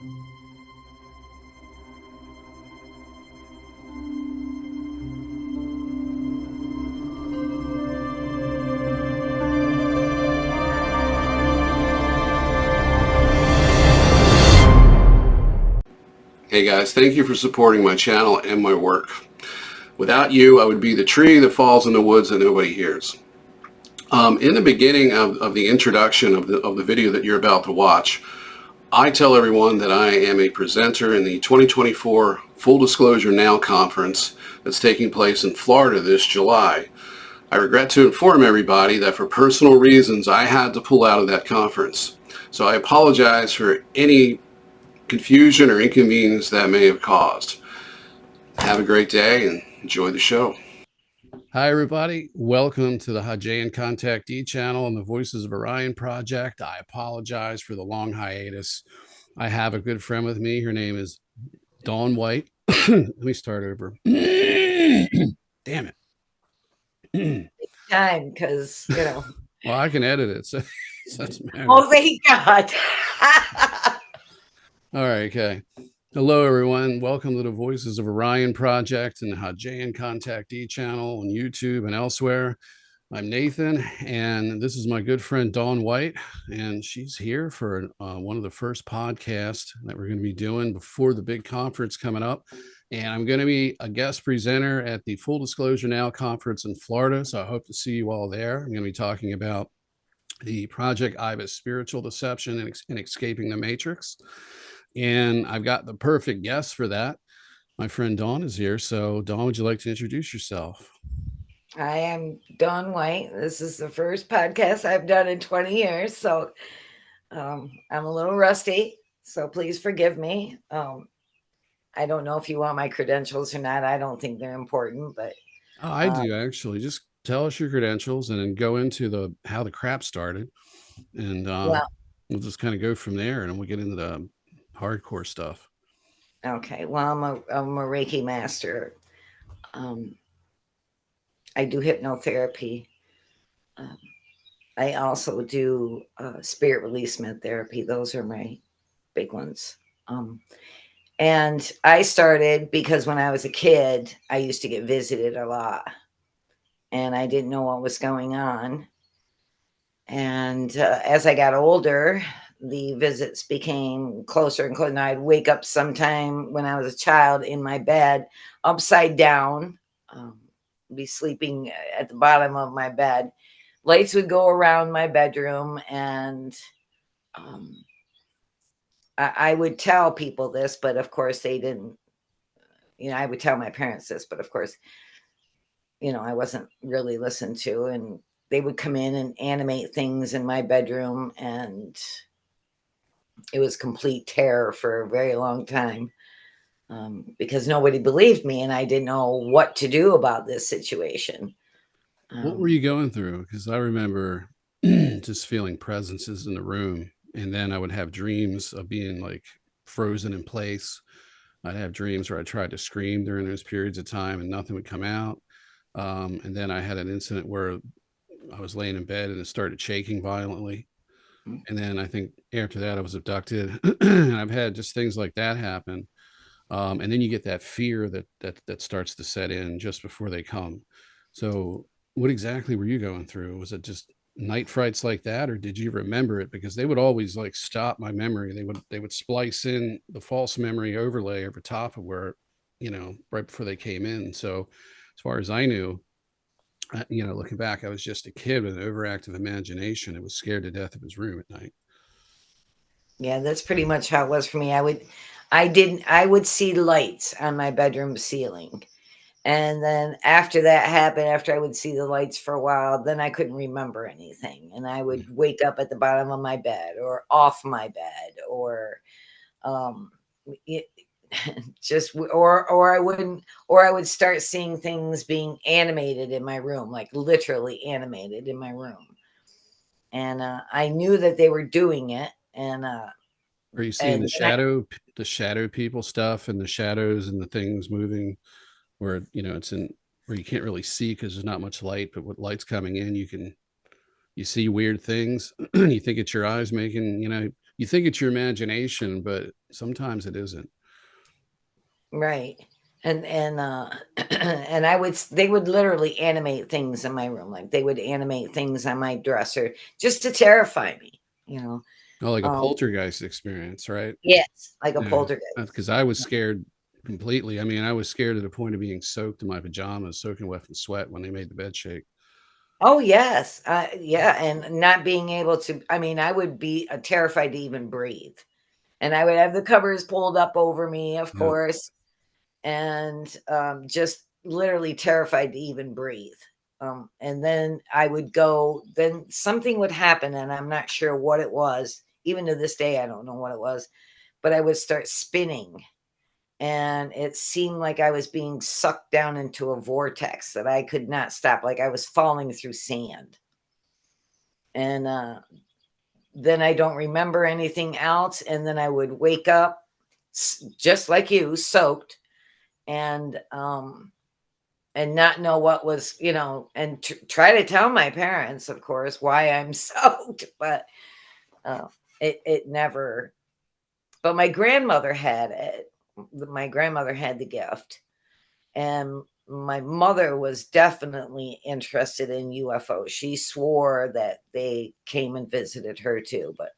Hey guys, thank you for supporting my channel and my work. Without you, I would be the tree that falls in the woods that nobody hears. In the beginning of the introduction of the video that you're about to watch, I tell everyone that I am a presenter in the 2024 Full Disclosure Now conference that's taking place in Florida this July. I regret to inform everybody that for personal reasons, I had to pull out of that conference. So I apologize for any confusion or inconvenience that may have caused. Have a great day and enjoy the show. Hi, everybody. Welcome to the Hajayan Contactee channel and the Voices of Orion project. I apologize for the long hiatus. I have a good friend with me. Her name is Dawn White. Let me start over. Damn it. Time, because, you know. Well, I can edit it. So that's oh, thank God. All right. Okay. Hello, everyone. Welcome to the Voices of Orion project and the Hajayan Contactee channel on YouTube and elsewhere. I'm Nathan, and this is my good friend Dawn White, and she's here for one of the first podcasts that we're going to be doing before the big conference coming up. And I'm going to be a guest presenter at the Full Disclosure Now conference in Florida, so I hope to see you all there. I'm going to be talking about the Project Ibis Spiritual Deception and Escaping the Matrix. And I've got the perfect guest for that. My friend Dawn is here. So Dawn, would you like to introduce yourself? I am Dawn White. This is the first podcast I've done in 20 years. So I'm a little rusty. So please forgive me. I don't know if you want my credentials or not. I don't think they're important, but I do actually. Just tell us your credentials and then go into how the crap started. And we'll just kind of go from there and we'll get into the hardcore stuff. Okay. Well, I'm a Reiki master. I do hypnotherapy. I also do spirit releasement therapy. Those are my big ones. And I started because when I was a kid, I used to get visited a lot. And I didn't know what was going on. And as I got older, the visits became closer and closer. And I'd wake up sometime when I was a child in my bed, upside down, be sleeping at the bottom of my bed. Lights would go around my bedroom, and I would tell people this, but of course they didn't. I would tell my parents this, but of course, I wasn't really listened to. And they would come in and animate things in my bedroom, and it was complete terror for a very long time because nobody believed me and I didn't know what to do about this situation. What were you going through? Because I remember just feeling presences in the room, and then I would have dreams of being like frozen in place. I'd have dreams where I tried to scream during those periods of time and nothing would come out. And then I had an incident where I was laying in bed and it started shaking violently. And then I think after that I was abducted. And I've had just things like that happen. And then you get that fear that starts to set in just before they come. So what exactly were you going through? Was it just night frights like that, or did you remember it? Because they would always like stop my memory. They would splice in the false memory overlay over top of where, right before they came in. So as far as I knew, looking back, I was just a kid with an overactive imagination. It was scared to death of his room at night. Yeah, that's pretty much how it was for me. I would see lights on my bedroom ceiling. And then after that happened, after I would see the lights for a while, then I couldn't remember anything. And I would wake up at the bottom of my bed or off my bed or I would start seeing things being animated in my room, like literally animated in my room. And I knew that they were doing it. And are you seeing the shadow people stuff and the shadows and the things moving where, it's in where you can't really see because there's not much light, but with light's coming in, you see weird things. You think it's your eyes making, you you think it's your imagination, but sometimes it isn't. Right. And and they would literally animate things in my room. Like they would animate things on my dresser just to terrify me, you know. Oh, like a Um, poltergeist experience, right? yes, like a Yeah, poltergeist. because I was scared completely. I mean, I was scared to the point of being soaked in my pajamas, soaking wet from sweat when they made the bed shake. Oh yes. Yeah, and not being able to, I mean, I would be terrified to even breathe. And I would have the covers pulled up over me, of Yeah. course, and just literally terrified to even breathe. And then I would go, then something would happen, and I'm not sure what it was. Even to this day, I don't know what it was, but I would start spinning. And it seemed like I was being sucked down into a vortex that I could not stop, like I was falling through sand. And then I don't remember anything else. And then I would wake up just like you, soaked, and not know what was, and try to tell my parents, of course, why I'm soaked, but uh, it never. But my grandmother had it. My grandmother had the gift, and my mother was definitely interested in UFOs. She swore that they came and visited her too, but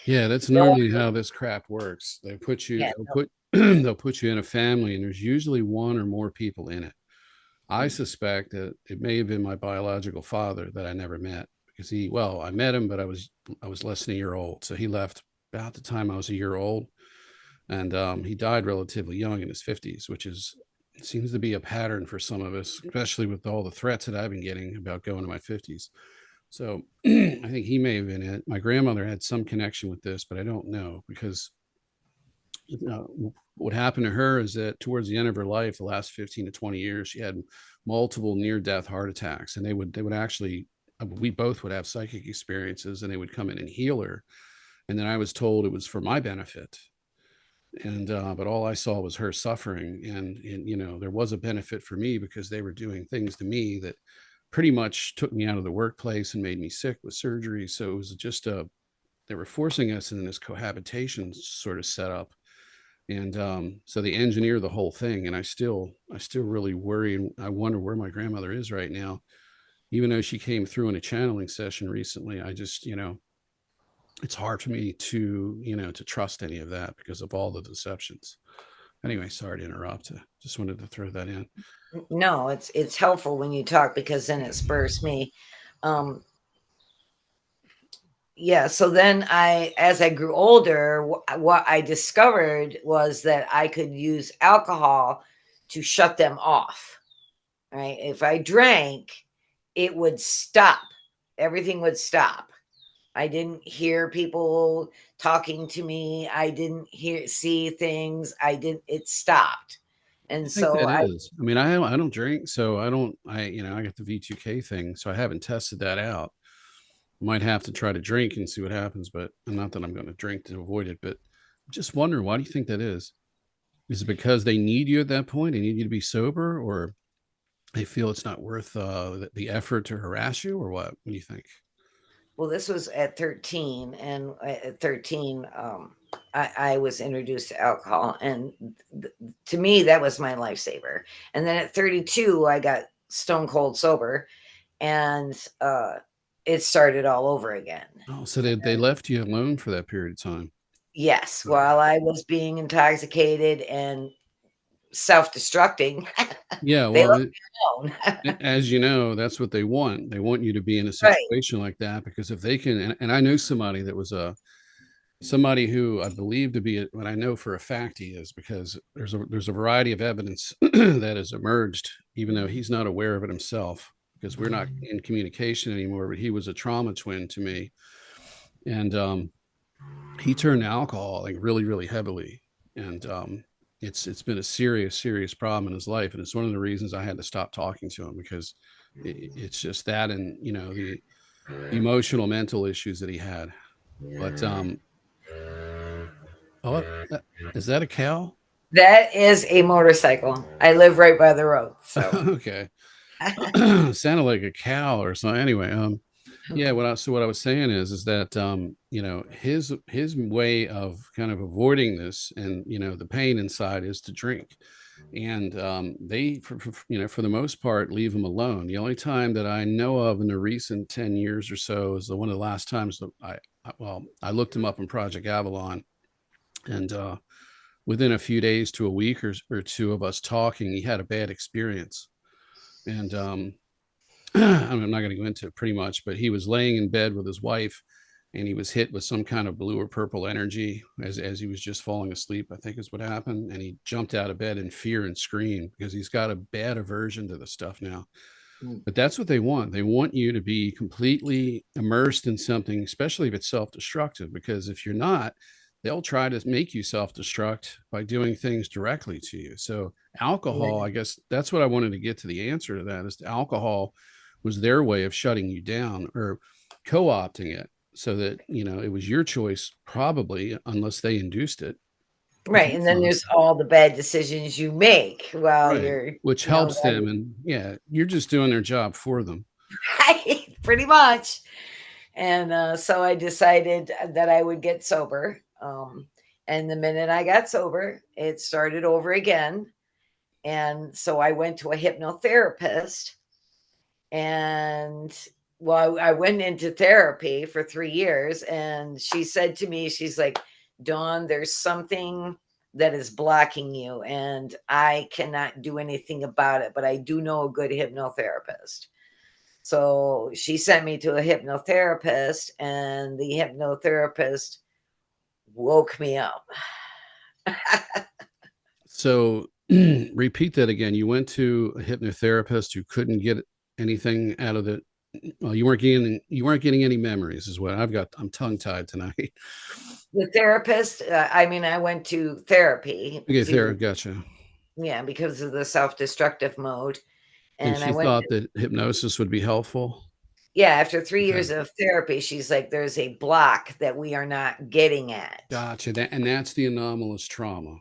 Yeah, that's no, normally how this crap works. yeah, They'll put they'll put you in a family, and there's usually one or more people in it. I no. suspect that it may have been my biological father that I never met, because I met him, but I was less than a year old. So he left about the time I was a year old, and he died relatively young in his 50s, which is seems to be a pattern for some of us, especially with all the threats that I've been getting about going to my 50s. So I think he may have been it. My grandmother had some connection with this, but I don't know, because what happened to her is that towards the end of her life, the last 15 to 20 years, she had multiple near-death heart attacks, and they would actually, we both would have psychic experiences, and they would come in and heal her. And then I was told it was for my benefit, and but all I saw was her suffering, and there was a benefit for me because they were doing things to me that pretty much took me out of the workplace and made me sick with surgery. So it was just they were forcing us in this cohabitation sort of setup, and so they engineer the whole thing. And I still really worry, and I wonder where my grandmother is right now, even though she came through in a channeling session recently. I just, it's hard for me to trust any of that because of all the deceptions. Anyway, sorry to interrupt. Just wanted to throw that in. No, it's helpful when you talk because then it spurs me. Um, yeah, so then as I grew older, what I discovered was that I could use alcohol to shut them off. Right? If I drank, it would stop. Everything would stop. I didn't hear people talking to me. I didn't see things. It stopped. And I think so that is. I mean, I don't drink, so I don't. I got the V2K thing, so I haven't tested that out. Might have to try to drink and see what happens, but not that I'm going to drink to avoid it. But I'm just wondering, why do you think that is? Is it because they need you at that point? They need you to be sober, or they feel it's not worth the effort to harass you, or what? What do you think? well, this was at 13, and at 13, I was introduced to alcohol, and to me, that was my lifesaver. And then at 32, I got stone cold sober, and it started all over again. Oh, so they left you alone for that period of time. Yes, while I was being intoxicated and self-destructing, Yeah, they well, left me alone. as you know, that's what they want. They want you to be in a Right. situation like that, because if they can, and I know somebody that was somebody who I believe to be, what I know for a fact he is, because there's a variety of evidence that has emerged, even though he's not aware of it himself, because we're not in communication anymore. But he was a trauma twin to me, and he turned to alcohol like really, really heavily, and it's been a serious problem in his life, and it's one of the reasons I had to stop talking to him, because it's just that, and the emotional mental issues that he had. But oh, is that a cow? That is a motorcycle. I live right by the road, so Okay. Sounded like a cow or something. Anyway, Yeah, what I was saying is that his way of kind of avoiding this and the pain inside is to drink, and they for the most part leave him alone. The only time that I know of in the recent 10 years or so is one of the last times that I looked him up in Project Avalon, and within a few days to a week or two of us talking, he had a bad experience, and I'm not going to go into it pretty much, but he was laying in bed with his wife and he was hit with some kind of blue or purple energy as he was just falling asleep, I think is what happened. And he jumped out of bed in fear and screamed because he's got a bad aversion to the stuff now. Mm. But that's what they want. They want you to be completely immersed in something, especially if it's self-destructive, because if you're not, they'll try to make you self-destruct by doing things directly to you. So alcohol, Yeah. I guess that's what I wanted to get to the answer to that is alcohol was their way of shutting you down or co-opting it so that, it was your choice probably unless they induced it to Right. do And then something. there's all the bad decisions you make while Right. you're, Which you know, helps them. And yeah, you're just doing their job for them. right, pretty much. And so I decided that I would get sober. And the minute I got sober, it started over again. And so I went to a hypnotherapist. And well, I went into therapy for 3 years. And she said to me, she's like, Dawn, there's something that is blocking you. And I cannot do anything about it, but I do know a good hypnotherapist. So she sent me to a hypnotherapist, and the hypnotherapist woke me up. So repeat that again. You went to a hypnotherapist who couldn't get anything out of it. Well, you weren't getting any memories, is what I've got. I'm tongue tied tonight. The therapist, I mean, I went to therapy Okay, there, to, gotcha. yeah, because of the self destructive mode. And And I she went, thought that hypnosis would be helpful. yeah, after three Okay, years of therapy, she's like, there's a block that we are not getting at. gotcha. That's the anomalous trauma.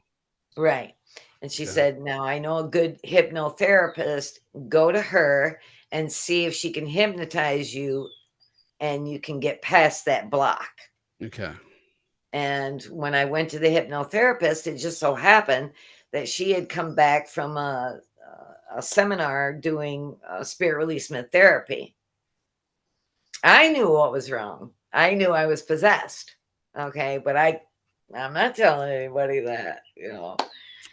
Right. And she Okay, said, now I know a good hypnotherapist, go to her and see if she can hypnotize you and you can get past that block. okay. And when I went to the hypnotherapist, it just so happened that she had come back from a seminar doing spirit releasement therapy. I knew what was wrong. I knew I was possessed. Okay, but I'm not telling anybody that, you know.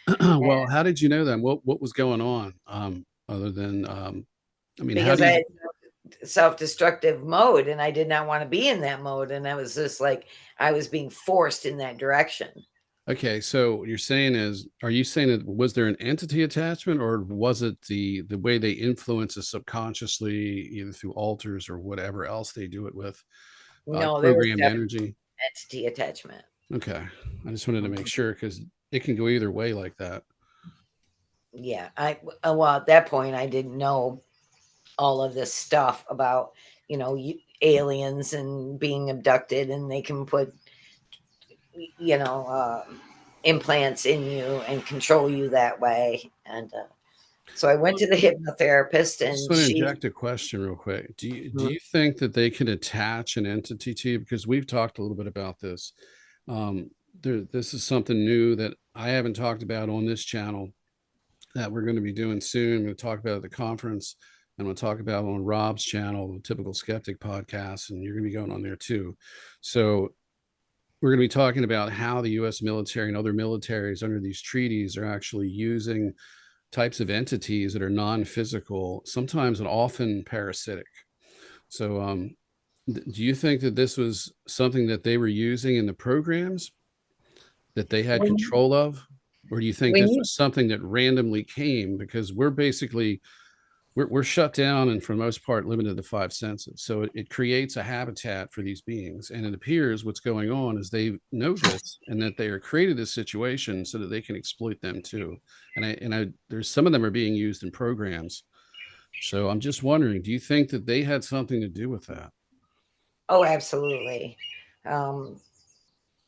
And Well, how did you know that? What was going on? Other than, I mean, how because do I you? had self-destructive mode and I did not want to be in that mode. And I was just like I was being forced in that direction. Okay, so what you're saying is, are you saying that was there an entity attachment, or was it the way they influence us subconsciously, either through altars or whatever else they do it with, No, there was programmed definitely energy? entity attachment. Okay, I just wanted to make Mhm. sure because it can go either way like that. Yeah, well, at that point I didn't know all of this stuff about, aliens and being abducted, and they can put, you know, implants in you and control you that way. And so I went Well, to the hypnotherapist, I just and want to she, inject a question real quick. Do mm, you think that they can attach an entity to you? Because we've talked a little bit about this. Um, this is something new that I haven't talked about on this channel that we're going to be doing soon. I'm going to talk about at the conference. I'm going to talk about on Rob's channel, the Typical Skeptic podcast, and you're going to be going on there too. So we're going to be talking about how the U.S. military and other militaries under these treaties are actually using types of entities that are non-physical, sometimes and often parasitic. So, do you think that this was something that they were using in the programs that they had when control of? Or do you think when this you was something that randomly came because we're basically we're shut down and for the most part limited to five senses. So it creates a habitat for these beings. And it appears what's going on is they know this and that they are created this situation so that they can exploit them too. And I there's some of them are being used in programs. So I'm just wondering, do you think that they had something to do with that? Oh, absolutely. um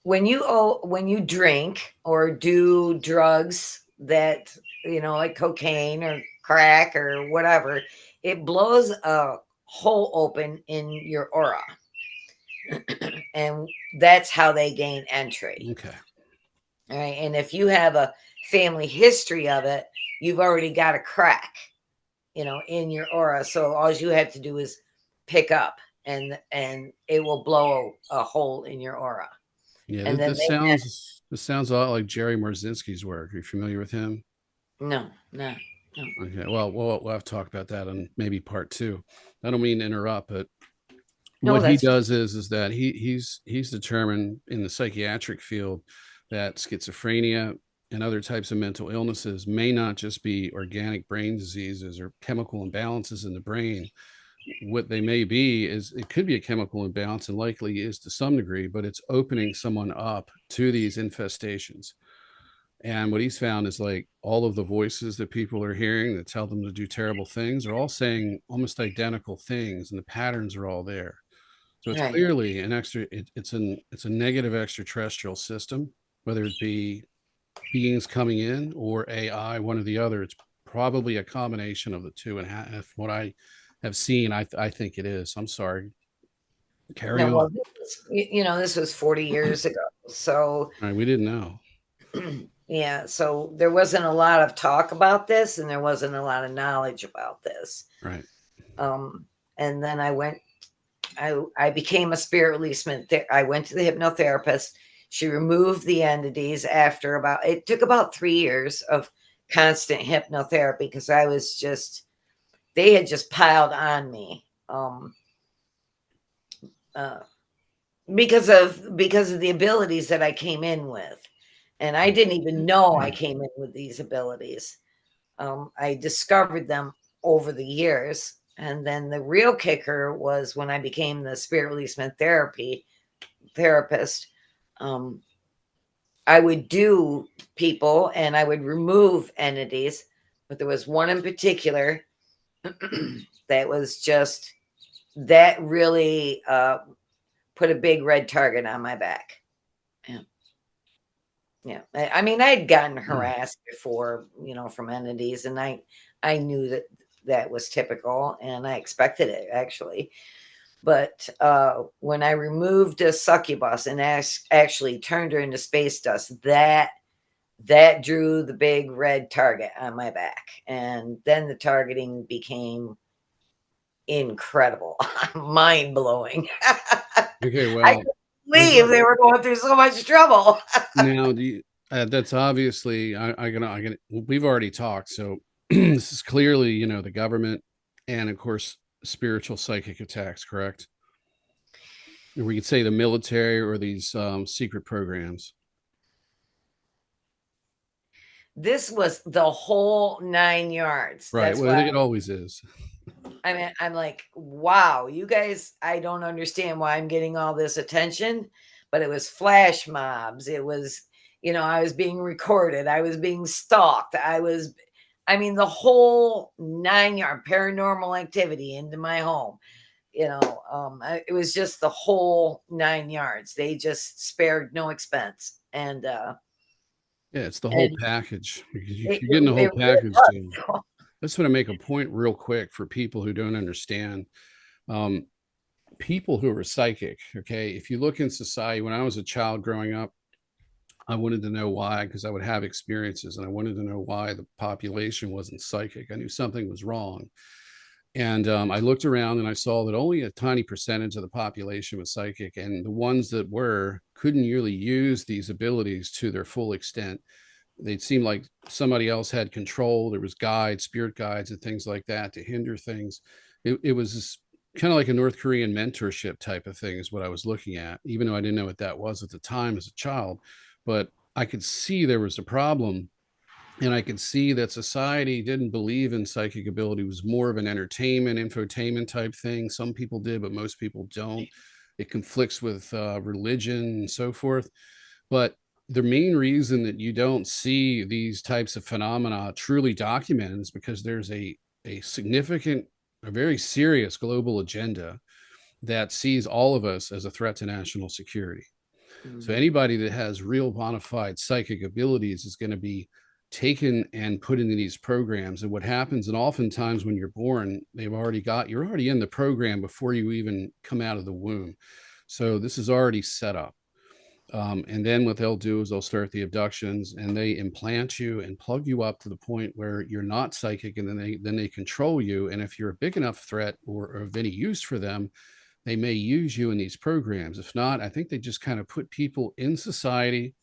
when you drink or do drugs that, like cocaine or crack or whatever, it blows a hole open in your aura. And that's how they gain entry. Okay. All right. And if you have a family history of it, you've already got a crack, in your aura. So all you have to do is pick up, and it will blow a hole in your aura. Yeah, And then this sounds a lot like Jerry Marzinski's work. Are you familiar with him? no, no, no. Okay. Well, we'll have to talk about that in maybe part two. I don't mean to interrupt, but No, what he that's does is that he's determined in the psychiatric field that schizophrenia and other types of mental illnesses may not just be organic brain diseases or chemical imbalances in the brain. What they may be is it could be a chemical imbalance, and likely is to some degree, but it's opening someone up to these infestations. And what he's found is like all of the voices that people are hearing that tell them to do terrible things are all saying almost identical things, and the patterns are all there. So it's right. clearly it's a negative extraterrestrial system, whether it be beings coming in or AI, one or the other. It's probably a combination of the two. And if what I have seen, I think it is. I'm sorry. Carry No, on. well, this was 40 years ago. So, All right, we didn't know. yeah, so there wasn't a lot of talk about this, and there wasn't a lot of knowledge about this. Right. Um, and then I became a spirit releasement. I went to the hypnotherapist. She removed the entities after it took about 3 years of constant hypnotherapy, because they had just piled on me. Uh, because of the abilities that I came in with. And I didn't even know I came in with these abilities. I discovered them over the years. And then the real kicker was when I became the spirit releasement therapist. I would do people and I would remove entities, but there was one in particular that was just that really put a big red target on my back. Yeah. Yeah. I mean, I'd gotten harassed before, from entities, and I knew that was typical, and I expected it, actually. But when I removed a succubus and actually turned her into space dust, that drew the big red target on my back. And then the targeting became incredible, mind blowing. Okay. I Well, couldn't there's believe they were going through so much trouble. now that's obviously we've already talked. So this is clearly, the government and of course spiritual psychic attacks, correct? Or we could say the military or these secret programs. This was the whole 9 yards. Right. That's Well, I why think it always is. I'm like, wow, you guys, I don't understand why I'm getting all this attention, but it was flash mobs. It was, I was being recorded. I was being stalked. The whole 9 yard paranormal activity into my home. It was just the whole 9 yards. They just spared no expense. And Yeah, it's the whole and package. it, You're it, getting the whole it really package, dude. was. I just want to make a point real quick for people who don't understand. Um, People who are psychic, okay, if you look in society, when I was a child growing up, I wanted to know why, because I would have experiences and I wanted to know why the population wasn't psychic. I knew something was wrong. And I looked around and I saw that only a tiny percentage of the population was psychic. And the ones that were couldn't really use these abilities to their full extent. They seemed like somebody else had control. There was guides, spirit guides, and things like that to hinder things. It was kind of like a North Korean mentorship type of thing is what I was looking at, even though I didn't know what that was at the time as a child. But I could see there was a problem, and I could see that society didn't believe in psychic ability. It was more of an entertainment, infotainment type thing. Some people did, but most people don't. It conflicts with religion and so forth. But the main reason that you don't see these types of phenomena truly documented is because there's a significant, a very serious global agenda that sees all of us as a threat to national security. So Mhm. anybody that has real bona fide psychic abilities is going to be taken and put into these programs. And what happens, and oftentimes when you're born, you're already in the program before you even come out of the womb. So this is already set up. And then what they'll do is they'll start the abductions, and they implant you and plug you up to the point where you're not psychic, and then they control you. And if you're a big enough threat or of any use for them, they may use you in these programs. If not, I think they just kind of put people in society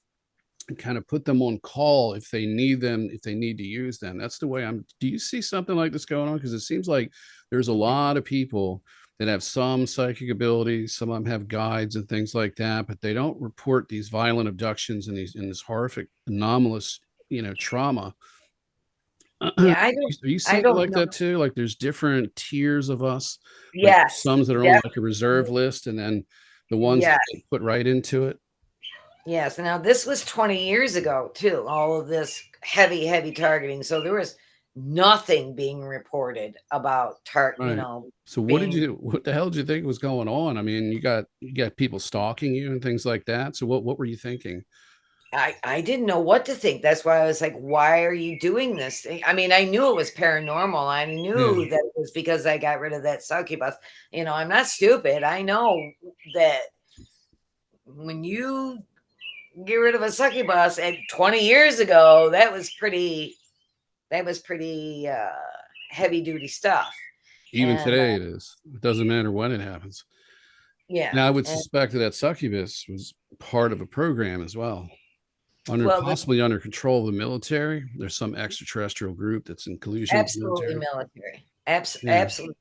and kind of put them on call if they need them, if they need to use them. That's the way I'm. Do you see something like this going on? Because it seems like there's a lot of people that have some psychic abilities. Some of them have guides and things like that, but they don't report these violent abductions and this horrific, anomalous, trauma. Are Yeah, you I seeing it don't like know. that too? Like there's different tiers of us. Like Yes, some that are on like a reserve definitely. list, and then the ones that Yes. get put right into it. Yes. Now this was 20 years ago too, all of this heavy targeting. So there was nothing being reported about Right. So being what the hell did you think was going on? I mean, you got people stalking you and things like that. So what were you thinking? I didn't know what to think. That's why I was like, why are you doing this? I mean, I knew it was paranormal. I Yeah. knew that it was because I got rid of that succubus. I'm not stupid. I know that when you get rid of a succubus at 20 years ago, that was pretty heavy duty stuff. Even And today it is. It doesn't matter when it happens. yeah, Now I would and suspect that succubus was part of a program as well. well, Possibly under control of the military. There's some extraterrestrial group that's in collusion with the absolutely military. military. Yeah. Absolutely,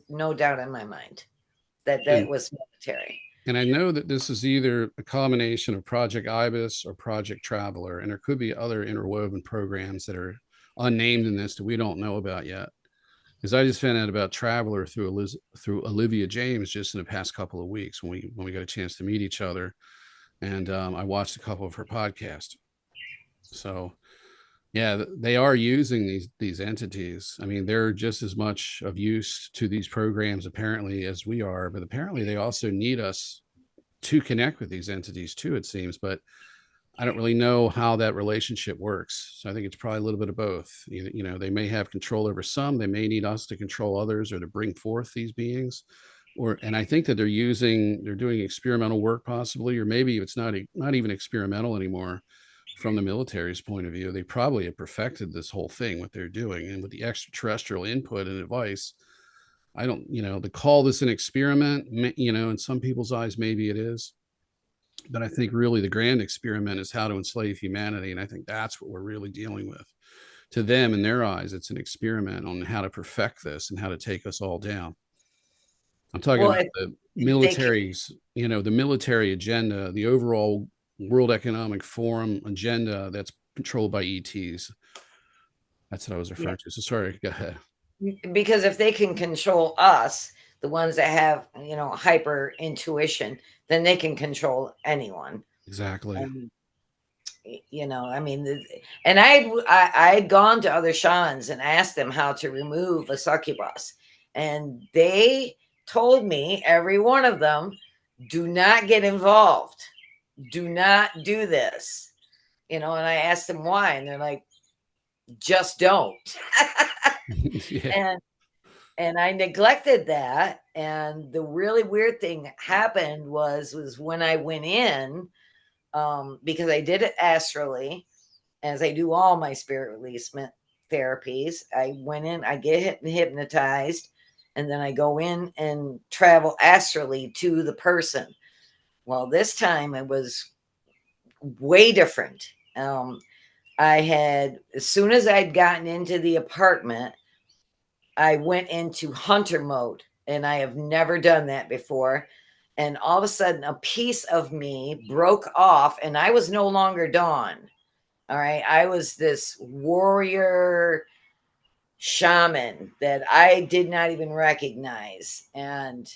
no doubt in my mind that And that was military. And I know that this is either a combination of Project Ibis or Project Traveler, and there could be other interwoven programs that are unnamed in this that we don't know about yet. Because I just found out about Traveler through Olivia James just in the past couple of weeks when we got a chance to meet each other, and I watched a couple of her podcasts. So yeah, they are using these entities. I mean, they're just as much of use to these programs apparently as we are, but apparently they also need us to connect with these entities too, it seems, but I don't really know how that relationship works. So I think it's probably a little bit of both. They may have control over some, they may need us to control others or to bring forth these beings. And I think that they're doing experimental work possibly, or maybe it's not even experimental anymore from the military's point of view. They probably have perfected this whole thing, what they're doing. And with the extraterrestrial input and advice, I don't, to call this an experiment, in some people's eyes, maybe it is. But I think really the grand experiment is how to enslave humanity. And I think that's what we're really dealing with. To them, in their eyes, it's an experiment on how to perfect this and how to take us all down. I'm talking Well, about the if they can, military's, the military agenda, the overall World Economic Forum agenda that's controlled by ETs. That's what I was yeah, referring to. So sorry, go ahead. because if they can control us, the ones that have hyper intuition, then they can control anyone. Exactly. And I mean, and I'd gone to other shamans and asked them how to remove a succubus, and they told me, every one of them, do not get involved, do not do this, and I asked them why, and they're like, just don't. Yeah. and and I neglected that, and the really weird thing happened was when I went in, because I did it astrally, as I do all my spirit releasement therapies. I went in, I get hypnotized, and then I go in and travel astrally to the person. Well, this time it was way different. I had, as soon as I'd gotten into the apartment, I went into hunter mode, and I have never done that before. And all of a sudden, a piece of me broke off, and I was no longer Dawn. All right. I was this warrior shaman that I did not even recognize. And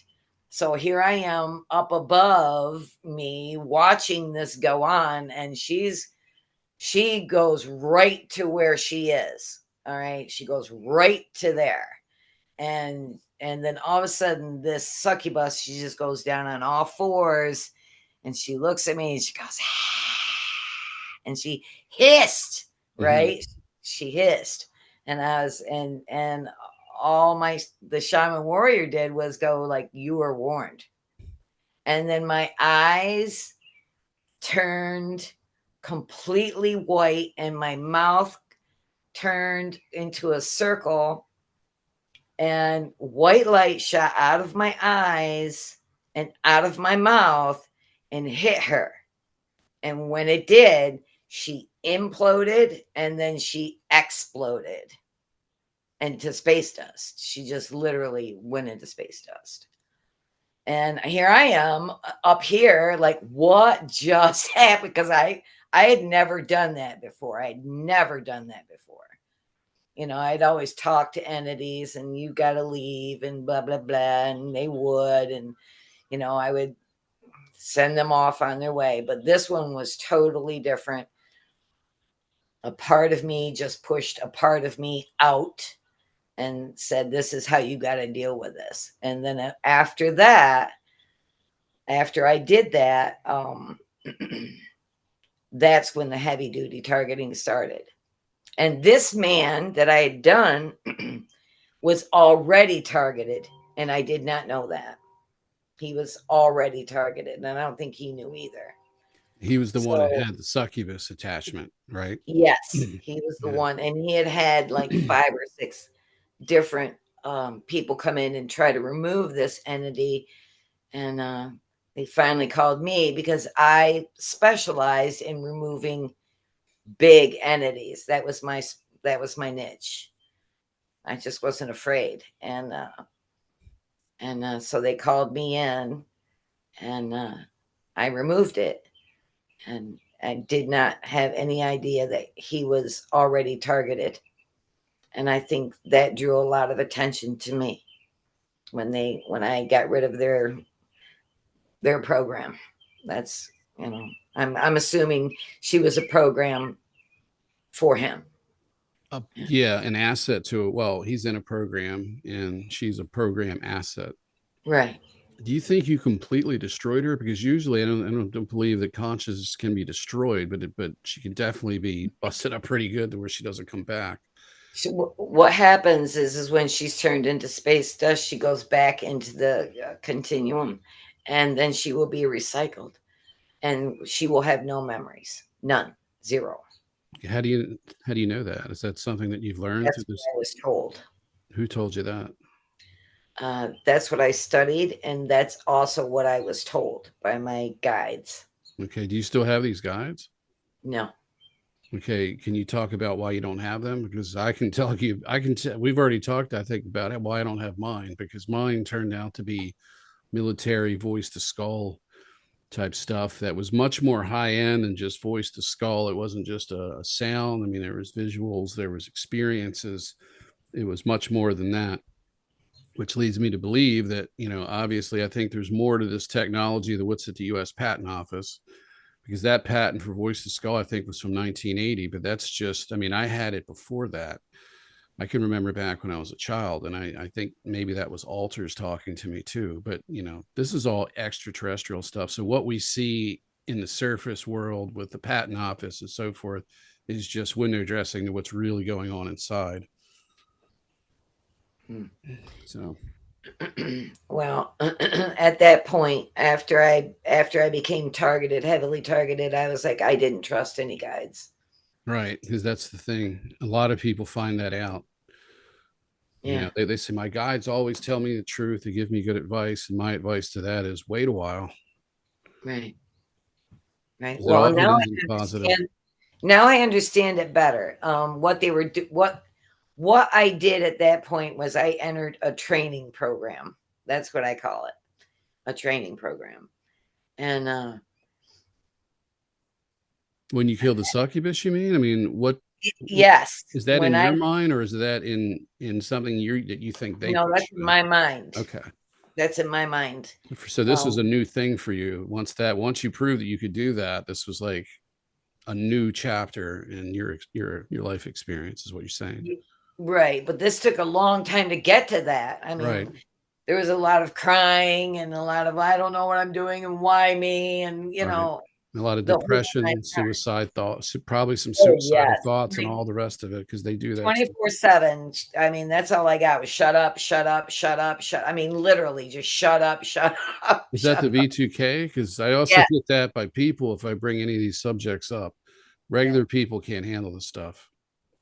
so here I am up above me watching this go on, and she goes right to where she is. All right. She goes right to there. And then all of a sudden, this succubus, she just goes down on all fours, and she looks at me and she goes, and she hissed Mm-hmm. right? She hissed, and I was, and all the shaman warrior did was go like, "You are warned," and then my eyes turned completely white, and my mouth turned into a circle, and white light shot out of my eyes and out of my mouth and hit her. And when it did, she imploded and then she exploded into space dust. She just literally went into space dust. And here I am up here, like, what just happened? Because I had never done that before. I'd never done that before. You know, I'd always talk to entities and you got to leave and blah, blah, blah. And they would. And, you know, I would send them off on their way. But this one was totally different. A part of me just pushed a part of me out and said, this is how you got to deal with this. And then after that, after I did that, that's when the heavy duty targeting started. And this man that I had done was already targeted, and I did not know that. He was already targeted, and I don't think he knew either. He was the one that So, had the succubus attachment, right? yes, he was the Yeah. one, and he had like 5 or 6 different people come in and try to remove this entity, and they finally called me because I specialized in removing big entities. That was my niche. I just wasn't afraid, and so they called me in, and I removed it, and I did not have any idea that he was already targeted, and I think that drew a lot of attention to me when I got rid of their program. That's, I'm assuming she was a program for him. Yeah, an asset to it. Well, he's in a program and she's a program asset. Right. Do you think you completely destroyed her? Because usually I don't believe that consciousness can be destroyed, but she can definitely be busted up pretty good to where she doesn't come back. What happens is when she's turned into space dust, she goes back into the continuum, and then she will be recycled, and she will have no memories, none, zero. How do you know that? Is that something that you've learned through That's this? what I was told. Who told you that? That's what I studied, and that's also what I was told by my guides. Okay. Do you still have these guides? No. Okay. Can you talk about why you don't have them? Because I can tell you, we've already talked, I think, about it, why I don't have mine, because mine turned out to be military voice to skull type stuff that was much more high end than just voice to skull. It wasn't just a sound. I mean, there was visuals, there was experiences. It was much more than that, which leads me to believe that, obviously I think there's more to this technology than what's at the US Patent Office, because that patent for voice to skull, I think, was from 1980. But that's just, I mean, I had it before that. I can remember back when I was a child, and I think maybe that was alters talking to me too. But this is all extraterrestrial stuff. So what we see in the surface world with the patent office and so forth is just window dressing to what's really going on inside. Hmm. So Well, at that point, after I became targeted, heavily targeted, I was like, I didn't trust any guides. right, because that's the thing. A lot of people find that out. Yeah. They say my guides always tell me the truth. They give me good advice, and my advice to that is wait a while, Right. Right. because it Well, often isn't positive. now I understand it better. What they were what I did at that point was I entered a training program. That's what I call it, a training program. And When you kill the succubus, you mean? I mean, what yes, is that when in I your mind, or is that in something that you think they no, put that's in you in? my mind. Okay. That's in my mind. So this is Um, a new thing for you. Once you prove that you could do that, this was like a new chapter in your life experience, is what you're saying. right, but this took a long time to get to that. I Right. mean, there was a lot of crying and a lot of I don't know what I'm doing and why me and Right. A lot of the whole depression, time. suicide thoughts, probably some Oh suicidal yes, thoughts and all the rest of it, because they do that too. 24/7. I mean, that's all I got was shut up, shut up, shut up, shut. I mean, literally just shut up, shut up, Is that shut the up. V2K? Because I also Yeah, get that by people if I bring any of these subjects up. yeah, Regular people can't handle the stuff.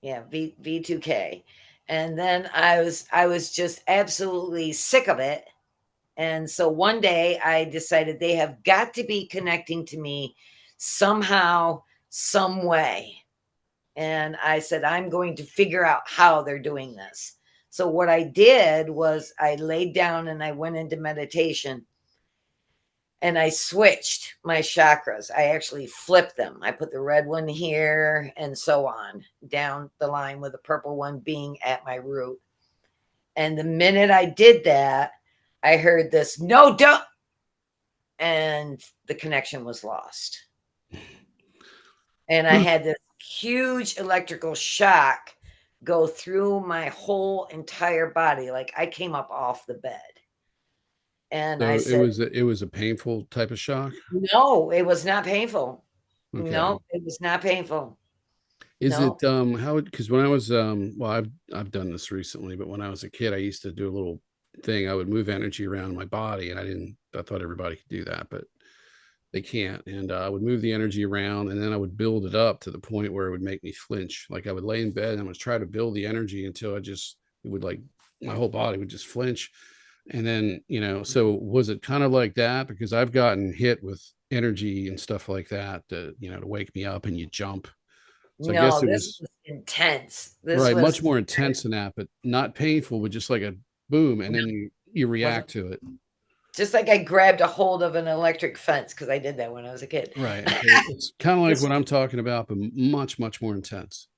yeah. V2K, and then I was just absolutely sick of it. And so one day I decided they have got to be connecting to me somehow, some way. And I said, I'm going to figure out how they're doing this. So what I did was I laid down and I went into meditation and I switched my chakras. I actually flipped them. I put the red one here and so on down the line with the purple one being at my root. And the minute I did that, I heard this, no, don't. And the connection was lost. And I had this huge electrical shock go through my whole entire body. Like I came up off the bed. And I So said, it was a painful type of shock. no, it was not painful. Okay. No, it was not painful. Is No, it how because when I was well I've done this recently, but when I was a kid I used to do a little thing. I would move energy around my body, and I thought everybody could do that, but they can't. And I would move the energy around, and then I would build it up to the point where it would make me flinch. Like I would lay in bed and I would try to build the energy until it would like my whole body would just flinch. And then, so was it kind of like that? Because I've gotten hit with energy and stuff like that to wake me up and you jump. So I guess no, it this was was intense. This right, much was more intense than that, but not painful, but just like a boom, and no, then you wasn't react to it. just like I grabbed a hold of an electric fence because I did that when I was a kid. Right. So it's kind of like This, what I'm talking about, but much, much more intense.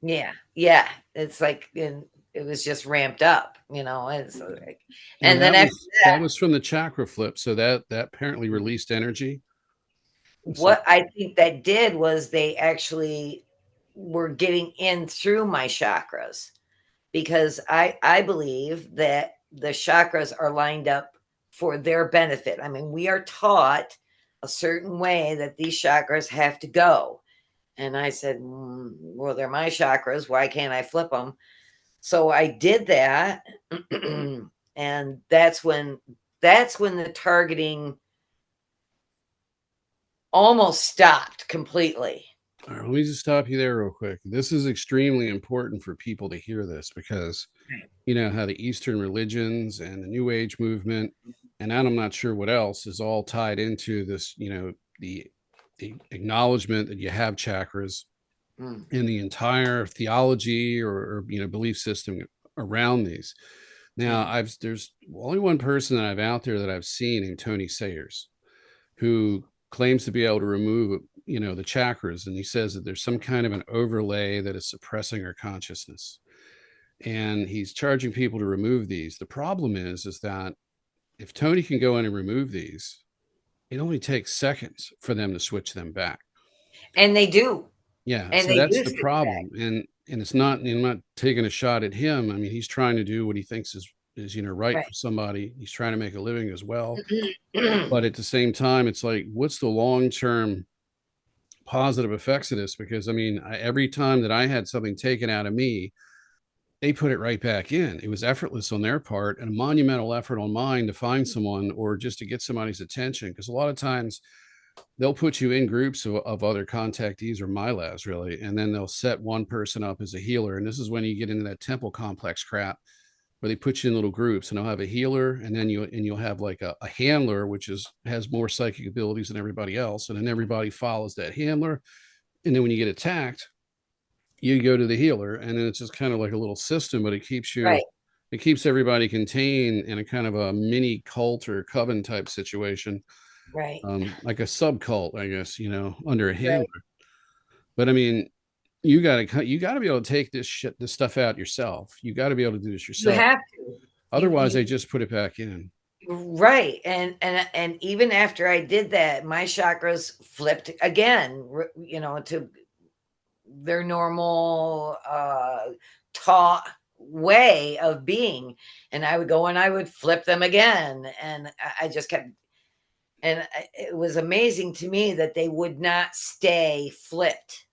yeah, yeah. It's like it was just ramped up, It's like, And and then after that was from the chakra flip. So that apparently released energy. So what I think that did was they actually were getting in through my chakras because I believe that the chakras are lined up for their benefit. I mean, we are taught a certain way that these chakras have to go. And I said, well, they're my chakras. Why can't I flip them? So I did that. And that's when the targeting almost stopped completely. all right, let me just stop you there real quick. This is extremely important for people to hear this because you know how the Eastern religions and the New Age movement, and I'm not sure what else is all tied into this, the acknowledgement that you have chakras Mm. in the entire theology or belief system around these. Now, Mm. there's only one person that I've out there that I've seen named Tony Sayers, who claims to be able to remove the chakras, and he says that there's some kind of an overlay that is suppressing our consciousness, and he's charging people to remove these. The problem is that if Tony can go in and remove these, it only takes seconds for them to switch them back. And they do. Yeah, And so they that's do the switch back. problem. And it's not, I'm not taking a shot at him. I mean, he's trying to do what he thinks is right Right. for somebody. He's trying to make a living as well. But at the same time, it's like, what's the long-term positive effects of this? Because I mean, every time that I had something taken out of me, they put it right back in. It was effortless on their part and a monumental effort on mine to find someone or just to get somebody's attention. Because a lot of times they'll put you in groups of other contactees or MILABs, really, and then they'll set one person up as a healer. And this is when you get into that temple complex crap where they put you in little groups, and they'll have a healer, and then you'll have like a handler, which has more psychic abilities than everybody else, and then everybody follows that handler. And then when you get attacked, you go to the healer, and then it's just kind of like a little system, but Right. it keeps everybody contained in a kind of a mini cult or coven type situation, Right. like a sub cult, I guess, under a handler. Right. But I mean, you gotta be able to take this stuff out yourself. You got to be able to do this You yourself. have to. Otherwise, You they just put it back in. right. And even after I did that, my chakras flipped again, to their normal taught way of being. And I would go and I would flip them again. And I just kept it was amazing to me that they would not stay flipped,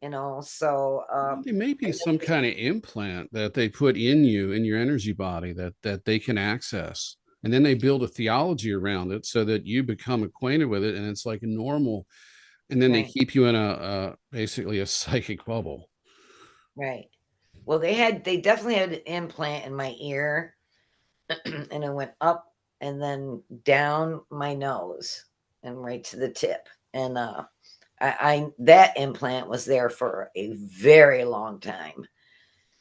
so There may be and some kind of implant that they put in you, in your energy body, that they can access. And then they build a theology around it so that you become acquainted with it and it's like a normal. And then they right, keep you in a basically a psychic bubble. right. Well, they definitely had an implant in my ear, and it went up and then down my nose and right to the tip. And I that implant was there for a very long time.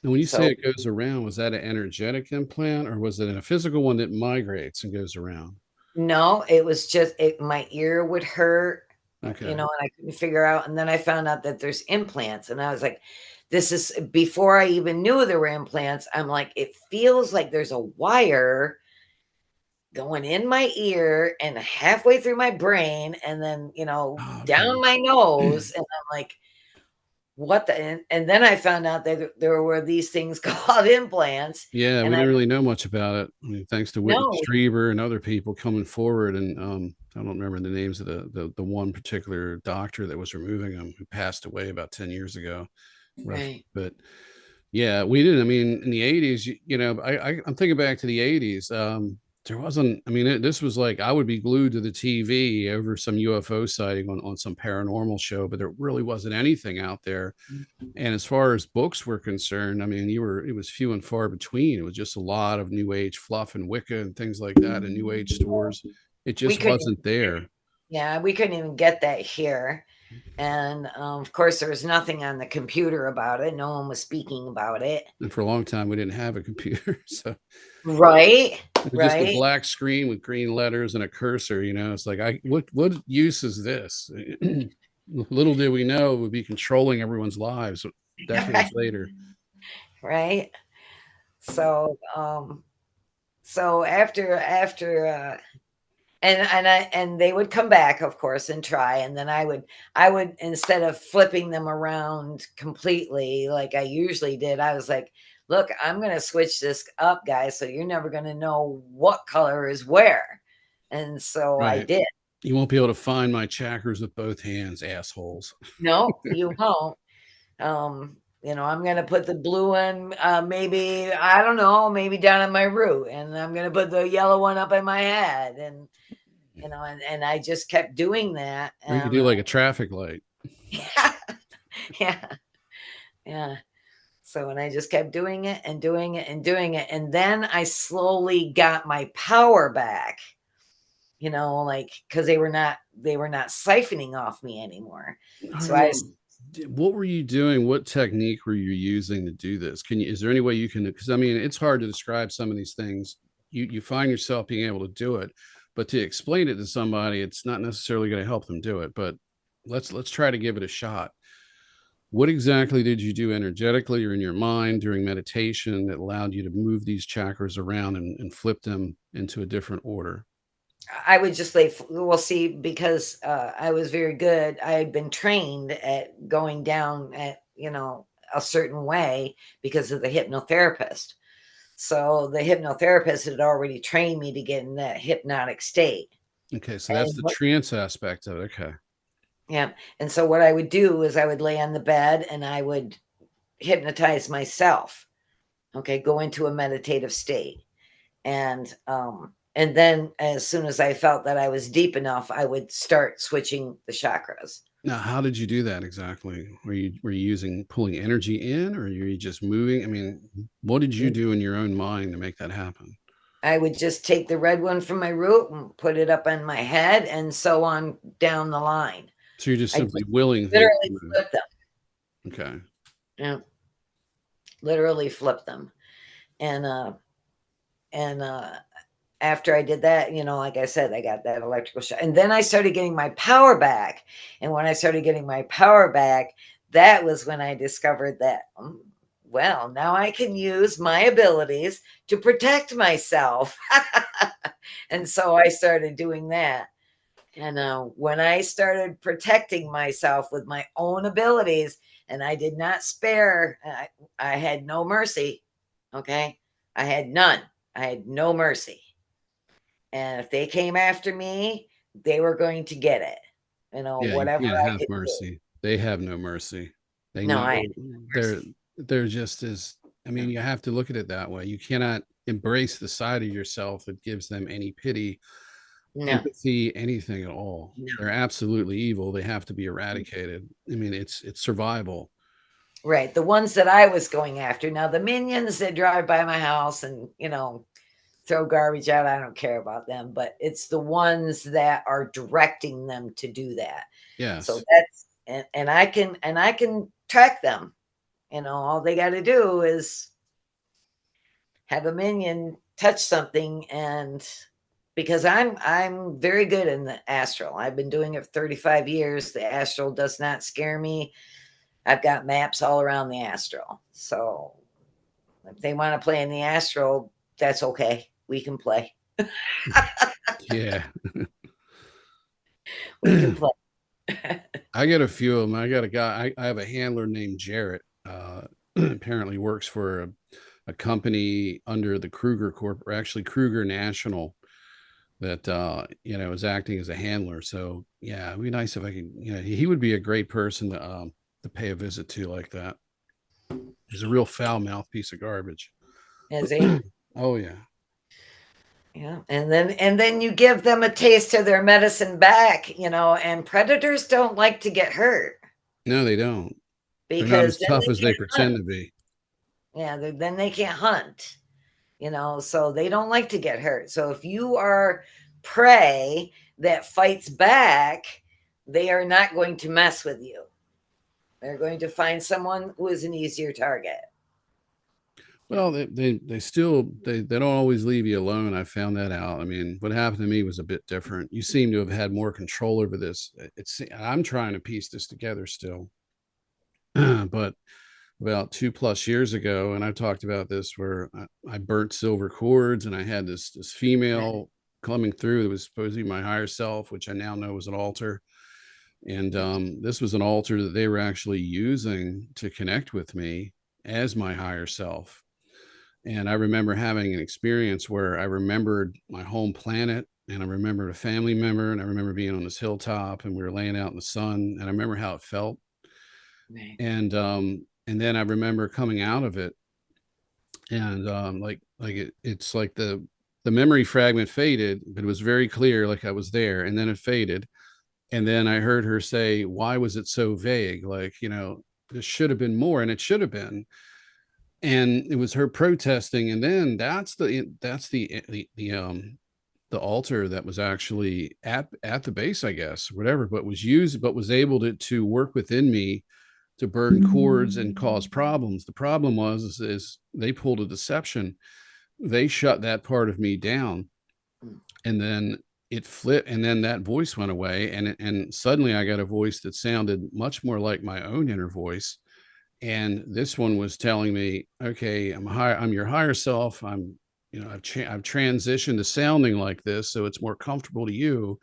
And when you say So it goes around, was that an energetic implant or was it a physical one that migrates and goes around? no, it was just my ear would hurt, Okay. and I couldn't figure out. And then I found out that there's implants, and I was like, this is before I even knew there were implants. I'm like, it feels like there's a wire going in my ear and halfway through my brain, and then, Oh, down okay. my nose. And I'm like, what the? And then I found out that there were these things called implants. Yeah, we And didn't really know much about it. I mean, thanks to Whitney no, Strieber and other people coming forward. And I don't remember the names of the one particular doctor that was removing them, who passed away about 10 years ago. right, But yeah, we didn't. I mean, in the 80s, I'm thinking back to the 80s. There wasn't, I mean, this was like I would be glued to the TV over some UFO sighting on some paranormal show, but there really wasn't anything out there. And as far as books were concerned, I mean, it was few and far between. It was just a lot of new age fluff and Wicca and things like that in new age stores. It we just couldn't. wasn't there. Yeah, we couldn't even get that here. And of course, there was nothing on the computer about it. No one was speaking about it. And for a long time, we didn't have a computer. So Right, it was just a right. black screen with green letters and a cursor. It's like, what use is this? Little did we know it would be controlling everyone's lives decades later. Right. So, so after and they would come back, of course, and try. And then I would, instead of flipping them around completely like I usually did, I was like, look, I'm going to switch this up, guys, so you're never going to know what color is where. And so I Right. did. You won't be able to find my chakras with both hands, assholes. No, you won't. I'm going to put the blue one, maybe, I don't know, maybe down in my root, and I'm going to put the yellow one up in my head. And and I just kept doing that. Or you could And do like a traffic light. yeah, yeah, yeah. So, and I just kept doing it and doing it and doing it. And then I slowly got my power back, like, because they were not siphoning off me anymore. All So right, I well, what were you doing? What technique were you using to do this? Is there any way you can, because I mean, it's hard to describe some of these things. You find yourself being able to do it, but to explain it to somebody, it's not necessarily going to help them do it. But let's try to give it a shot. What exactly did you do energetically or in your mind during meditation that allowed you to move these chakras around and flip them into a different order? I would just say, we'll see, because I was very good. I had been trained at going down at, a certain way because of the hypnotherapist. So the hypnotherapist had already trained me to get in that hypnotic state. Okay, so that's And the what, trance aspect of it. Okay. yeah. And so what I would do is I would lay on the bed and I would hypnotize myself. Okay, go into a meditative state. And then as soon as I felt that I was deep enough, I would start switching the chakras. Now, how did you do that exactly? Were you using pulling energy in, or were you just moving? I mean, what did you do in your own mind to make that happen? I would just take the red one from my root and put it up on my head, and so on down the line. So you're just I simply just willing things to literally move. flip them. Okay. Yeah, literally flip them. And after I did that, like I said, I got that electrical shock. And then I started getting my power back. And when I started getting my power back, that was when I discovered that, well, now I can use my abilities to protect myself. And so I started doing that. And when I started protecting myself with my own abilities, and I did not spare, I had no mercy. Okay. I had none. I had no mercy. And if they came after me, they were going to get it. Yeah, you Whatever can't I have could do. mercy. They have no mercy. They No, I know had no they're mercy. they're just as, I No, mean, you have to look at it that way. You cannot embrace the side of yourself that gives them any pity, no, empathy, anything at all. no. They're absolutely evil. They have to be eradicated. I mean, it's survival. Right. The ones that I was going after. Now, the minions that drive by my house and, throw garbage out, I don't care about them, but it's the ones that are directing them to do that. So Yes. that's and I can track them. All they got to do is have a minion touch something, and because I'm very good in the astral. I've been doing it for 35 years. The astral does not scare me. I've got maps all around the astral. So if they want to play in the astral, that's okay. We can play. Yeah. We can play. I got a few of them. I got a guy, I have a handler named Jarrett. Apparently works for a company under the Kruger Corp, or actually Kruger National, that is acting as a handler. So yeah, it'd be nice if I could, he would be a great person to pay a visit to like that. He's a real foul mouth piece of garbage. Is he? Oh yeah. Yeah. And then you give them a taste of their medicine back, and predators don't like to get hurt No, they don't. They're not because as then tough they as they can't hunt. pretend to be. Yeah, then they can't hunt, so they don't like to get hurt. So if you are prey that fights back, they are not going to mess with you. They're going to find someone who is an easier target. Well, they still they don't always leave you alone. I found that out. I mean, what happened to me was a bit different. You seem to have had more control over this. I'm trying to piece this together still. But about 2+ years ago, and I talked about this, where I burnt silver cords, and I had this female coming through that was supposed to be my higher self, which I now know was an altar. And this was an altar that they were actually using to connect with me as my higher self. And I remember having an experience where I remembered my home planet, and I remembered a family member, and I remember being on this hilltop, and we were laying out in the sun, and I remember how it felt. Right. And then I remember coming out of it, and it's like the memory fragment faded, but it was very clear, like I was there, and then it faded. And then I heard her say, "Why was it so vague? Like, this should have been more," and it should have been. And it was her protesting. And then that's the altar that was actually at the base, I guess, whatever, but was used, but was able to work within me to burn cords and cause problems. The problem is they pulled a deception. They shut that part of me down, and then it flipped, and then that voice went away, and suddenly I got a voice that sounded much more like my own inner voice. And this one was telling me, okay, I'm your higher self. I've transitioned to sounding like this, so it's more comfortable to you.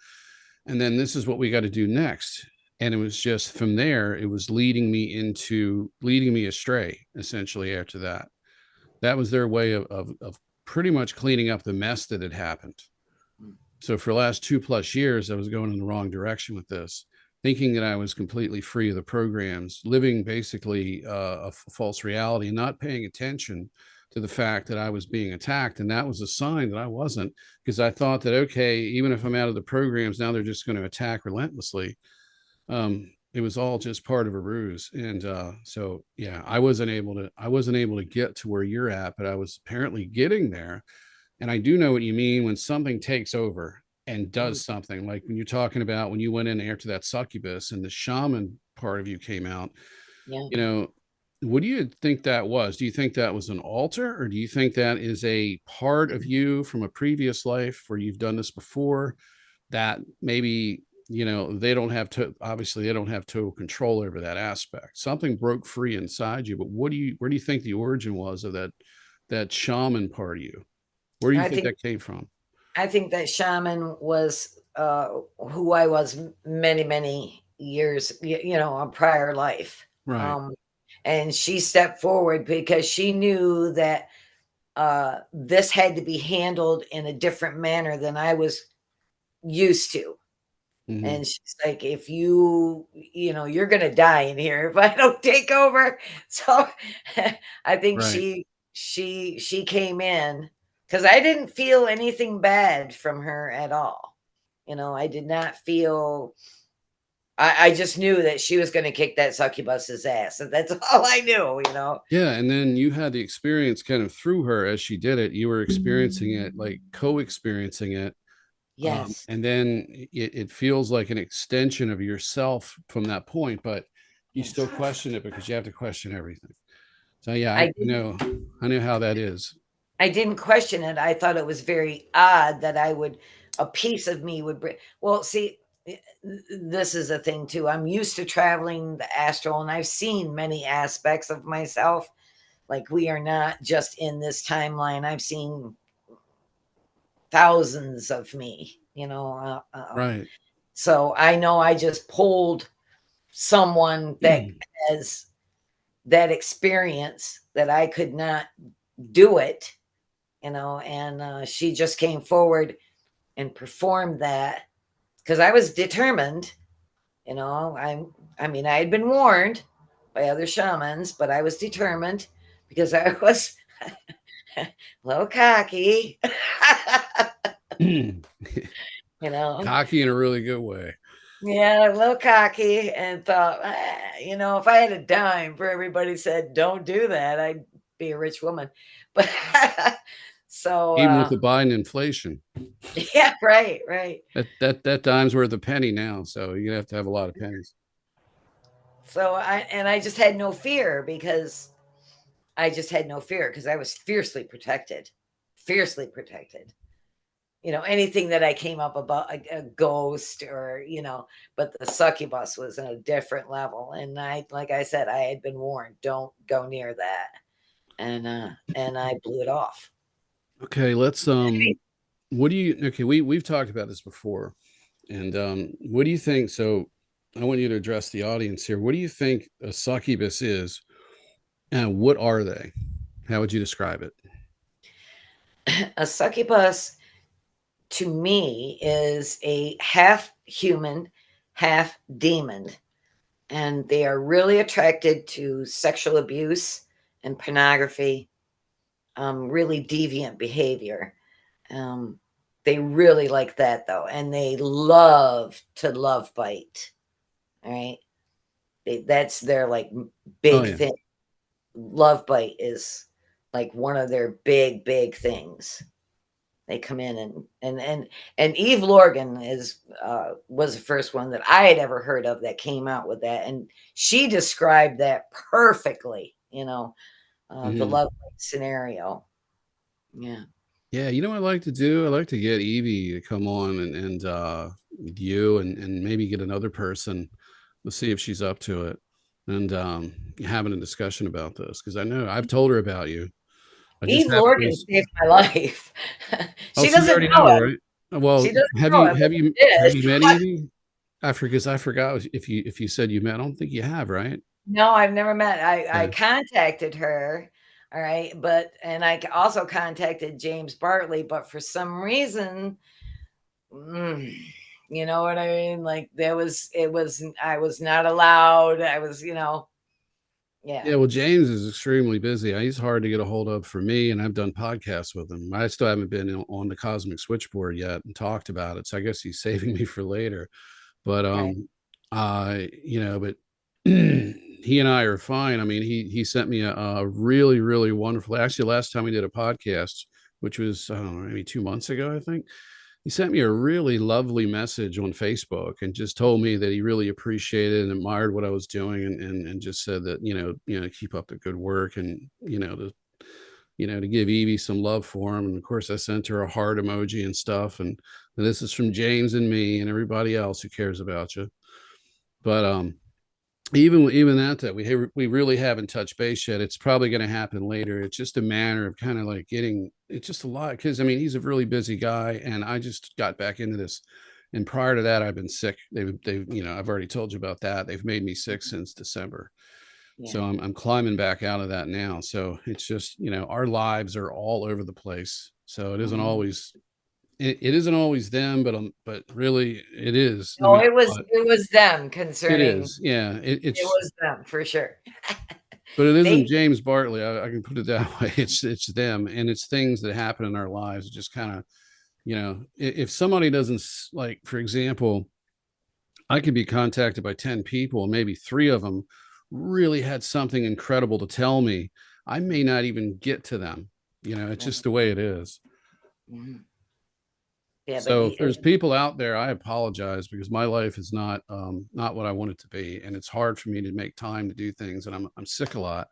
And then this is what we got to do next. And it was just from there, it was leading me astray, essentially. After that, that was their way of pretty much cleaning up the mess that had happened. So for the last 2+ years, I was going in the wrong direction with this, thinking that I was completely free of the programs, living basically a false reality, and not paying attention to the fact that I was being attacked. And that was a sign that I wasn't, because I thought that, okay, even if I'm out of the programs, now they're just going to attack relentlessly. It was all just part of a ruse. And so yeah, I wasn't able to get to where you're at, but I was apparently getting there. And I do know what you mean when something takes over and does something, like when you're talking about when you went in after that succubus and the shaman part of you came out. Yeah. you know what do you think that was? Do you think that was an altar, or do you think that is a part of you from a previous life where you've done this before, that maybe they don't have to, obviously they don't have total control over that aspect? Something broke free inside you, but where do you think the origin was of that shaman part of you? Where do you I think think that came from? I think that shaman was who I was many, many years, a prior life. Right. Um, and she stepped forward because she knew that this had to be handled in a different manner than I was used to. Hmm. And she's like, if you're gonna die in here if I don't take over. So I think Right. she came in because I didn't feel anything bad from her at all. I did not feel. I just knew that she was going to kick that succubus's ass, and that's all I knew. Yeah, and then you had the experience kind of through her as she did it. You were experiencing it, like co-experiencing it. Yes, And then it feels like an extension of yourself from that point, but you still yes. question it because you have to question everything. So yeah, I I know how that is. I didn't question it. I thought it was very odd that a piece of me would bring. Well, see, this is a thing too. I'm used to traveling the astral, and I've seen many aspects of myself. Like, we are not just in this timeline. I've seen thousands of me. Right. So I know I just pulled someone that has that experience that I could not do it. And she just came forward and performed that because I was determined. I mean, I had been warned by other shamans, but I was determined because I was a little cocky. you know, Cocky in a really good way. yeah, a little cocky, and thought, if I had a dime for everybody said don't do that, I'd be a rich woman. But so Even with the Biden inflation, yeah, right, right. that dime's worth a penny now. So you're gonna have to have a lot of pennies. So I just had no fear because I was fiercely protected, fiercely protected. Anything that I came up about a ghost or, but the succubus was in a different level. And like I said, I had been warned, don't go near that. And I blew it off. Okay, let's what do you okay, we've talked about this before. And what do you think? So I want you to address the audience here. What do you think a succubus is, and what are they? How would you describe it? A succubus to me is a half human, half demon. And they are really attracted to sexual abuse and pornography, really deviant behavior. Um, they really like that though, and they love to love bite. All right, that's their like Oh big yeah. thing. Love bite is like one of their big things. They come in and Eve Lorgan was the first one that I had ever heard of that came out with that, and she described that perfectly. The Mhm. love bite scenario. Yeah. Yeah, you know what I like to do? I like to get Evie to come on and you and maybe get another person. Let's see if she's up to it. And having a discussion about this because I know I've told her about you. I just Eve haven't Lorgan really. saved my life. Oh, She so you doesn't already know know her, it. right? She Well, doesn't know it, but I have did. you met Evie? I forgot if you said you met. I don't think you have, right? No, I've never met. I Yeah. contacted her, all right, and I also contacted James Bartley, but for some reason, mm, you know what I mean? Like, I was not allowed. Yeah, Yeah, well, James is extremely busy. He's hard to get a hold of for me, and I've done podcasts with him. I still haven't been on the Cosmic Switchboard yet and talked about it. So I guess he's saving me for later. But right. but he and I are fine. I mean, he sent me a really, really wonderful. Actually, last time we did a podcast, which was I don't know, maybe 2 months ago, I think he sent me a really lovely message on Facebook and just told me that he really appreciated and admired what I was doing and just said that, keep up the good work and, to give Evie some love for him. And of course I sent her a heart emoji and stuff. And this is from James and me and everybody else who cares about you. But even that we really haven't touched base yet. It's probably going to happen later. It's just a matter of kind of like getting it's just a lot because I mean he's a really busy guy and I just got back into this. And prior to that I've been sick. They've I've already told you about that. They've made me sick since December. So Yeah. I'm climbing back out of that now. So it's just our lives are all over the place. So it isn't Mhm. always it isn't always them, but really it is no Oh, matter what. it was them It concerning. is, yeah. It It's was them for sure. but it isn't They James Bartley. I can put it that way. It's them, and it's things that happen in our lives. Just kind of, if somebody doesn't like, for example, I could be contacted by 10 people, and maybe three of them really had something incredible to tell me. I may not even get to them. It's just the way it is. Mhm. Yeah, but So if there's people out there, I apologize because my life is not what I want it to be, and it's hard for me to make time to do things, and I'm sick a lot.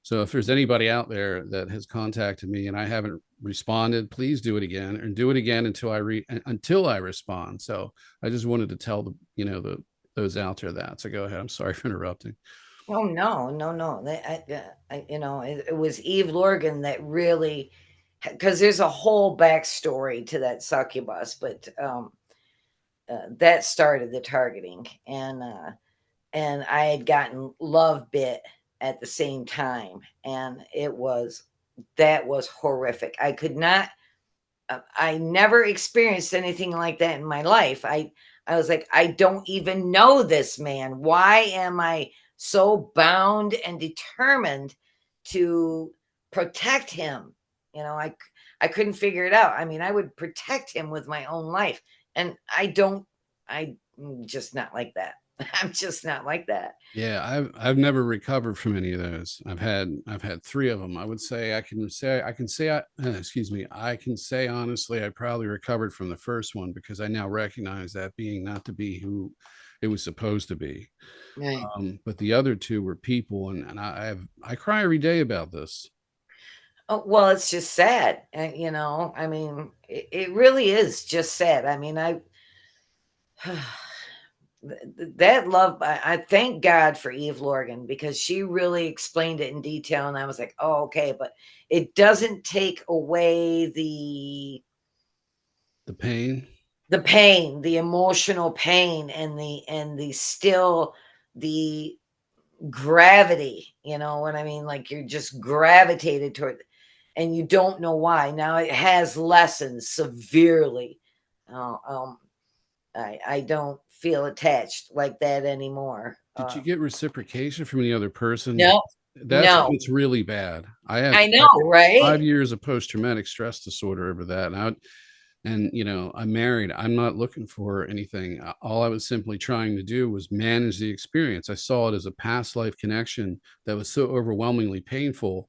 So if there's anybody out there that has contacted me and I haven't responded, please do it again and do it again until I respond. So I just wanted to tell those out there that. So go ahead. I'm sorry for interrupting. oh no, no, no. It was Eve Lorgan that really, because there's a whole backstory to that succubus, but that started the targeting, and I had gotten love bit at the same time, and that was horrific. I could not. I never experienced anything like that in my life. I was like, I don't even know this man. Why am I so bound and determined to protect him? I couldn't figure it out. I mean, I would protect him with my own life, and I'm just not like that. I'm just not like that. Yeah, I've never recovered from any of those. I've had three of them. I would say excuse me, I can say honestly, I probably recovered from the first one because I now recognize that being not to be who it was supposed to be. Right. But the other two were people, and I cry every day about this. Oh, well, it's just sad. I mean, it really is just sad. I mean, that love, I thank God for Eve Lorgan because she really explained it in detail. And I was like, oh, okay. But it doesn't take away The pain. the pain, the emotional pain, and the still the gravity. You know what I mean? Like you're just gravitated toward, and you don't know why. Now it has lessened severely. Uh, um, I don't feel attached like that anymore. Did you get reciprocation from the other person? No, That's when no, it's really bad. I know, I had right? 5 years of post-traumatic stress disorder over that. And I'm married. I'm not looking for anything. All I was simply trying to do was manage the experience. I saw it as a past life connection that was so overwhelmingly painful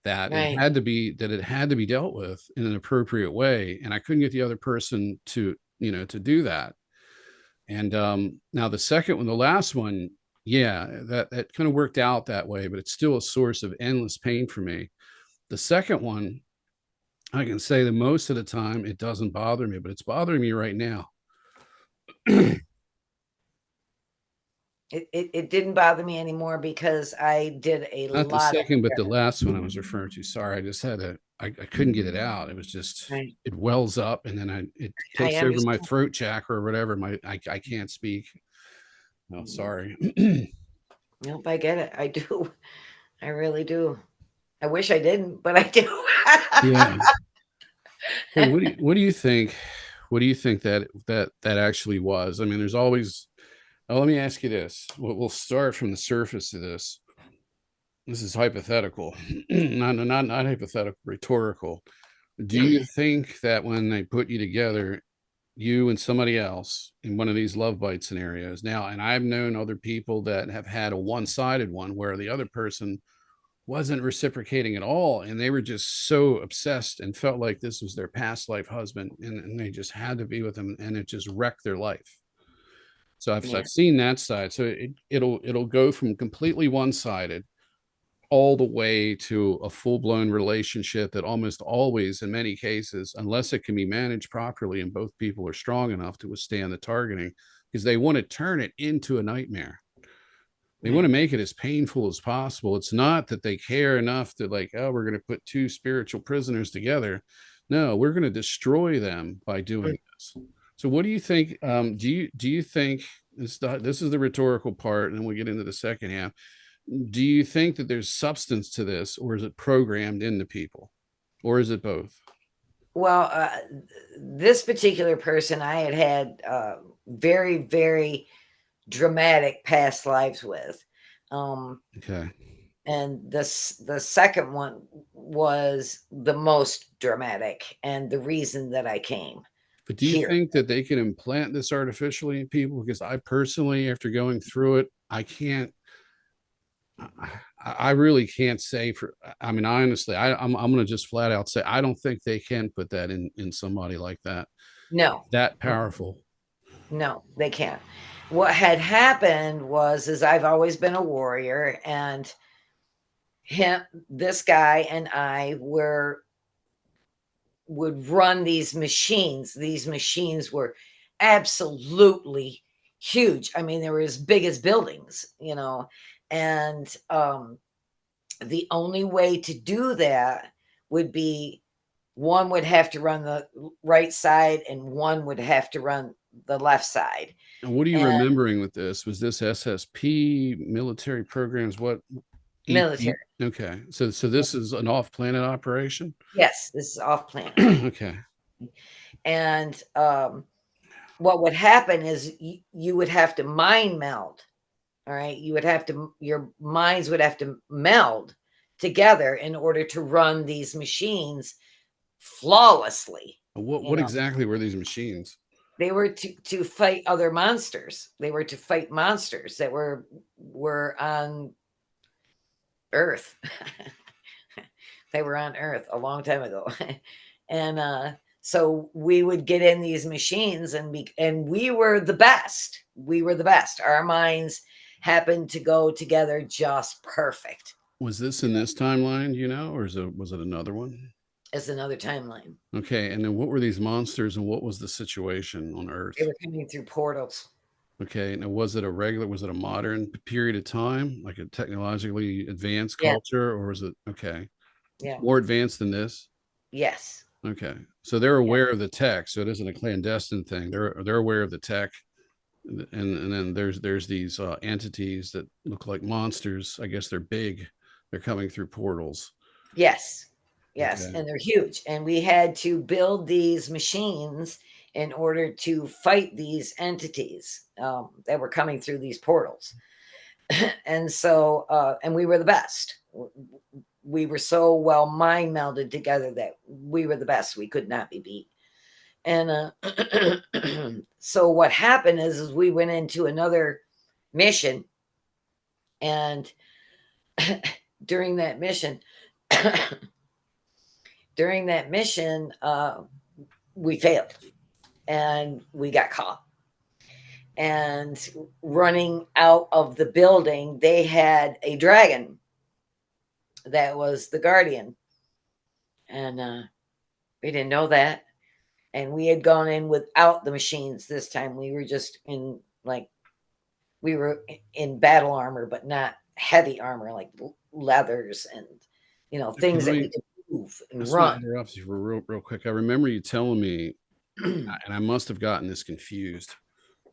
that Right. it had to be dealt with in an appropriate way. And I couldn't get the other person to do that. And now the second one, the last one, yeah, that kind of worked out that way, but it's still a source of endless pain for me. The second one, I can say that most of the time it doesn't bother me, but it's bothering me right now. It didn't bother me anymore because I did a Not the lot of second, but the last one I was referring to. Sorry, I just had I couldn't get it out. It was just right. it wells up and then it I takes over my understand. throat chakra or whatever. I can't speak. No, Mm, sorry. nope, I get it. I do. I really do. I wish I didn't, but I do. Yeah. So what do you think? What do you think that actually was? I mean, there's always. Oh, let me ask you this. We'll start from the surface of this. This is hypothetical, not hypothetical, rhetorical. Do you think that when they put you together, you and somebody else in one of these love bite scenarios now, and I've known other people that have had a one-sided one where the other person wasn't reciprocating at all, and they were just so obsessed and felt like this was their past life husband, and they just had to be with him, and it just wrecked their life. So Yeah. I've seen that side. So it'll go from completely one-sided all the way to a full-blown relationship that almost always, in many cases, unless it can be managed properly and both people are strong enough to withstand the targeting, because they want to turn it into a nightmare. They want to Right. make it as painful as possible. It's not that they care enough to like, oh, we're going to put two spiritual prisoners together. No, we're going to destroy them by doing this. So what do you think? Do you think this is the rhetorical part, and then we'll get into the second half. Do you think that there's substance to this, or is it programmed into people, or is it both? Well, this particular person I had very, very dramatic past lives with. Okay. And the second one was the most dramatic and the reason that I came But do you here. think that they can implant this artificially in people? Because I personally, after going through it, I can't. I really can't say for. I mean, I honestly, I'm going to just flat out say I don't think they can put that in somebody like that. No, That powerful. no, they can't. What had happened was, is I've always been a warrior, and this guy and I would run these machines. These machines were absolutely huge. I mean, they were as big as buildings, you know, and the only way to do that would be one would have to run the right side and one would have to run the left side. And what are you And remembering with this? Was this SSP military programs? What military. Okay, so this is an off-planet operation. Yes, this is off planet. Okay. And what would happen is you would have to mind meld. All right. You would have to, your minds would have to meld together in order to run these machines flawlessly. What exactly were these machines? They were to fight other monsters. They were to fight monsters that were on Earth. They were on Earth a long time ago. And so we would get in these machines and we were the best. We were the best. Our minds happened to go together just perfect. Was this in this timeline, or was it another one? It's another timeline. Okay, and then what were these monsters and what was the situation on Earth? They were coming through portals. Okay, now was it a modern period of time, like a technologically advanced Yeah. culture, or was it Yeah. more advanced than this? Yes. Okay, so they're aware of the tech, so it isn't a clandestine thing. They're aware of the tech, and then there's these entities that look like monsters. I guess they're big. They're coming through portals. Yes. Yes. Okay. And they're huge. And we had to build these machines in order to fight these entities that were coming through these portals. And so, and we were the best. We were so well mind melded together that we were the best. We could not be beat. And so what happened is we went into another mission, and during that mission, we failed and we got caught. And running out of the building, they had a dragon that was the guardian. And we didn't know that. And we had gone in without the machines this time. We were just in we were in battle armor, but not heavy armor, like leathers and things that we could move and run. Interrupt you for real quick. I remember you telling me, and I must have gotten this confused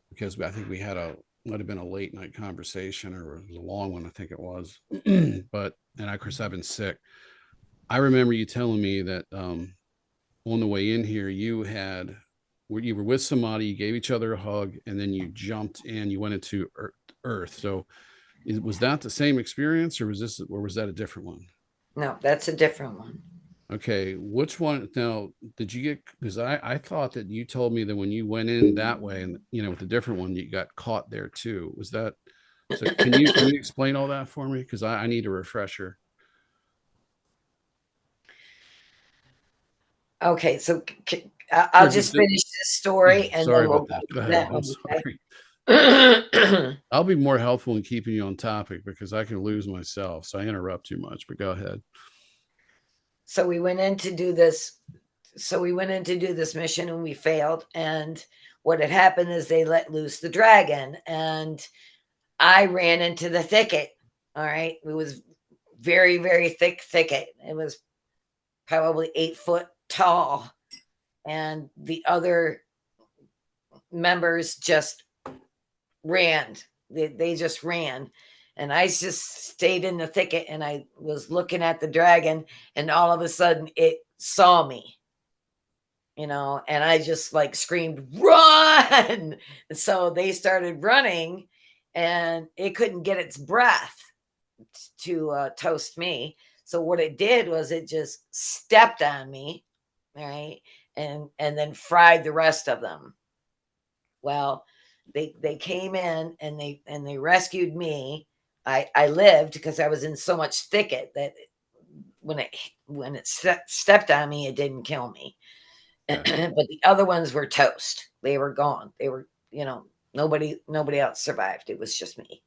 because I think might have been a late night conversation, or it was a long one. I think it was, but of course I've been sick. I remember you telling me that on the way in here, you were with somebody, you gave each other a hug, and then you jumped in, you went into Earth. So was that the same experience, or was that a different one? No, that's a different one. Okay, which one now did you get? Because I thought that you told me that when you went in that way and with a different one, you got caught there too. Was that so? Can you explain all that for me? Because I need a refresher. Okay, so I'll just finish this story and sorry then we'll about that. Go that ahead. one. I'm sorry. I'll be more helpful in keeping you on topic because I can lose myself. So I interrupt too much, but go ahead. So we went in to do this. Mission and we failed. And what had happened is they let loose the dragon and I ran into the thicket. All right. It was very, very thick thicket. It was probably 8 foot tall. And the other members just ran. They just ran. And I just stayed in the thicket and I was looking at the dragon and all of a sudden it saw me. you know, and I just like screamed, run. And so they started running and it couldn't get its breath to toast me. So what it did was it just stepped on me, right? And then fried the rest of them. Well, they came in and they rescued me. I lived because I was in so much thicket that when it stepped on me, it didn't kill me. But the other ones were toast. They were gone. They were, you know, nobody else survived. It was just me.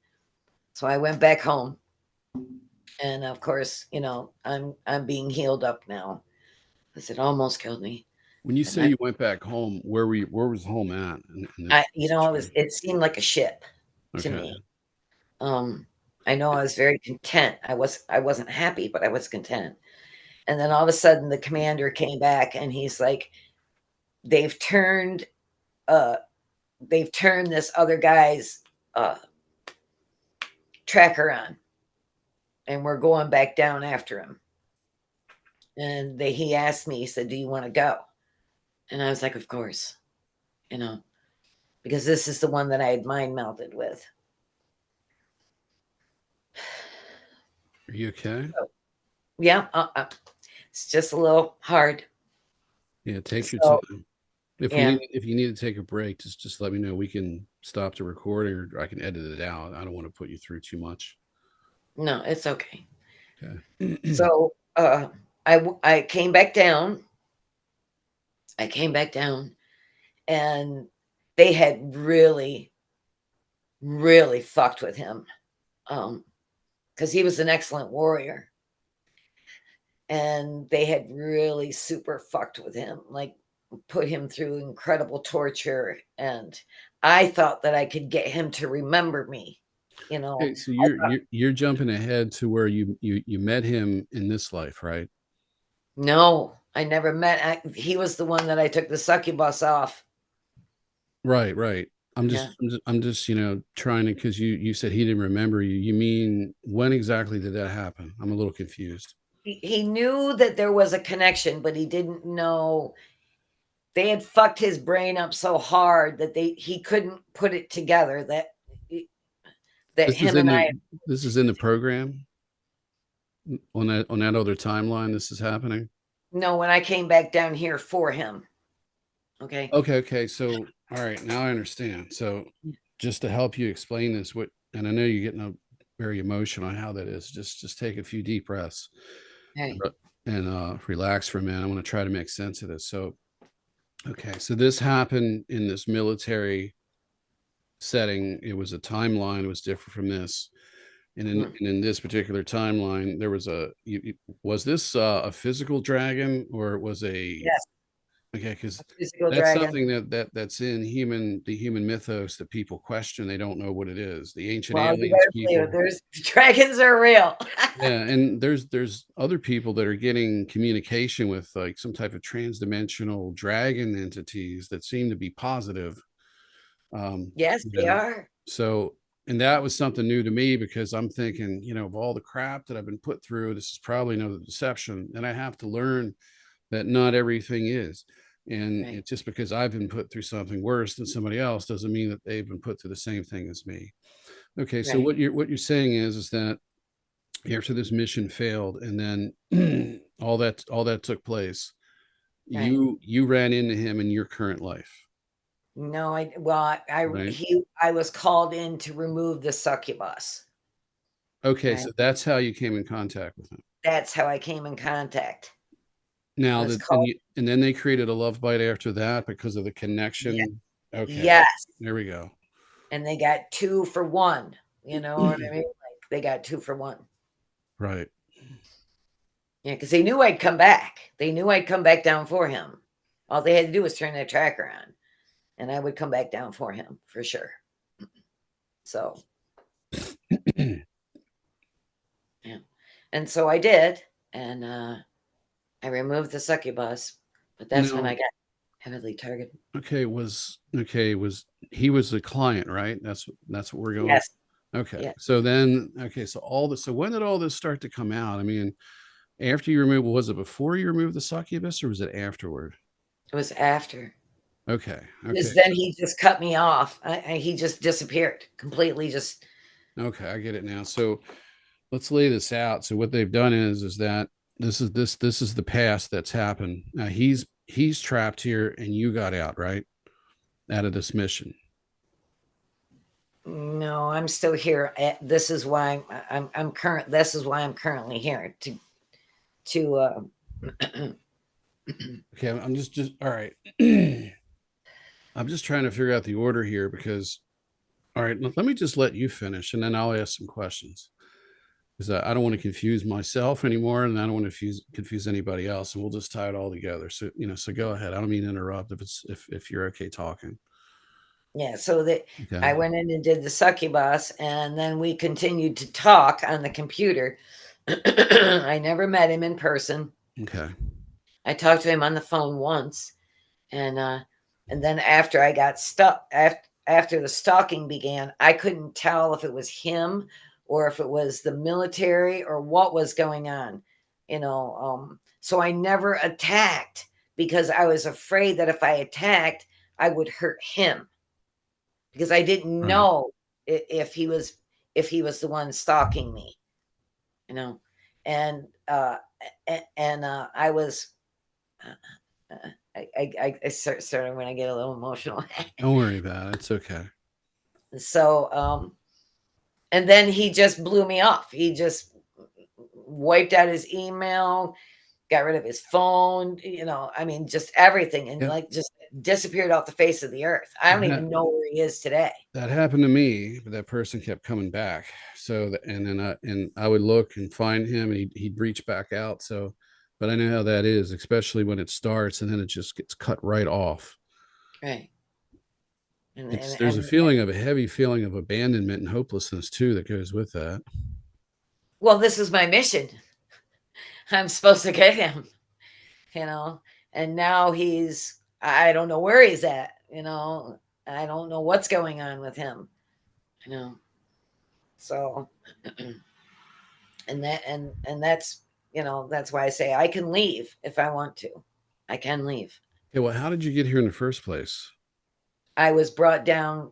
So I went back home, and of course, you know, I'm being healed up now because it almost killed me. When you And say you went back home, where was home at in this you know, situation? it seemed like a ship to Okay. me. I know I was very content. I wasn't happy, but I was content. And then all of a sudden the commander came back and he's like, they've turned uh they've turned this other guy's tracker on and we're going back down after him. And he asked me, he said, do you want to go? And I was like, of course, you know, because this is the one that I had mind melded with. Are you okay? So, yeah, it's just a little hard. Yeah, take your So, time. If yeah, if you need to take a break, just let me know. We can stop the recording or I can edit it out. I don't want to put you through too much. no, it's okay. Okay. So, I came back down. I came back down, and they had really, really fucked with him, because he was an excellent warrior, and they had really super fucked with him, like put him through incredible torture, and I thought that I could get him to remember me, you know. Okay, so I thought, you're jumping ahead to where you met him in this life, right? no, I never met. He was the one that I took the succubus off. Right, right. Yeah. I'm just, trying to because you said he didn't remember you. You mean when exactly did that happen? I'm a little confused. He knew that there was a connection, but he didn't know they had fucked his brain up so hard that he couldn't put it together that This is him in and the I. this is in the program on that other timeline. This is happening. No, when I came back down here for him. Okay. Okay, okay. So, all right, now I understand. So, just to help you explain this, and I know you're getting very emotional on how that is. Just take a few deep breaths Hey. and relax for a minute. I want to try to make sense of this. So, okay, so this happened in this military setting. It was a timeline. It was different from this. And in this particular timeline, there was was this a physical dragon or was a Yes, okay? Because a physical that's dragon. something that's in the human mythos that people question. They don't know what it is. The ancient Well, you aliens better believe it. people. There's dragons are real. Yeah, and there's other people that are getting communication with like some type of transdimensional dragon entities that seem to be positive. Yes, You they know, are. so and that was something new to me because I'm thinking, of all the crap that I've been put through, this is probably no deception, and I have to learn that not everything is. And Right. it's just because I've been put through something worse than somebody else doesn't mean that they've been put through the same thing as me. Okay, so Right. what you're saying is that after this mission failed and then all that took place, Right. you ran into him in your current life, No, well, right? I was called in to remove the succubus. Okay, Right. so that's how you came in contact with him. That's how I came in contact. I Now was that called. and then they created a love bite after that because of the Yeah. connection. Okay, Yes. there we go. And they got 2 for 1, you know what I mean? Like, they got 2 for 1. Right. Yeah, because they knew I'd come back. They knew I'd come back down for him. All they had to do was turn that tracker on, and I would come back down for him for sure. So, yeah. And so I did, and, I removed the succubus, but that's when Now, I got heavily targeted. was he was a client, right? That's what we're going. Yes. Okay. Yeah. So then, okay, so all this, so when did all this start to come out? I mean, after you removed, was it before you removed the succubus or was it afterward? It was after. Okay. Because Okay. then he just cut me off. He just disappeared completely. Just Okay. I get it now. So let's lay this out. So what they've done is that this is the past that's happened. Now he's trapped here and you got out, right? Out of this mission. no, I'm still here. This is why I'm current. This is why I'm currently here to. Okay, I'm just all right. I'm just trying to figure out the order here because all right, let me just let you finish and then I'll ask some questions. Because I don't want to confuse myself anymore, and I don't want to confuse anybody else, and we'll just tie it all together. So so go ahead. I don't mean to interrupt if you're okay talking. Yeah, so that I Okay. went in and did the succubus, and then we continued to talk on the computer. I never met him in person. Okay. I talked to him on the phone once, and then after I got stuck, after the stalking began, I couldn't tell if it was him or if it was the military or what was going on. So I never attacked because I was afraid that if I attacked, I would hurt him because I didn't All right. know if he was the one stalking me, you know, and I was I start when I get a little emotional. Don't worry about it. It's okay. So and then he just blew me off. He just wiped out his email, got rid of his phone, I mean, just everything, and Yep. like just disappeared off the face of the earth. I don't even know where he is today. That happened to me, but that person kept coming back. So and then I would look and find him, and he'd reach back out. So, but I know how that is, especially when it starts and then it just gets cut right off. Right. And There's and a heavy feeling of abandonment and hopelessness too that goes with that. well, this is my mission. I'm supposed to get him, you know. And now I don't know where he's at. I don't know what's going on with him, you know. So that's why I say I can leave if I want to. I can leave. Okay, well, how did you get here in the first place? I was brought down.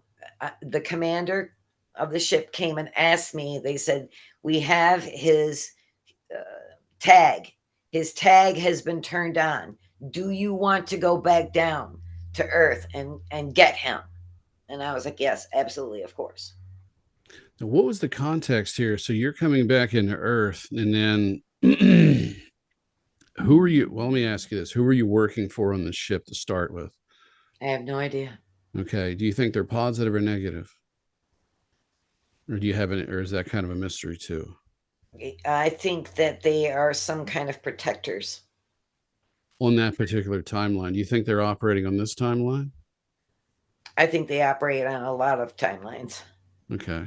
The commander of the ship came and asked me. They said, "We have his uh, tag. His tag has been turned on. Do you want to go back down to Earth and get him?" And I was like, "Yes, absolutely, of course." Now, what was the context here? So you're coming back into Earth, and then who are you? Well, let me ask you this: who were you working for on the ship to start with? I have no idea. Okay, do you think they're positive or negative, or do you have any, or is that kind of a mystery too? I think that they are some kind of protectors. On that particular timeline, do you think they're operating on this timeline? I think they operate on a lot of timelines Okay,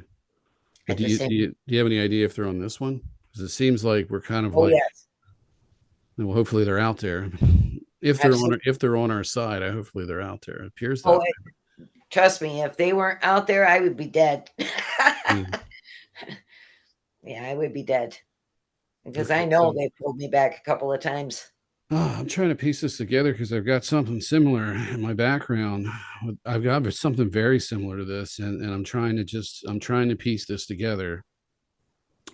but at the same. do you have any idea if they're on this one? Because it seems like we're kind of Oh like, yes, well, hopefully they're out there. absolutely. If they're on our side, hopefully they're out there. It appears Oh, that trust me, if they weren't out there, I would be dead. way. Yeah, I would be dead because I Okay, know so they pulled me back a couple of times. I'm trying to piece this together because I've got something similar in my background. I've got something very similar to this, and I'm trying to piece this together,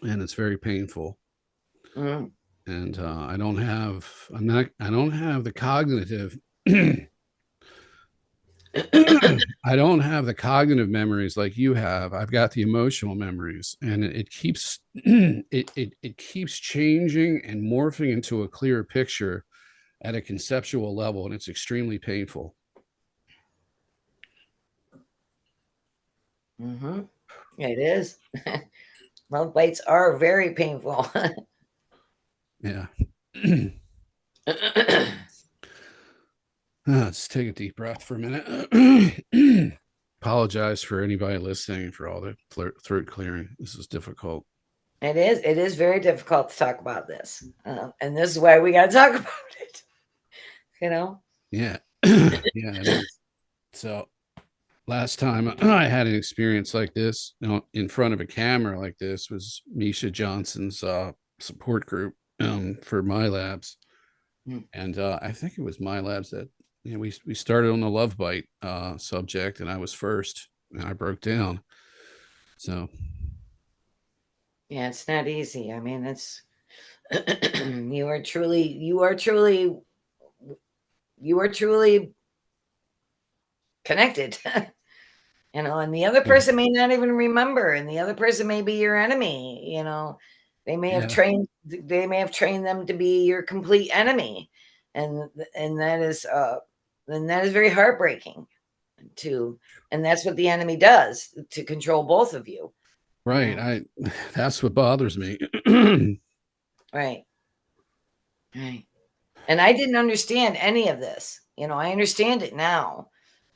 and it's very painful. Mm. And I don't have the cognitive I don't have the cognitive memories like you have. I've got the emotional memories, and it keeps it keeps changing and morphing into a clearer picture at a conceptual level, and it's extremely painful. Hmm. It is. Love bites are very painful. Yeah. Let's take a deep breath for a minute. Apologize for anybody listening for all the throat clearing. This is difficult. It is. It is very difficult to talk about this, and this is why we got to talk about it. You know. Yeah. Yeah, it is. So last time I had an experience like this, in front of a camera like this, was Misha Johnson's support group for MILABs. Mm. And I think it was MILABs that Yeah, we started on the love bite subject, and I was first, and I broke down. So Yeah, it's not easy. I mean, it's you are truly connected. And the other yeah, person may not even remember, and the other person may be your enemy. They may have yeah, trained them to be your complete enemy, and and that is very heartbreaking to and that's what the enemy does to control both of you. right. Yeah, I that's what bothers me. right, right. And I didn't understand any of this. I understand it now,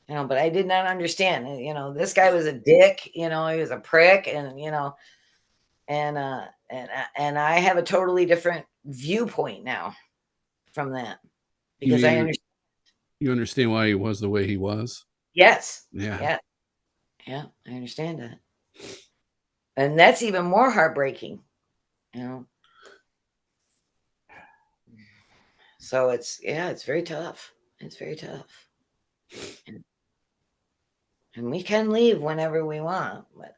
but I did not understand. This guy was a dick, he was a prick, and I have a totally different viewpoint now from that you because I you understand. you understand why he was the way he was? Yes. Yeah. Yeah. Yeah. I understand that. And that's even more heartbreaking, you know. So it's very tough. It's very tough. And, and we can leave whenever we want, but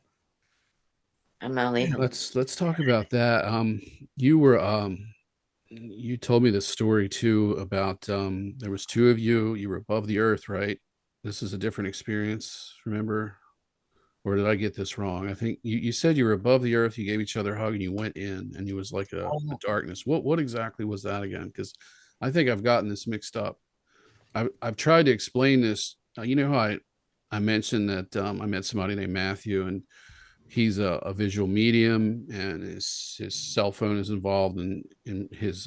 I'm not Yeah, leaving. let's talk about that. You were you told me this story too about there was two of you. You were above the earth, right? This is a different experience, remember? Or did I get this wrong? I think you said you were above the earth, you gave each other a hug, and you went in, and you was like a Oh, darkness. What exactly was that again? Because I think I've gotten this mixed up. I've tried to explain this. You know how I mentioned that I met somebody named Matthew, and he's a visual medium, and his cell phone is involved in his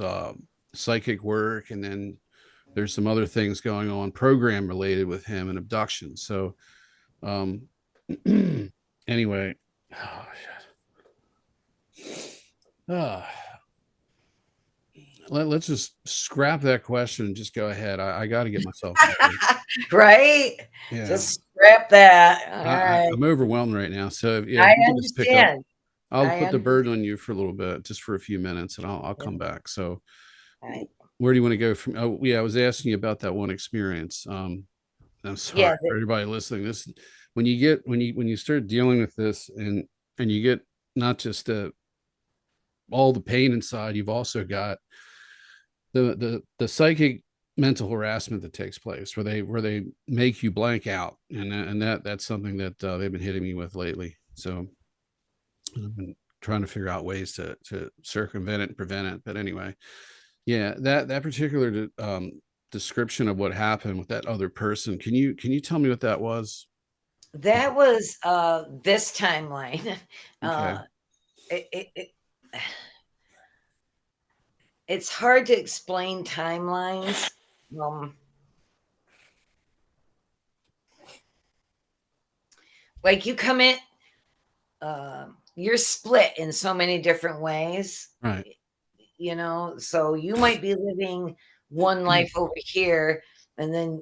psychic work, and then there's some other things going on program related with him and abduction. So um anyway, oh, uh, let's just scrap that question and just go ahead. I got to get myself together. right? Yeah. Just scrap that. All right. I'm overwhelmed right now. So yeah, if I you could just pick up, understand. I'll I put the understand. burden on you for a little bit, just for a few minutes, and I'll come back. So Right. where do you want to go from? Oh yeah, I was asking you about that one experience. I'm sorry Yeah. for everybody listening. This when you get when you start dealing with this and you get not just all the pain inside, you've also got the psychic mental harassment that takes place where they make you blank out, and that's something that they've been hitting me with lately. So I've been trying to figure out ways to circumvent it and prevent it. But anyway, yeah, that particular description of what happened with that other person, can you tell me what that was? That was this timeline. Okay. Uh it, it, it it's hard to explain timelines. Um like you come in you're split in so many different ways, Right. so you might be living one life over here and then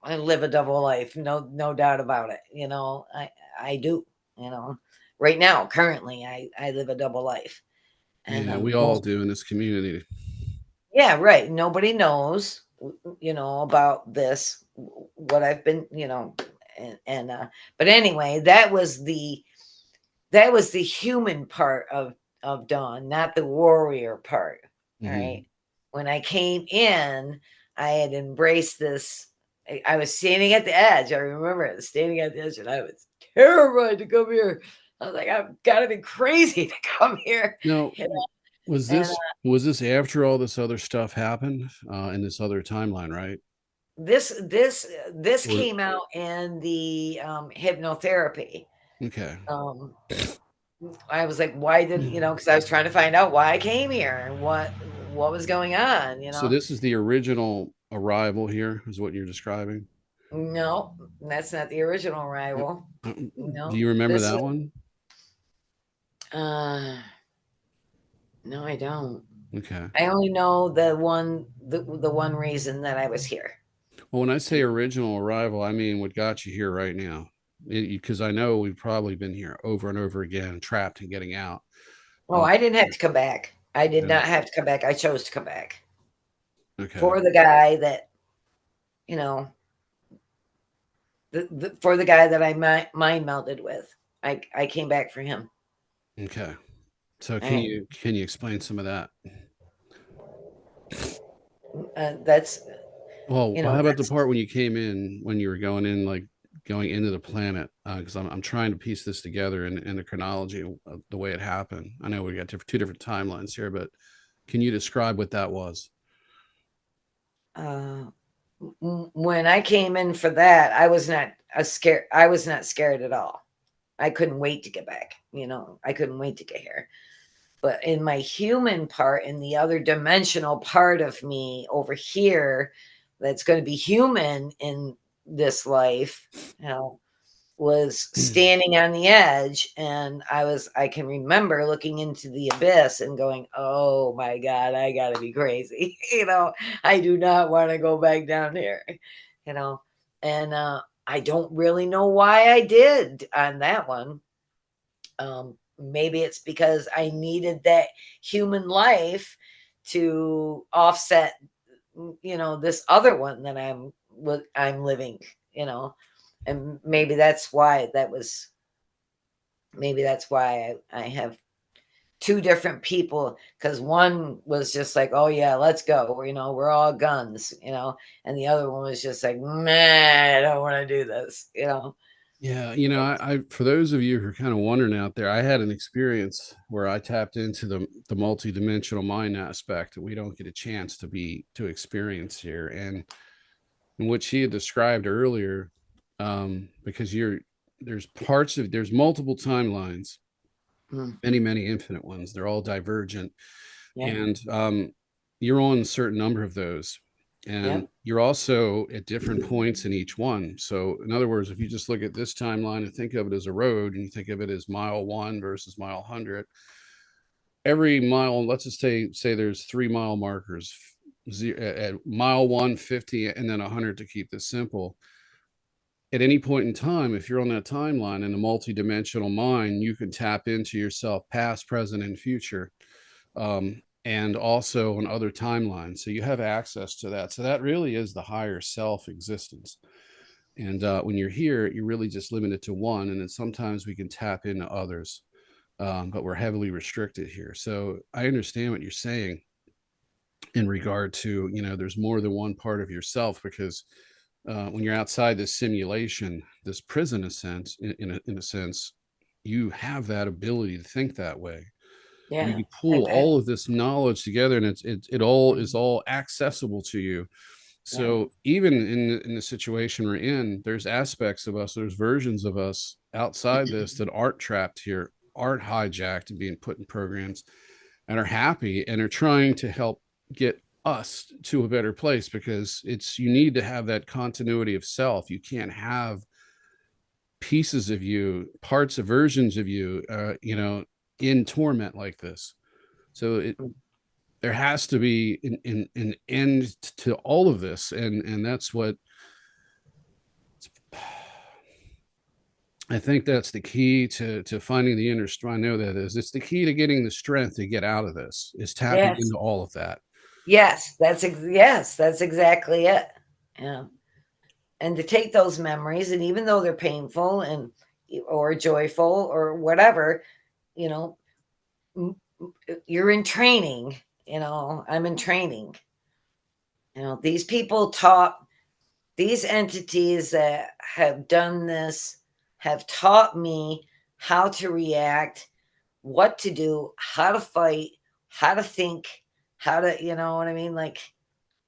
I live a double life, no doubt about it. I do, you know right now, currently, I live a double life. And Yeah, we all most do in this community. Yeah, right, nobody knows about this, what I've been, but anyway, that was the human part of Dawn, not the warrior part. All Hmm. right. When I came in, I had embraced this. I was standing at the edge. I remember it, standing at the edge, and I was terrified to come here. I was like, I've got to be crazy to come here. Now, You know? was And this after all this other stuff happened in this other timeline, right? this Or came out in the hypnotherapy. okay. Um, I was like, why did because I was trying to find out why I came here and what was going on. So this is the original arrival here, is what you're describing. No, that's not the original Uh, rival. Do No, you remember this that is one? uh no, I don't. Okay. I only know the one reason that I was here. Well, when I say original arrival, I mean what got you here right now. Because I know we've probably been here over and over again, trapped and getting out. Oh, Uh, I didn't have to come back. I did yeah. not have to come back. I chose to come back Okay. for the guy that you know, for the guy that I mind melded with. I came back for him. Okay. So I, can you explain some of that? that's, Well, you how know, about the that's, part when you came in, when you were going in, like going into the planet? Because I'm trying to piece this together in the chronology of the way it happened. I know we got two different timelines here, but can you describe what that was? uh, when I came in for that, I was not scared. I was not scared at all. I couldn't wait to get back. I couldn't wait to get here. But in my human part, in the other dimensional part of me over here, that's going to be human in this life, was standing on the edge, and I can remember looking into the abyss and going, oh my God, I gotta be crazy. I do not want to go back down here. you know and I don't really know why I did on that one. Maybe it's because I needed that human life to offset this other one that I'm living. you know and maybe that's why I have two different people, because one was just like, oh yeah, let's go, we're all guns, and the other one was just like, man, I don't want to do this. Yeah, I for those of you who are kind of wondering out there, I had an experience where I tapped into the multidimensional mind aspect that we don't get a chance to experience here, and what she had described earlier, because there's multiple timelines, Mm, many infinite ones. They're all divergent, yeah. and you're on a certain number of those, and Yep. you're also at different points in each one. So in other words, if you just look at this timeline and think of it as a road, and you think of it as mile 1 versus mile 100, every mile, let's just say there's 3 mile markers, at mile 150 and then 100, to keep this simple. At any point in time, if you're on that timeline in a multidimensional mind, you can tap into yourself, past, present, and future, and also on other timelines. So you have access to that. So that really is the higher self existence. And when you're here, you're really just limited to one. And then sometimes we can tap into others, but we're heavily restricted here. So I understand what you're saying in regard to, there's more than one part of yourself, because when you're outside this simulation, this prison, in a sense, you have that ability to think that way. You Yeah. can pull all of this knowledge together, and it all is all accessible to you. Yeah. So even in the situation we're in, there's aspects of us, there's versions of us outside this that aren't trapped here, aren't hijacked and being put in programs, and are happy and are trying to help get us to a better place, because you need to have that continuity of self. You can't have pieces of you, parts of versions of you, in torment like this. So there has to be an end to all of this, and that's what I think that's the key to finding the inner strength. I know that is. It's the key to getting the strength to get out of this, is tapping Yes. into all of that. Yes. That's exactly it. Yeah. And to take those memories, and even though they're painful and or joyful or whatever, you know, you're in training. I'm in training. These people taught these entities that have done this have taught me how to react, what to do, how to fight, how to think, how to, you know what I mean? Like,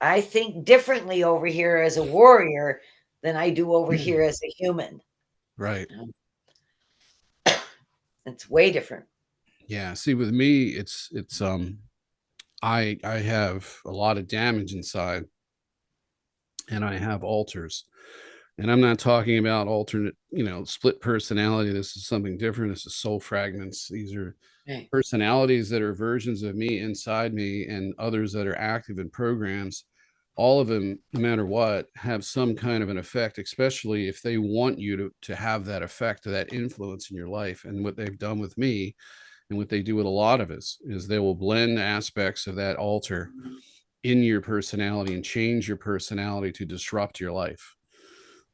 I think differently over here as a warrior than I do over here as a human. Right. It's way different. Yeah. See, with me, I have a lot of damage inside, and I have alters. And I'm not talking about alternate, split personality. This is something different. This is soul fragments. These are Right. personalities that are versions of me inside me, and others that are active in programs. All of them, no matter what, have some kind of an effect, especially if they want you to have that effect, or that influence in your life. And what they've done with me, and what they do with a lot of us, is they will blend aspects of that altar in your personality and change your personality to disrupt your life.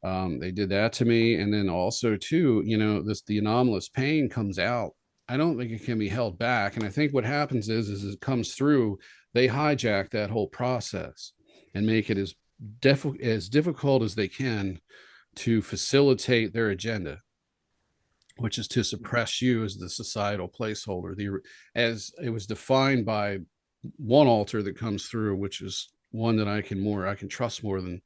They did that to me. And then also too, the anomalous pain comes out. I don't think it can be held back. And I think what happens is it comes through, they hijack that whole process and make it as difficult as they can to facilitate their agenda, which is to suppress you as the societal placeholder. As it was defined by one altar that comes through, which is one that I can trust more than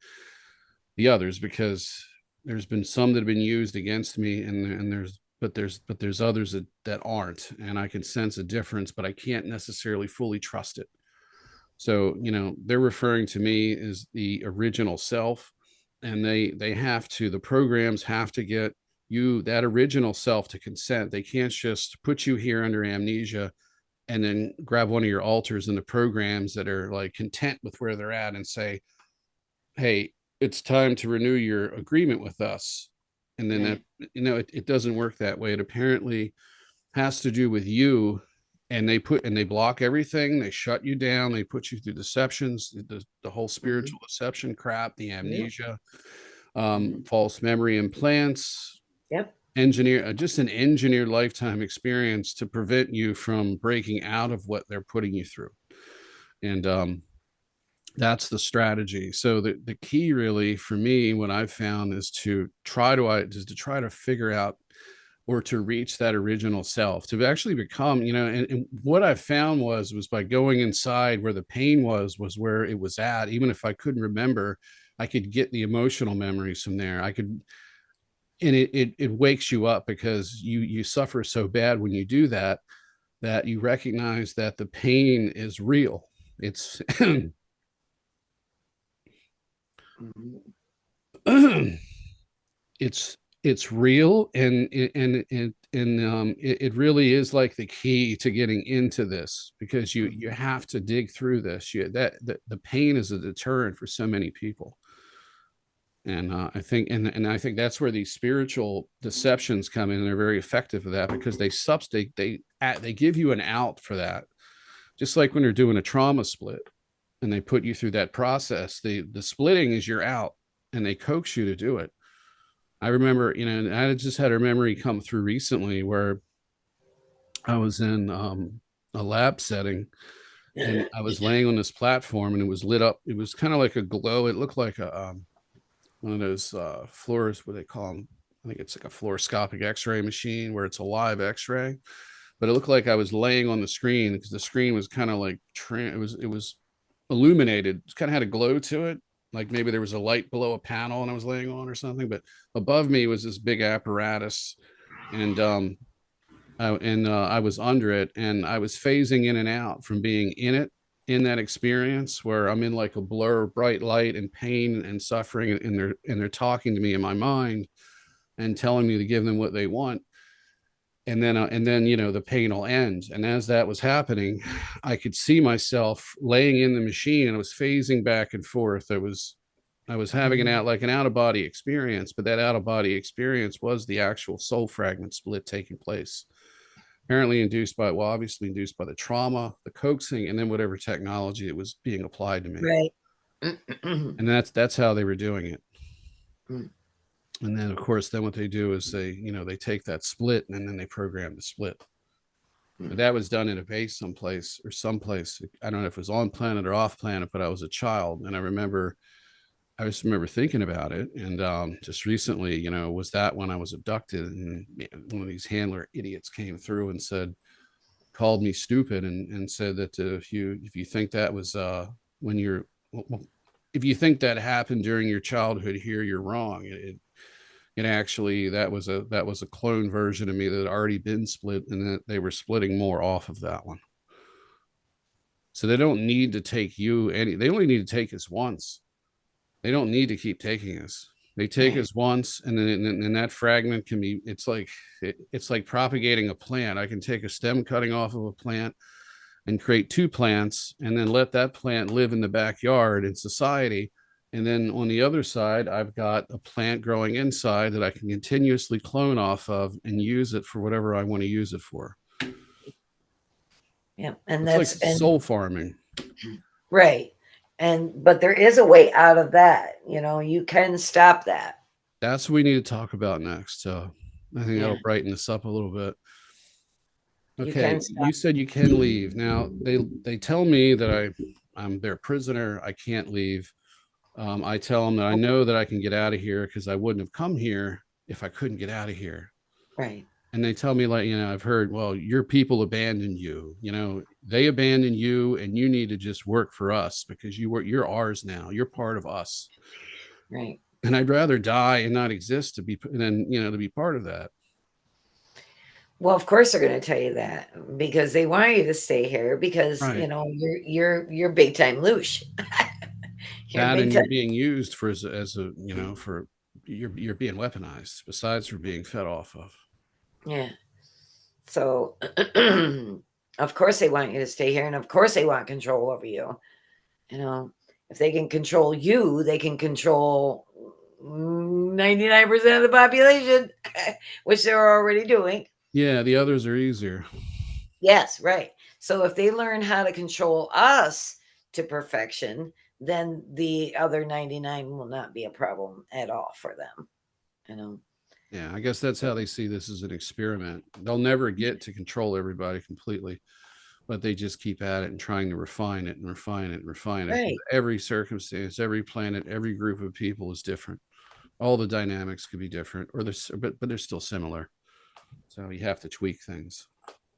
the others, because there's been some that have been used against me, and there's others that aren't, and I can sense a difference, but I can't necessarily fully trust it. So they're referring to me as the original self, and the programs have to get you, that original self, to consent. They can't just put you here under amnesia and then grab one of your altars in the programs that are like content with where they're at and say, hey, it's time to renew your agreement with us. And then that, it doesn't work that way. It apparently has to do with you. And they block everything. They shut you down. They put you through deceptions, the whole spiritual deception crap, the amnesia, false memory implants, just an engineered lifetime experience to prevent you from breaking out of what they're putting you through. And that's the strategy. So the key really for me, what I've found, is to try to figure out, or to reach that original self, to actually become, and what I found was by going inside where the pain was where it was at. Even if I couldn't remember, I could get the emotional memories from there. And it wakes you up, because you suffer so bad when you do that, that you recognize that the pain is real. It's it's real, and it really is like the key to getting into this, because you have to dig through this. The pain is a deterrent for so many people. And I think that's where these spiritual deceptions come in. And they're very effective at that, because they give you an out for that. Just like when you're doing a trauma split and they put you through that process, the splitting is your out, and they coax you to do it. I remember, I just had a memory come through recently where I was in a lab setting, and I was laying on this platform, and it was lit up. It was kind of like a glow. It looked like one of those floors, what they call them. I think it's like a fluoroscopic X-ray machine, where it's a live X-ray. But it looked like I was laying on the screen, because the screen was kind of like it was illuminated. It kind of had a glow to it, like maybe there was a light below a panel and I was laying on or something. But above me was this big apparatus, and I was under it, and I was phasing in and out from being in that experience, where I'm in like a blur, bright light, and pain and suffering, and they're talking to me in my mind and telling me to give them what they want. And then the pain will end. And as that was happening, I could see myself laying in the machine, and I was phasing back and forth. I was having an out of body experience, but that out of body experience was the actual soul fragment split taking place. Apparently obviously induced by the trauma, the coaxing, and then whatever technology that was being applied to me. Right. And that's how they were doing it. And then, of course, what they do is they take that split, and then they program the split. But that was done in a base someplace. I don't know if it was on planet or off planet, but I was a child, and I just remember thinking about it. And just recently, was that when I was abducted, and one of these handler idiots came through and called me stupid, and said that if you think that was if you think that happened during your childhood here, you're wrong. It actually, that was a clone version of me that had already been split, and that they were splitting more off of that one. So they don't need to take they only need to take us once. They don't need to keep taking us. They take us once, and then that fragment can be, it's like propagating a plant. I can take a stem cutting off of a plant and create two plants, and then let that plant live in the backyard in society. And then on the other side, I've got a plant growing inside that I can continuously clone off of and use it for whatever I want to use it for. Yeah. And it's like soul farming. Right. but there is a way out of that. You can stop that. That's what we need to talk about next. So I think Yeah, that'll brighten this up a little bit. you Okay, can stop. you said you can leave. Now they tell me that I'm their prisoner. I can't leave. I tell them that I know that I can get out of here because I wouldn't have come here if I couldn't get out of here. Right. And they tell me, like, I've heard, well, your people abandoned you. They abandoned you, and you need to just work for us because you're ours now. You're part of us. Right. And I'd rather die and not exist to be part of that. Well, of course they're going to tell you that because they want you to stay here because Right. you're big time loosh. You're That, big and you're time. being used for as a for you're being weaponized besides for being fed off of. Yeah. So, of course they want you to stay here, and of course they want control over you. You know, if they can control you, they can control 99% of the population, which they're already doing. Yeah, the others are easier. Yes, right. So if they learn how to control us to perfection, then the other 99 will not be a problem at all for them. You know. Yeah, I guess that's how they see this as an experiment. They'll never get to control everybody completely, but they just keep at it and trying to refine it and refine it and refine it. Right. Every circumstance, every planet, every group of people is different. All the dynamics could be different, but they're still similar. So you have to tweak things.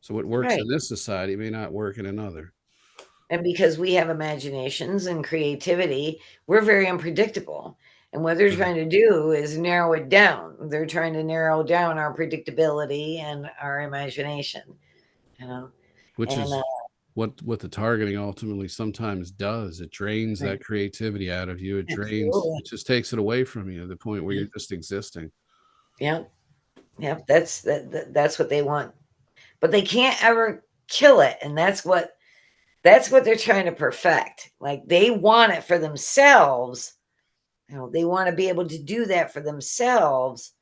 So what works in Right. this society may not work in another. And because we have imaginations and creativity, we're very unpredictable. And what they're Right. trying to do is narrow it down. They're trying to narrow down our predictability and our imagination, you know. Which And is what the targeting ultimately sometimes does. It drains right, that creativity out of you. absolutely. It just takes it away from you to the point where you're just existing. Yep. Yep. That's what they want. But they can't ever kill it. And that's what they're trying to perfect. Like they want it for themselves. They want to be able to do that for themselves.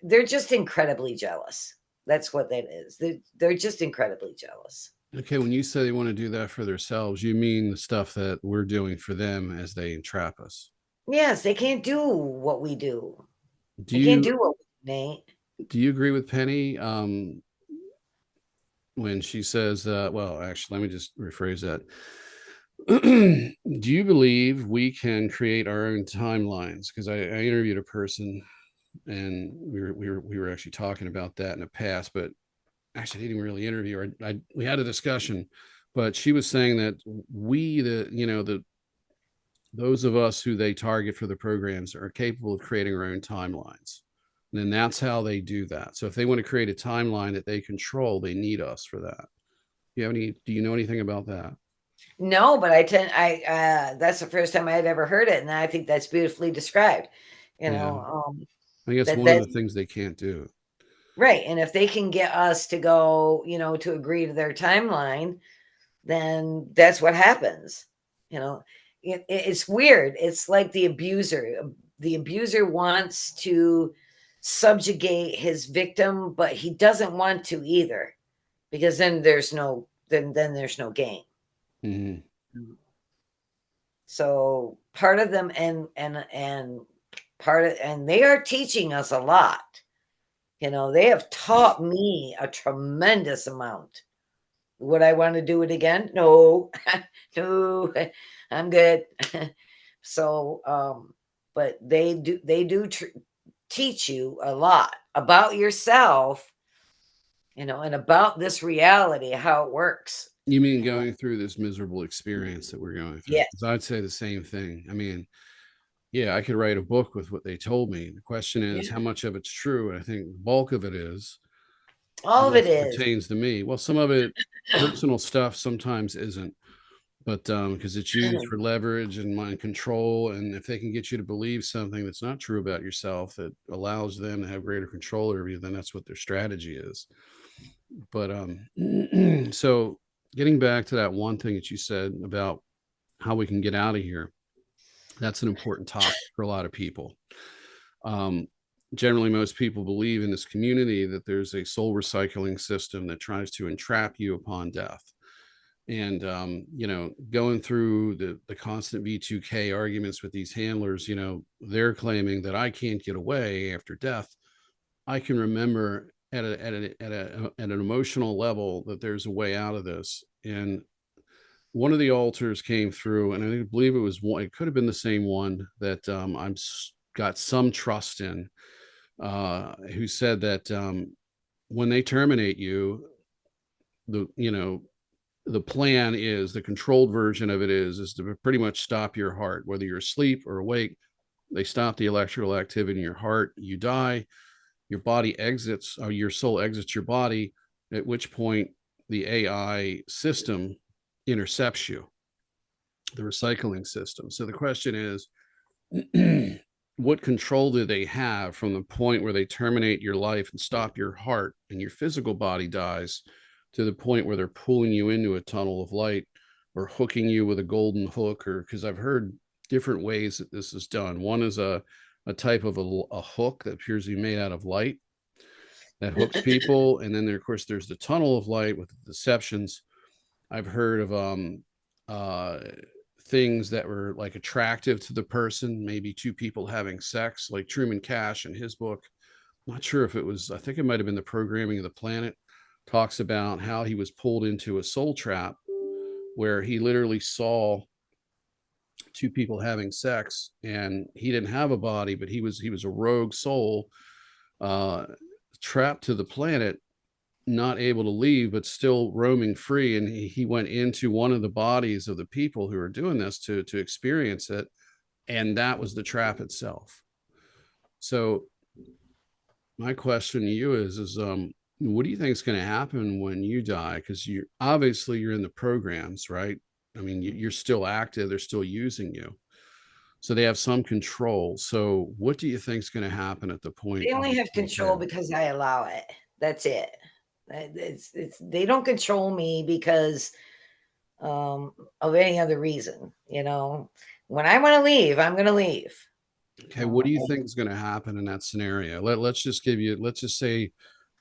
They're just incredibly jealous. That's what that is. They're just incredibly jealous. Okay, when you say they want to do that for themselves, you mean the stuff that we're doing for them as they entrap us. Yes, they can't do what we do. Do They can't you do what we do, Nate. do you agree with Penny when she says, well, actually, let me just rephrase that. Do you believe we can create our own timelines? Because I interviewed a person and we were actually talking about that in the past, but actually I didn't really interview her. We had a discussion, but she was saying that those of us who they target for the programs are capable of creating our own timelines. And then that's how they do that. So if they want to create a timeline that they control, they need us for that. Do you know anything about that? No, but that's the first time I had ever heard it, and I think that's beautifully described. You Yeah. know, I think that's that one of that the things they can't do. right. And if they can get us to go, to agree to their timeline, then that's what happens. You know, it's weird. It's like the abuser. The abuser wants to subjugate his victim, but he doesn't want to either, because then there's no gain. Mm-hmm. So part of them and they are teaching us a lot. They have taught me a tremendous amount. Would I want to do it again? No. No, I'm good. So, but they do teach you a lot about yourself, and about this reality, how it works. You mean You know, going through this miserable experience that we're going through? yes, Because I'd say the same thing. I mean, yeah, I could write a book with what they told me. The question is yeah, how much of it's true. And I think the bulk of it is, all of it unless it is. pertains to me. Well, some of it, personal stuff, sometimes isn't, but because it's used for leverage and mind control. And if they can get you to believe something that's not true about yourself that allows them to have greater control over you, then that's what their strategy is. But so getting back to that one thing that you said about how we can get out of here, that's an important topic for a lot of people. Um, Generally, most people believe in this community that there's a soul recycling system that tries to entrap you upon death. And going through the constant V2K arguments with these handlers, they're claiming that I can't get away after death. I can remember at an emotional level that there's a way out of this. And one of the alters came through, and I believe it was one. It could have been the same one that I'm got some trust in. Who said that when they terminate you, the plan is, the controlled version of it is to pretty much stop your heart, whether you're asleep or awake. They stop the electrical activity in your heart. You die. Your body exits, or your soul exits your body. At which point the AI system intercepts you, the recycling system. So the question is, what control do they have from the point where they terminate your life and stop your heart and your physical body dies, to the point where they're pulling you into a tunnel of light, or hooking you with a golden hook? Or, because I've heard different ways that this is done. One is a type of a hook that appears to be made out of light that hooks people. And then there, of course, there's the tunnel of light with the deceptions. I've heard of uh things that were like attractive to the person, maybe two people having sex, like Truman Cash in his book. I'm not sure if it was, I think it might have been The Programming of the Planet, talks about how he was pulled into a soul trap where he literally saw two people having sex, and he didn't have a body, but he was a rogue soul, uh trapped to the planet, not able to leave, but still roaming free. And he went into one of the bodies of the people who are doing this to experience it. And that was the trap itself. So my question to you is what do you think is going to happen when you die? Because you're in the programs, right? I mean, you're still active. They're still using you. So they have some control. So what do you think is going to happen at the point They only have you control fail? because I allow it. That's it. It's they don't control me because of any other reason. When I want to leave, I'm going to leave. Okay, what do you think is going to happen in that scenario? Let's just say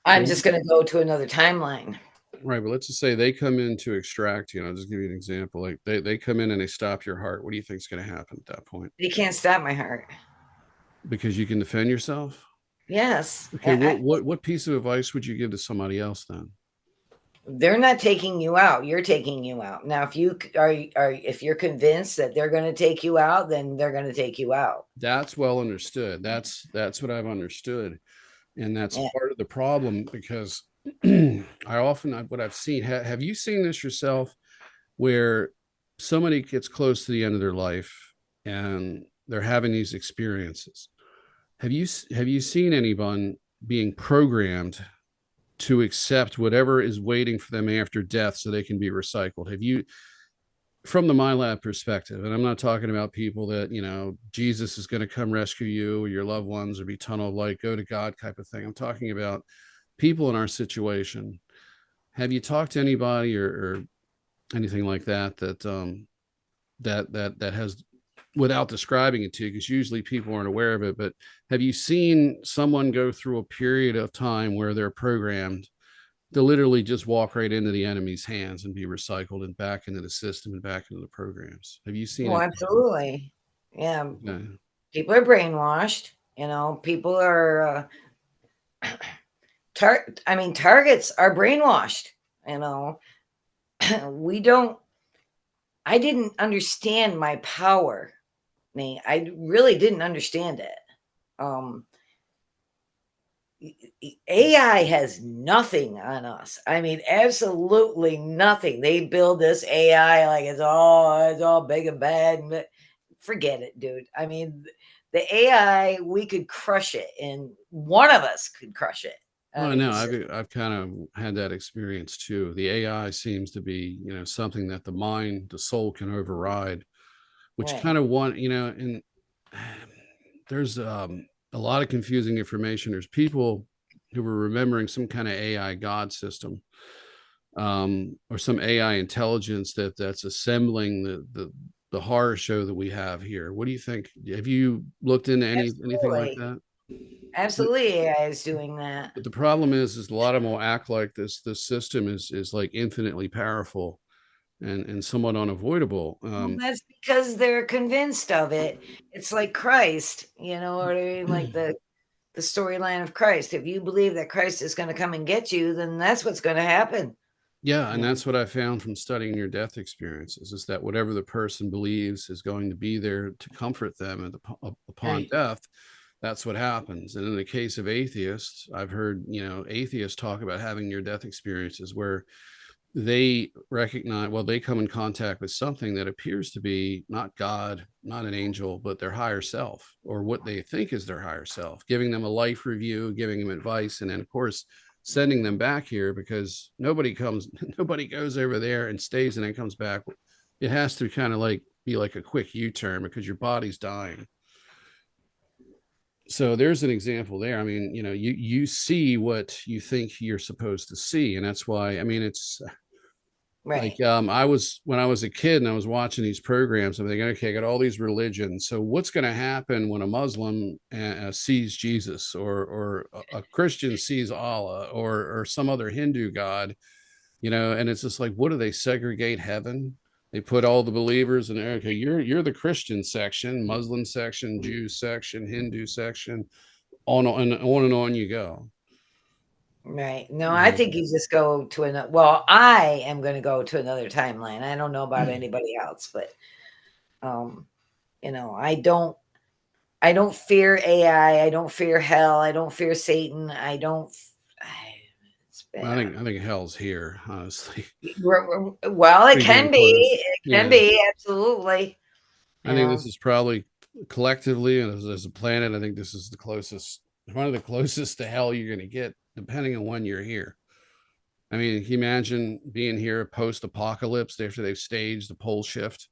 I'm they, just going to go to another timeline. right, but let's just say they come in to extract you. I'll just give you an example. Like they come in and they stop your heart. What do you think is going to happen at that point? They can't stop my heart. Because you can defend yourself. Yes, Okay, what piece of advice would you give to somebody else then? they're not taking you out. You're taking you out. Now, if you're convinced that they're going to take you out, then they're going to take you out. That's well understood. That's what I've understood, and that's Yeah. part of the problem. Because what I've seen. Have you seen this yourself, where somebody gets close to the end of their life and they're having these experiences? Have you seen anyone being programmed to accept whatever is waiting for them after death so they can be recycled? Have you, from the MILAB perspective, and I'm not talking about people that, Jesus is going to come rescue you or your loved ones or be tunnel of light, go to God type of thing. I'm talking about people in our situation. Have you talked to anybody or anything like that has, without describing it to you, because usually people aren't aware of it, but have you seen someone go through a period of time where they're programmed to literally just walk right into the enemy's hands and be recycled and back into the system and back into the programs? Have you seen Well, it? absolutely. Yeah. Yeah. People are brainwashed. People are, targets are brainwashed. You know, we don't, I didn't understand my power, Nate. I really didn't understand it. Um, AI has nothing on us. I mean, absolutely nothing. They build this AI like it's all big and bad. Forget it, dude. I mean, the AI, we could crush it, and one of us could crush it. I Oh mean, no, I've kind of had that experience too. The AI seems to be, something that the mind, the soul can override, which right. kind of and there's a lot of confusing information. There's people who were remembering some kind of AI God system, or some AI intelligence that's assembling the horror show that we have here. What do you think? Have you looked into anything like Absolutely. that? But, Absolutely, AI is doing that. but the problem is a lot of them will act like this system is like infinitely powerful, and somewhat unavoidable. Well, that's because they're convinced of it. It's like Christ, you know what I mean? Like the storyline of Christ. If you believe that Christ is going to come and get you, then that's what's going to happen. Yeah, and Yeah. that's what I found from studying your death experiences, is that whatever the person believes is going to be there to comfort them upon Right. death, that's what happens. And in the case of atheists, I've heard, atheists talk about having near death experiences where they recognize, well, they come in contact with something that appears to be not God, not an angel, but their higher self, or what they think is their higher self, giving them a life review, giving them advice, and then of course sending them back here, because nobody goes over there and stays and then comes back. It has to kind of like be like a quick U-turn, because your body's dying. So there's an example there. I mean, you see what you think you're supposed to see, and that's why, I mean, it's Right. like, I was, when I was a kid and I was watching these programs, I'm thinking, okay, I got all these religions. So what's going to happen when a Muslim sees Jesus, or a Christian sees Allah, or some other Hindu god, and it's just like, what do they segregate heaven? They put all the believers in there. Okay, you're the Christian section, Muslim section, Jew section, Hindu section, on you go. Right. No, I Yeah. think you just go to another. Well, I am going to go to another timeline. I don't know about anybody else, but um, I don't fear AI. I don't fear hell. I don't fear Satan. I don't. It's I bad. think hell's here, honestly. Well, it Pretty damn can be. close. It can Yeah. be absolutely. I think this is probably, collectively, and as a planet, I think this is one of the closest to hell you're going to get, depending on when you're here. I mean, can you imagine being here post apocalypse after they've staged the pole shift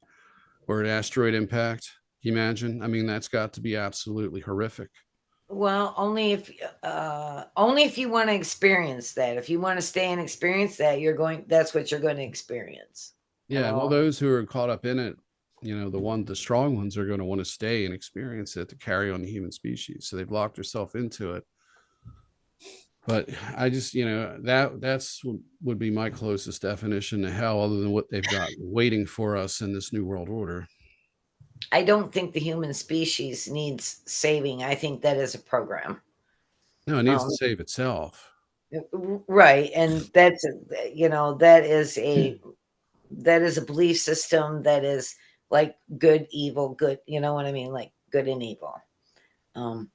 or an asteroid impact? Can you imagine? I mean, that's got to be absolutely horrific. Well, only if you want to experience that. If you want to stay and experience that, that's what you're going to experience. You Yeah. Well, know. those who are caught up in it, the strong ones are going to want to stay and experience it to carry on the human species. So they've locked themselves into it. But I just, that's would be my closest definition to hell, other than what they've got waiting for us in this new world order. I don't think the human species needs saving. I think that is a program. No, it needs to Um, save itself. right, and that is a belief system that is like good, evil, good. You know what I mean? Like good and evil. Um,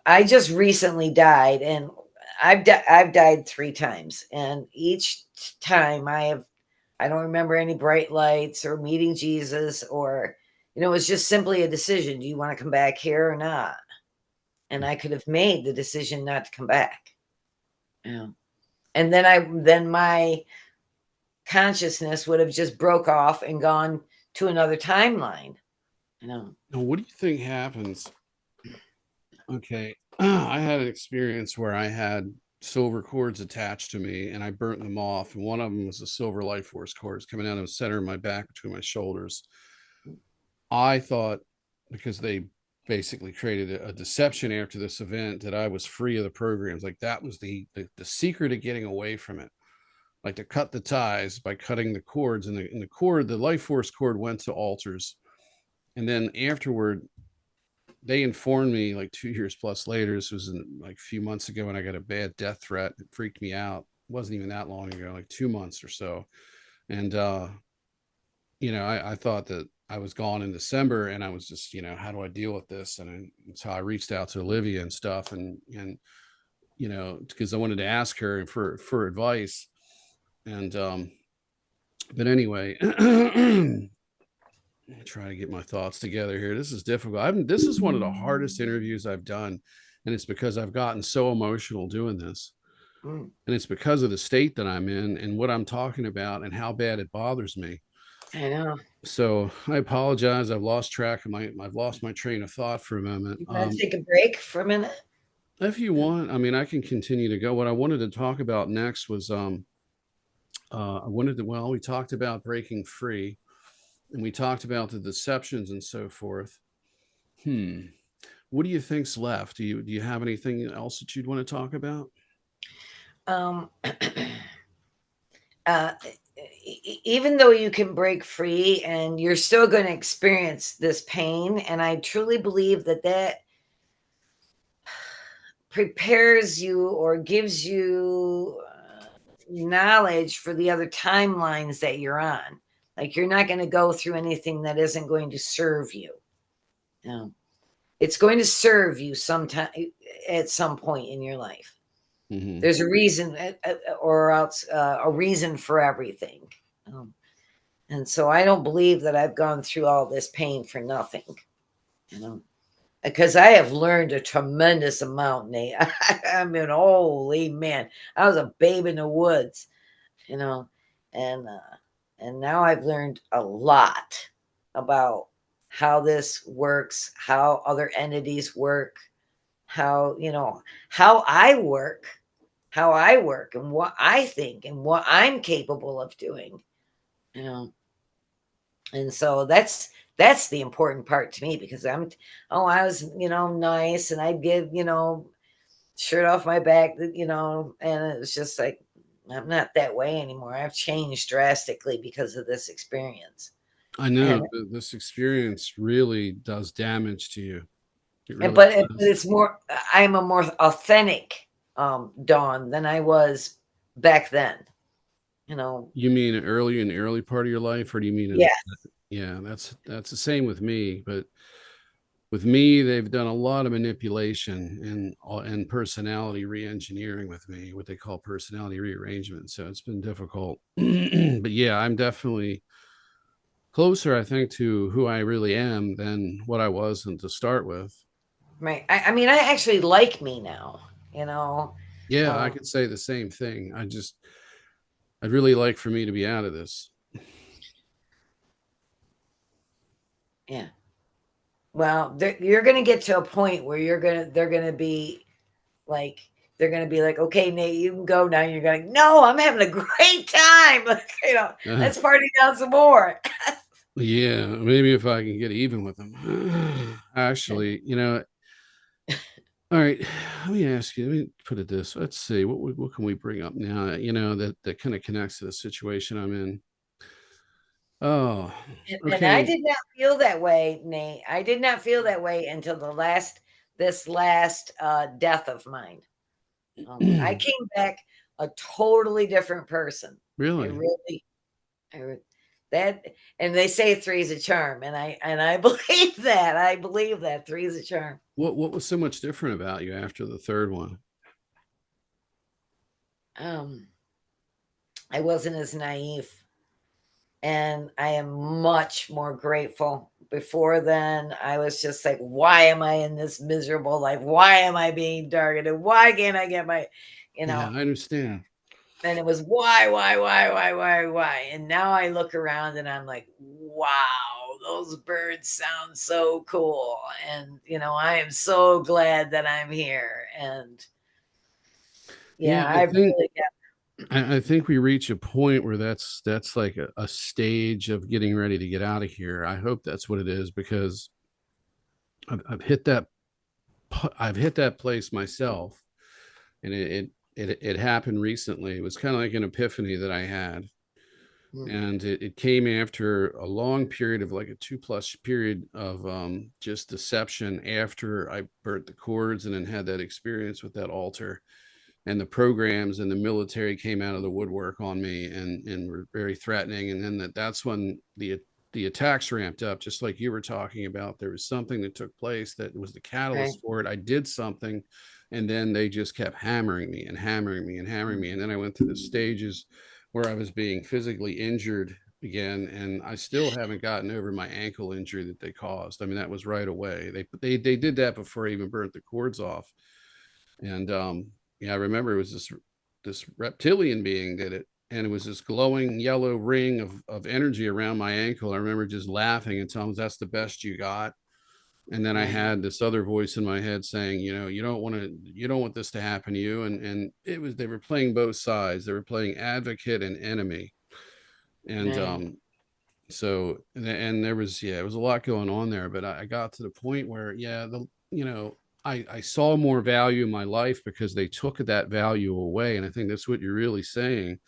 I just recently died, and I've died 3 times, and each time I don't remember any bright lights or meeting Jesus, or it was just simply a decision. Do you want to come back here or not? And I could have made the decision not to come back. Yeah. And then my consciousness would have just broke off and gone to another timeline. Now, what do you think happens? Okay, I had an experience where I had silver cords attached to me, and I burnt them off. And one of them was a silver life force cord coming out of the center of my back between my shoulders. I thought, because they basically created a deception after this event, that I was free of the programs. Like, that was the secret of getting away from it. Like, to cut the ties by cutting the cords, and the life force cord went to altars. And then afterward, they informed me, like 2 years plus later, this was like a few months ago, when I got a bad death threat. It freaked me out. It wasn't even that long ago, like 2 months or so. And I thought that I was gone in December, and I was just, how do I deal with this? And so I reached out to Olivia and stuff, and because I wanted to ask her for advice. And but anyway, try to get my thoughts together here. This is difficult. This is one of the hardest interviews I've done, and it's because I've gotten so emotional doing this. Mm. And it's because of the state that I'm in and what I'm talking about and how bad it bothers me. I know. So I apologize. I've lost my train of thought for a moment. You want to take a break for a minute? If you want, I mean, I can continue to go. What I wanted to talk about next was, we talked about breaking free, and we talked about the deceptions and so forth. What do you think's left? Do you have anything else that you'd want to talk about? Um, uh, even though you can break free and you're still going to experience this pain, and I truly believe that that prepares you or gives you knowledge for the other timelines that you're on. Like, you're not going to go through anything that isn't going to serve you. You know, it's going to serve you sometime at some point in your life. Mm-hmm. There's a reason, or else a reason for everything. Um, and so I don't believe that I've gone through all this pain for nothing, you know, because I have learned a tremendous amount, Nate. I mean, holy man, I was a babe in the woods, you know, and now I've learned a lot about how this works, how other entities work, how, you know, how I work, and what I think and what I'm capable of doing, you know. And so that's the important part to me, because I was, you know, nice, and I'd give, you know, shirt off my back, you know, and it was just like, I'm not that way anymore. I've changed drastically because of this experience. I know And this experience really does damage to you. It really but does. it's more, I'm a more authentic Dawn than I was back then, you know. You mean early in the early part of your life, or do you mean Yeah. yeah, that's the same with me. But with me, they've done a lot of manipulation and personality re-engineering with me, what they call personality rearrangement. So it's been difficult. But yeah, I'm definitely closer, I think, to who I really am than what I was and to start with. Right. I mean, I actually like me now, you know. Yeah, I Um, could say the same thing. I'd really like for me to be out of this. yeah. Well, you're going to get to a point where they're going to be like, okay, Nate, you can go now. You're going, no, I'm having a great time. Like, you know, Uh, let's party down some more. yeah, maybe if I can get even with them. Actually, all right, let me ask you, let me put it this. Let's see, what can we bring up now, that kind of connects to the situation I'm in. Oh, And I okay. did not feel that way, Nate. I did not feel that way until this last death of mine. I came back a totally different person. I Really? really, I re- that, and they say three is a charm, and I believe that. I believe that three is a charm. What was so much different about you after the third one? Um, I wasn't as naive, and I am much more grateful. Before then, I was just like, why am I in this miserable life? Why am I being targeted? Why can't I get my, you Yeah, know? I understand. And it was why? And now I look around and I'm like, wow, those birds sound so cool. And, you know, I am so glad that I'm here. And Yeah, yeah, I really got, I think we reach a point where that's like a stage of getting ready to get out of here. I hope that's what it is, because I've hit that I've hit that place myself, and it happened recently. It was kind of like an epiphany that I had, mm, and it came after a long period of like a 2+ period of just deception after I burnt the cords and then had that experience with that altar, and the programs and the military came out of the woodwork on me and were very threatening. And then that's when the attacks ramped up, just like you were talking about. There was something that took place that was the right, catalyst for it. I did something, and then they just kept hammering me and hammering me and hammering me. And then I went through the stages where I was being physically injured again, and I still haven't gotten over my ankle injury that they caused. I mean, that was right away. They did that before I even burnt the cords off. And yeah, I remember it was this reptilian being did it, and it was this glowing yellow ring of energy around my ankle. I remember just laughing and telling them, that's the best you got. And then I right, had this other voice in my head saying, you don't want this to happen to you. And it was, they were playing both sides. They were playing advocate and enemy. And right, and there was, yeah, it was a lot going on there. But I got to the point where, yeah, I saw more value in my life because they took that value away. And I think that's what you're really saying.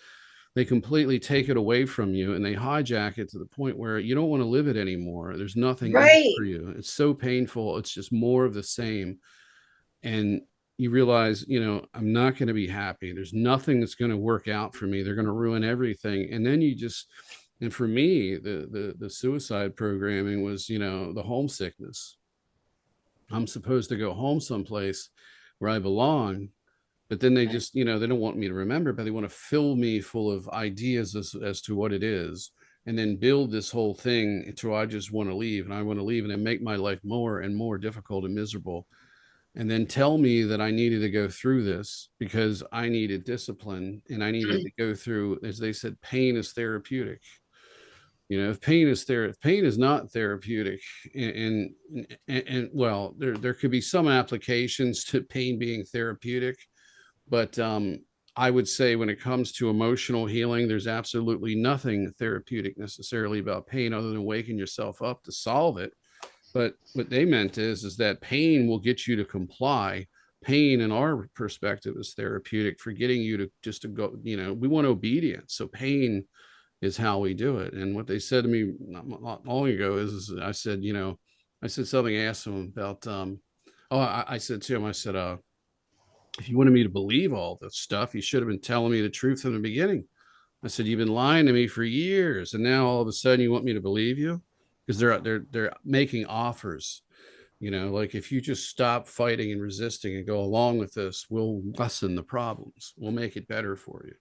they completely take it away from you, and they hijack it to the point where you don't want to live it anymore. There's nothing in it for Right. you. It's so painful. It's just more of the same. And you realize, I'm not going to be happy. There's nothing that's going to work out for me. They're going to ruin everything. And then and for me, the suicide programming was, the homesickness. I'm supposed to go home someplace where I belong, but then they just, they don't want me to remember, but they want to fill me full of ideas as to what it is, and then build this whole thing until I just want to leave, and I want to leave, and then make my life more and more difficult and miserable, and then tell me that I needed to go through this because I needed discipline, and I needed to go through, as they said, pain is therapeutic. If pain is not therapeutic, and well, there could be some applications to pain being therapeutic, but I would say when it comes to emotional healing, there's absolutely nothing therapeutic necessarily about pain other than waking yourself up to solve it. But what they meant is that pain will get you to comply. Pain, in our perspective, is therapeutic for getting you to just to go. We want obedience, so pain is how we do it. And what they said to me not long ago is I said, I said something. I asked them about. I said to him, I said, if you wanted me to believe all this stuff, you should have been telling me the truth from the beginning. I said, you've been lying to me for years, and now all of a sudden you want me to believe you? Because they're making offers. Like, if you just stop fighting and resisting and go along with this, we'll lessen the problems. We'll make it better for you.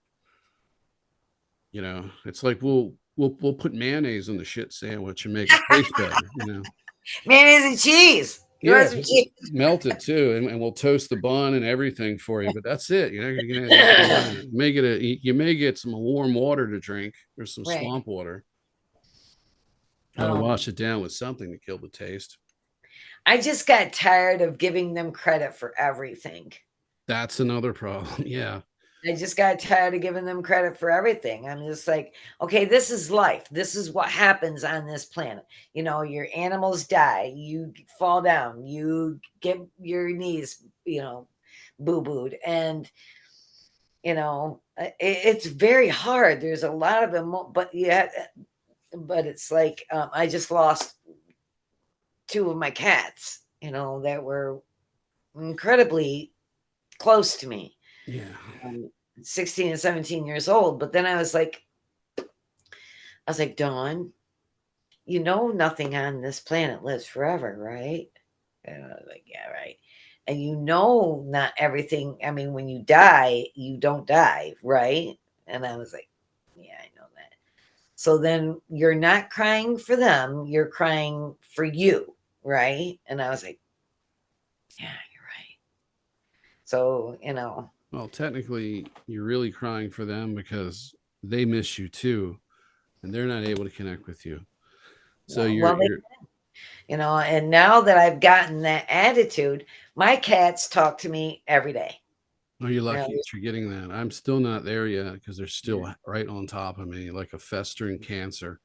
It's like we'll put mayonnaise on the shit sandwich and make it taste better. Mayonnaise and cheese. You want Yeah, some cheese? melt it too, and we'll toast the bun and everything for you. But that's it. You may get some warm water to drink or some Right. swamp water. Gotta wash it down with something to kill the taste. I just got tired of giving them credit for everything. That's another problem. Yeah. I just got tired of giving them credit for everything. I'm just like, okay, this is life. This is what happens on this planet. Your animals die, you fall down, you get your knees, boo-booed. And, it's very hard. There's a lot of them, but it's like, I just lost 2 of my cats, that were incredibly close to me. Yeah. 16 and 17 years old. But then I was like, Dawn, nothing on this planet lives forever, right? And I was like, yeah, right. And not everything. I mean, when you die, you don't die, right? And I was like, yeah, I know that. So then you're not crying for them, you're crying for you, right? And I was like, yeah, you're right. So, Well, technically, you're really crying for them because they miss you too, and they're not able to connect with you. So and now that I've gotten that attitude, my cats talk to me every day. Oh, you're lucky that you're getting that. I'm still not there yet because they're still right on top of me like a festering cancer.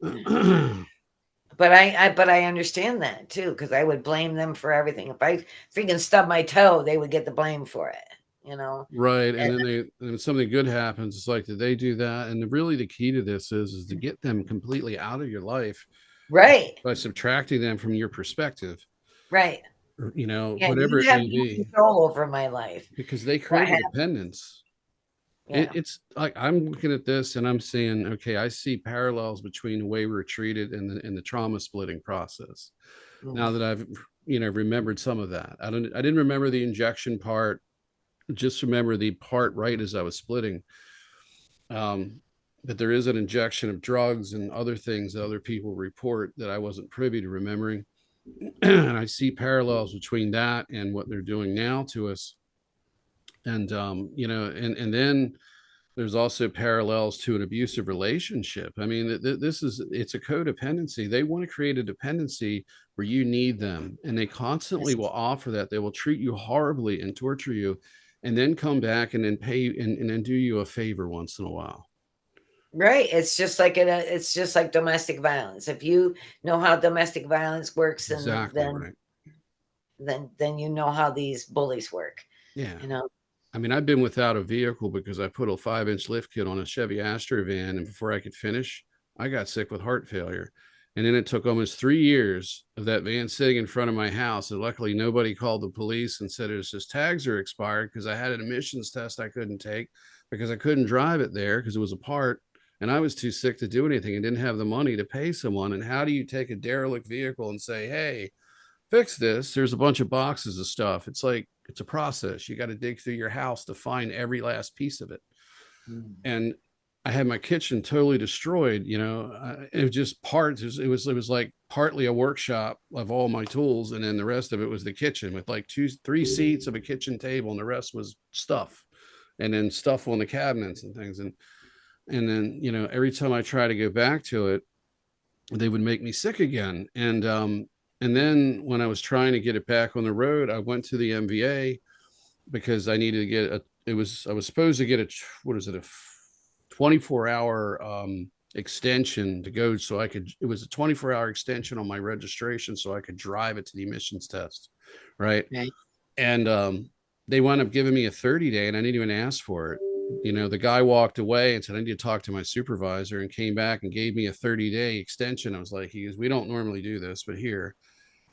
But I understand that too, because I would blame them for everything. If I freaking stubbed my toe, they would get the blame for it. Right. And then when something good happens, it's like, did they do that? And really the key to this is to get them completely out of your life. Right. By subtracting them from your perspective. Right. Or, whatever it may be. Control over my life. Because they create a dependence. Yeah. It's like, I'm looking at this and I'm saying, okay, I see parallels between the way we're treated and the trauma splitting process. Now that I've, remembered some of that. I didn't remember the injection part. Just remember the part right as I was splitting. But there is an injection of drugs and other things that other people report that I wasn't privy to remembering. And I see parallels between that and what they're doing now to us. And, and then there's also parallels to an abusive relationship. I mean, it's a codependency. They want to create a dependency where you need them, and they constantly will offer that. They will treat you horribly and torture you, and then come back and then pay and then do you a favor once in a while. Right. It's just like domestic violence. If you know how domestic violence works, exactly, right. then you know how these bullies work. Yeah. I mean, I've been without a vehicle because I put a 5-inch lift kit on a Chevy Astro van, and before I could finish, I got sick with heart failure. And then it took almost 3 years of that van sitting in front of my house. And luckily, nobody called the police and said it was just tags are expired because I had an emissions test I couldn't take because I couldn't drive it there because it was apart. And I was too sick to do anything and didn't have the money to pay someone. And how do you take a derelict vehicle and say, hey, fix this? There's a bunch of boxes of stuff. It's like, it's a process. You got to dig through your house to find every last piece of it. And I had my kitchen totally destroyed. It was just parts. It was like partly a workshop of all my tools, and then the rest of it was the kitchen with like 2, 3 seats of a kitchen table, and the rest was stuff, and then stuff on the cabinets and things. And then every time I try to go back to it, they would make me sick again. And then when I was trying to get it back on the road, I went to the MVA because I needed to get I was supposed to get a 24-hour extension to go so it was a 24-hour extension on my registration so I could drive it to the emissions test. Right. Right. And they wound up giving me a 30-day, and I didn't even ask for it. The guy walked away and said, I need to talk to my supervisor, and came back and gave me a 30-day extension. I was like, he goes, we don't normally do this, but here.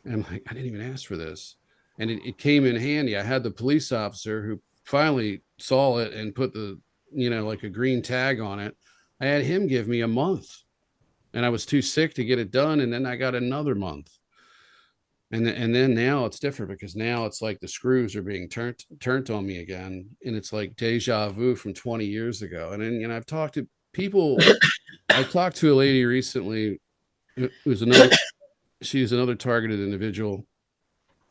And I'm like, I didn't even ask for this. And it came in handy. I had the police officer who finally saw it and put like a green tag on it. I had him give me a month, and I was too sick to get it done. And then I got another month. And then now it's different because now it's like the screws are being turned on me again. And it's like deja vu from 20 years ago. And then, I've talked to people. I talked to a lady recently. It was she's another targeted individual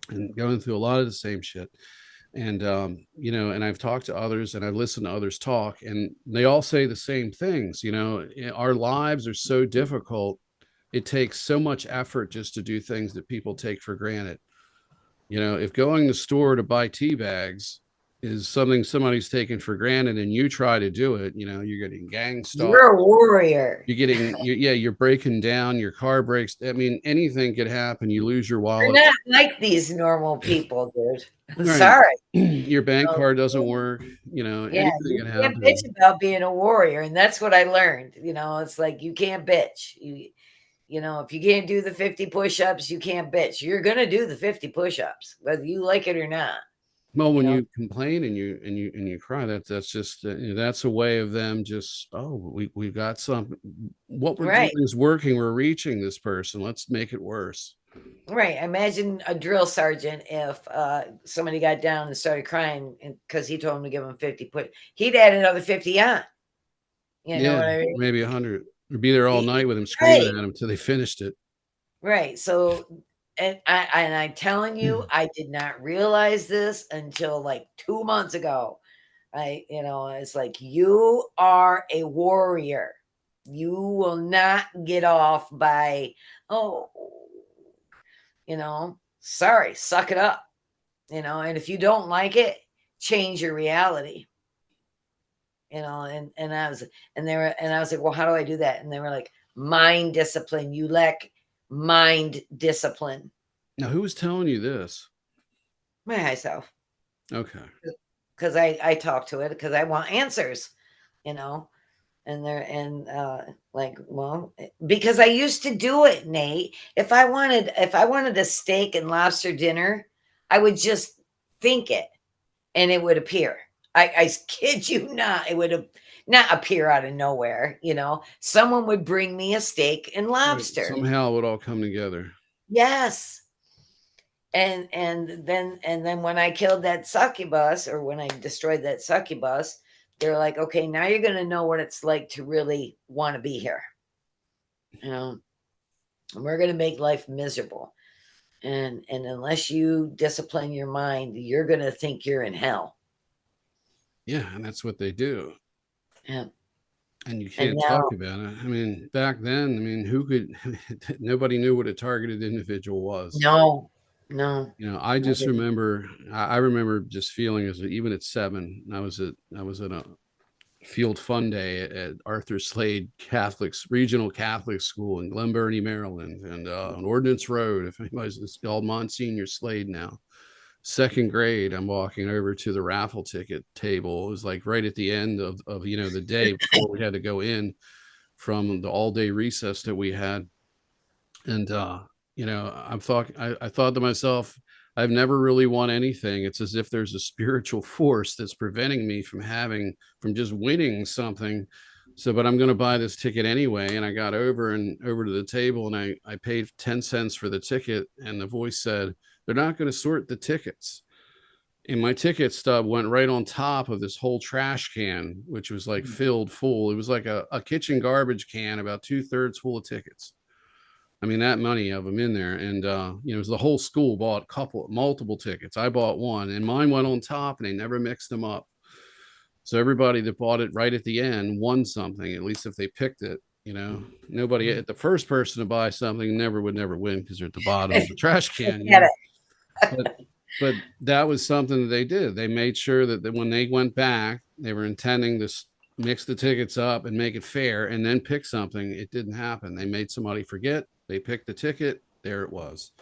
and going through a lot of the same shit. And, and I've talked to others, and I've listened to others talk, and they all say the same things. Our lives are so difficult. It takes so much effort just to do things that people take for granted. If going to the store to buy tea bags is something somebody's taken for granted and you try to do it, you're getting gang stalked. You're a warrior. You're breaking down, your car breaks. I mean, anything could happen. You lose your wallet. You're not like these normal people, dude. I'm Right. sorry. Your bank card doesn't work. Yeah, anything you can can't happen. bitch about being a warrior. And that's what I learned. It's like you can't bitch. If you can't do the 50 push-ups, you can't bitch. You're gonna do the 50 push-ups, whether you like it or not. Well, when you complain and you cry, that's just that's a way of them just, we've got something. What we're doing is working. We're reaching this person. Let's make it worse. Right. Imagine a drill sergeant if somebody got down and started crying because he told him to give him 50 he'd add another 50 on. You know what I mean? Maybe 100. Or be there all night with him screaming at him until they finished it. Right. So, and I'm telling you, I did not realize this until like 2 months ago. It's like, you are a warrior. You will not get off by, sorry, suck it up. And if you don't like it, change your reality. And I was like, well, how do I do that? And they were like, mind discipline. You lack mind discipline. Now, who was telling you this? My high self. Okay. Because I talk to it because I want answers, and because I used to do it, Nate. If I wanted a steak and lobster dinner, I would just think it and it would appear. I kid you not, it would have not appear out of nowhere. Someone would bring me a steak and lobster. Somehow it would all come together. Yes. And then when I killed that succubus, or when I destroyed that succubus, they're like, okay, now you're going to know what it's like to really want to be here. And we're going to make life miserable. And unless you discipline your mind, you're going to think you're in hell. Yeah, and that's what they do. Yeah. And you can't talk about it. I mean, back then, who could, nobody knew what a targeted individual was. No. I just remember, I remember just feeling even at 7, I was at a field fun day at Arthur Slade Regional Catholic School in Glen Burnie, Maryland, and on Ordnance Road. If anybody's, it's called Monsignor Slade now. second grade, I'm walking over to the raffle ticket table. It was like right at the end of the day before we had to go in from the all day recess that we had. And I thought to myself, I've never really won anything. It's as if there's a spiritual force that's preventing me from just winning something. So, but I'm going to buy this ticket anyway. And I got over to the table, and I paid 10 cents for the ticket. And the voice said, they're not going to sort the tickets. And my ticket stub went right on top of this whole trash can, which was like filled full. It was like a kitchen garbage can, about 2/3 full of tickets. I mean, that many of them in there. And, it was the whole school bought multiple tickets. I bought one, and mine went on top, and they never mixed them up. So everybody that bought it right at the end won something, at least if they picked it. Nobody, the first person to buy something would never win because they're at the bottom of the trash can. But that was something that they did. They made sure that when they went back, they were intending to mix the tickets up and make it fair and then pick something. It didn't happen. They made somebody forget. They picked the ticket. There it was.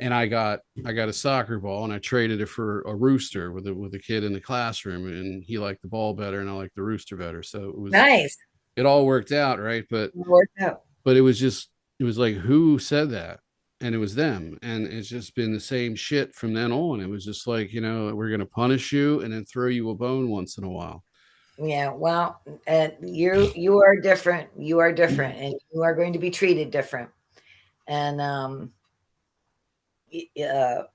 And I got a soccer ball, and I traded it for a rooster with a kid in the classroom, and he liked the ball better and I liked the rooster better. So it was Nice. It all worked out, right? But It worked out. it was like, who said that? And it was them. And it's just been the same shit from then on. It was just like, we're going to punish you and then throw you a bone once in a while. Yeah, well, and you are different. You are different, and you are going to be treated different. And you're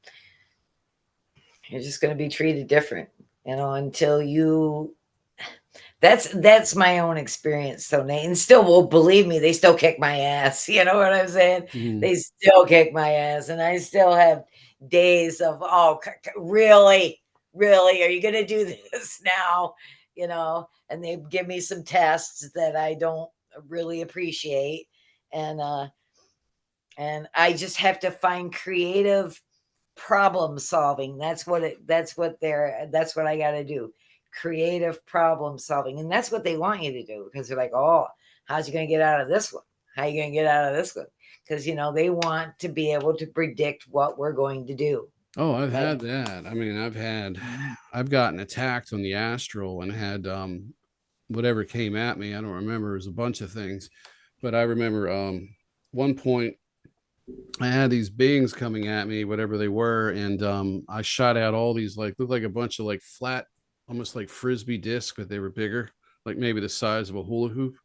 just going to be treated different, until you. That's my own experience. So Nate, and still will believe me, they still kick my ass. You know what I'm saying? Mhm. They still kick my ass, and I still have days of, oh, really, really, are you going to do this now? And they give me some tests that I don't really appreciate, and I just have to find creative problem solving. That's what I got to do. Creative problem solving. And that's what they want you to do, because they're like, oh, how's you going to get out of this one? How are you going to get out of this one? Because, they want to be able to predict what we're going to do. Oh, I've had that. I mean, I've gotten attacked on the astral and had whatever came at me. I don't remember. It was a bunch of things, but I remember one point I had these beings coming at me, whatever they were, and I shot out all these looked like a bunch of flat, almost like frisbee discs, but they were bigger, like maybe the size of a hula hoop,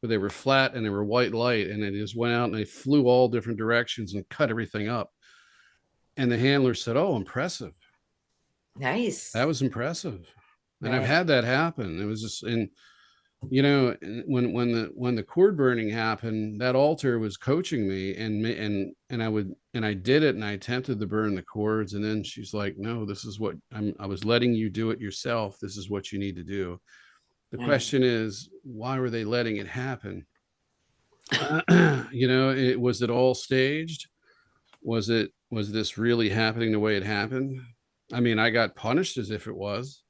but they were flat and they were white light, and they just went out and they flew all different directions and cut everything up. And the handler said, "Oh, impressive." Nice. That was impressive. And Right. I've had that happen. It was just when the cord burning happened, that altar was coaching me, and I did it, and I attempted to burn the cords, and then she's like, no, this is what I was letting you do it yourself. This is what you need to do. The question is, why were they letting it happen? Was it all staged? Was this really happening the way it happened? I mean, I got punished as if it was.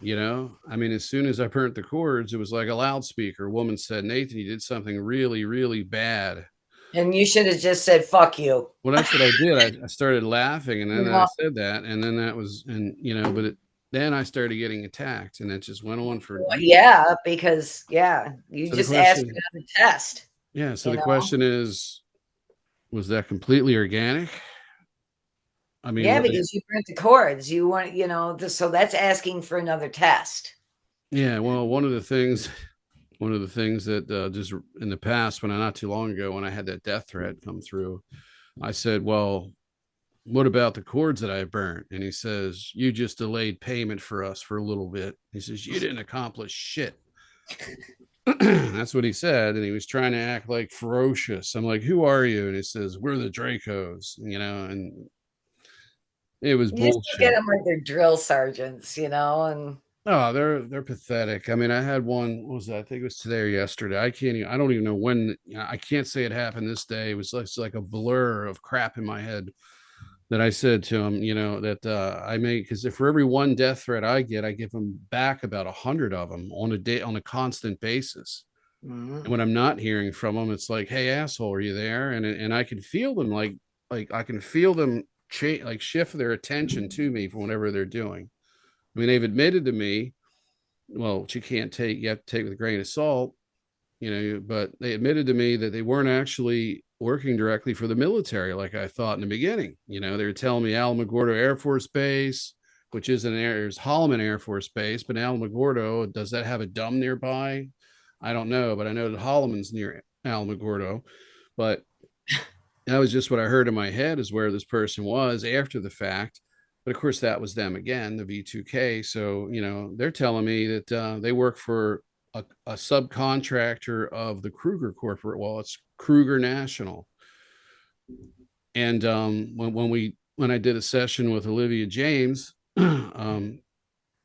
I mean, as soon as I burnt the cords, it was like a loudspeaker. A woman said, "Nathan, you did something really, really bad." And you should have just said, "Fuck you." Well, that's what I did. I started laughing, and then I said that, and then that was, then I started getting attacked, and it just went on for weeks. Yeah, because you So just asked for another test. Yeah. So the question is, was that completely organic? I mean, yeah, because you burnt the cords. You want, so that's asking for another test. Yeah. Well, one of the things that just in the past, not too long ago, when I had that death threat come through, I said, well, what about the cords that I burnt? And he says, you just delayed payment for us for a little bit. He says, you didn't accomplish shit. That's what he said. And he was trying to act like ferocious. I'm like, who are you? And he says, we're the Dracos, and it was bullshit. Get them like they're drill sergeants, and oh, they're pathetic. I mean, I had one. What was that? I think it was today or yesterday. I don't even know when. I can't say it happened this day. It was like a blur of crap in my head that I said to him. That I made, because if for every one death threat I give him back about 100 of them on a constant basis. And when I'm not hearing from them, it's like, hey, asshole, are you there? And I can feel them like I can feel them shift their attention to me for whatever they're doing. I mean, they've admitted to me, well, which you have to take with a grain of salt, but they admitted to me that they weren't actually working directly for the military like I thought in the beginning. They were telling me Alamogordo Air Force Base, which is there's Holloman Air Force Base, but Alamogordo, does that have a dome nearby? I don't know, but I know that Holloman's near Alamogordo. But that was just what I heard in my head, is where this person was after the fact. But of course, that was them again, the V2K. So, they're telling me that they work for a subcontractor of the Kruger Corporate. Well, it's Kruger National. And when I did a session with Olivia James,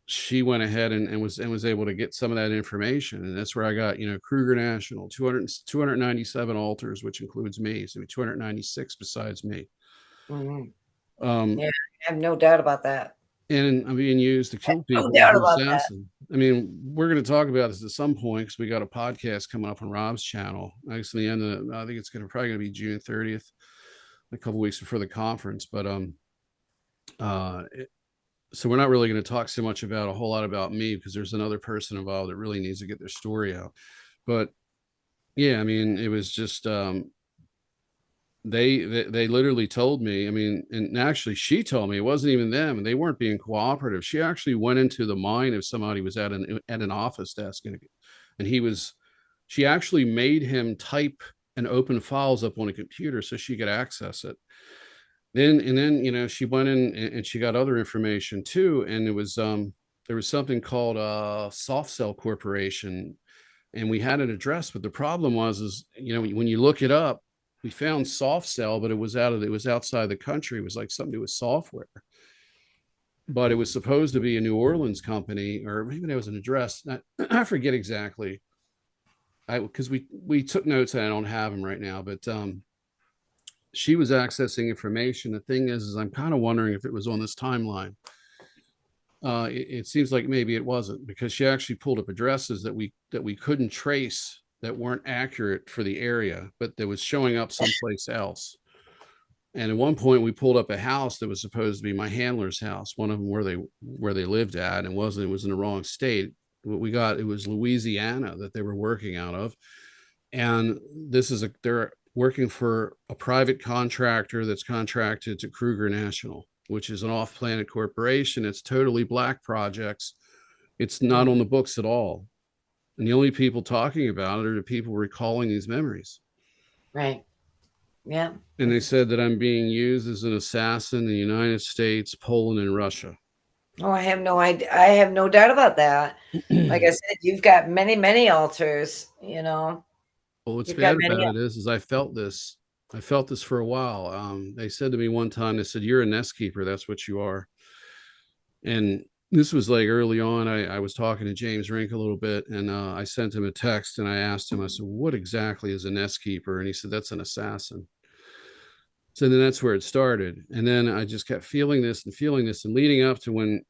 she went ahead and was able to get some of that information. And that's where I got, Kruger National, 297 altars, which includes me. So 296 besides me. Mm-hmm. Yeah, I have no doubt about that. And I'm being used to kill people. No doubt about that. I mean, we're going to talk about this at some point, because we got a podcast coming up on Rob's channel. Actually, I think it's probably going to be June 30th, a couple weeks before the conference. But so we're not really going to talk so much about a whole lot about me, because there's another person involved that really needs to get their story out. But yeah, I mean, it was just they literally told me, I mean, and actually she told me it wasn't even them, and they weren't being cooperative. She actually went into the mind of somebody who was at an office desk, and she actually made him type and open files up on a computer so she could access it. Then she went in and she got other information too, and there was something called Soft Cell Corporation, and we had an address, but the problem was when you look it up, we found Soft Cell, but it was outside the country. It was like something to do with software, but it was supposed to be a New Orleans company, or maybe there was an address. I forget exactly. Because we took notes, and I don't have them right now, but she was accessing information. The thing is I'm kind of wondering if it was on this timeline. It seems like maybe it wasn't, because she actually pulled up addresses that we couldn't trace, that weren't accurate for the area, but that was showing up someplace else. And at one point we pulled up a house that was supposed to be my handler's house, one of them where they lived at, and it was in the wrong state. What we got, it was Louisiana that they were working out of. And they're working for a private contractor that's contracted to Kruger National, which is an off-planet corporation. It's totally black projects. It's not on the books at all. And the only people talking about it are the people recalling these memories. Right. Yeah. And they said that I'm being used as an assassin in the United States, Poland, and Russia. Oh, I have no idea. I have no doubt about that. Like I said, you've got many, many altars, Well, what's bad about it is I felt this for a while. They said to me one time, they said, "You're a nest keeper. That's what you are." And this was like early on. I was talking to James Rink a little bit, and I sent him a text, and I asked him, I said, "What exactly is a nest keeper?" And he said, "That's an assassin." So then that's where it started. And then I just kept feeling this, and leading up to when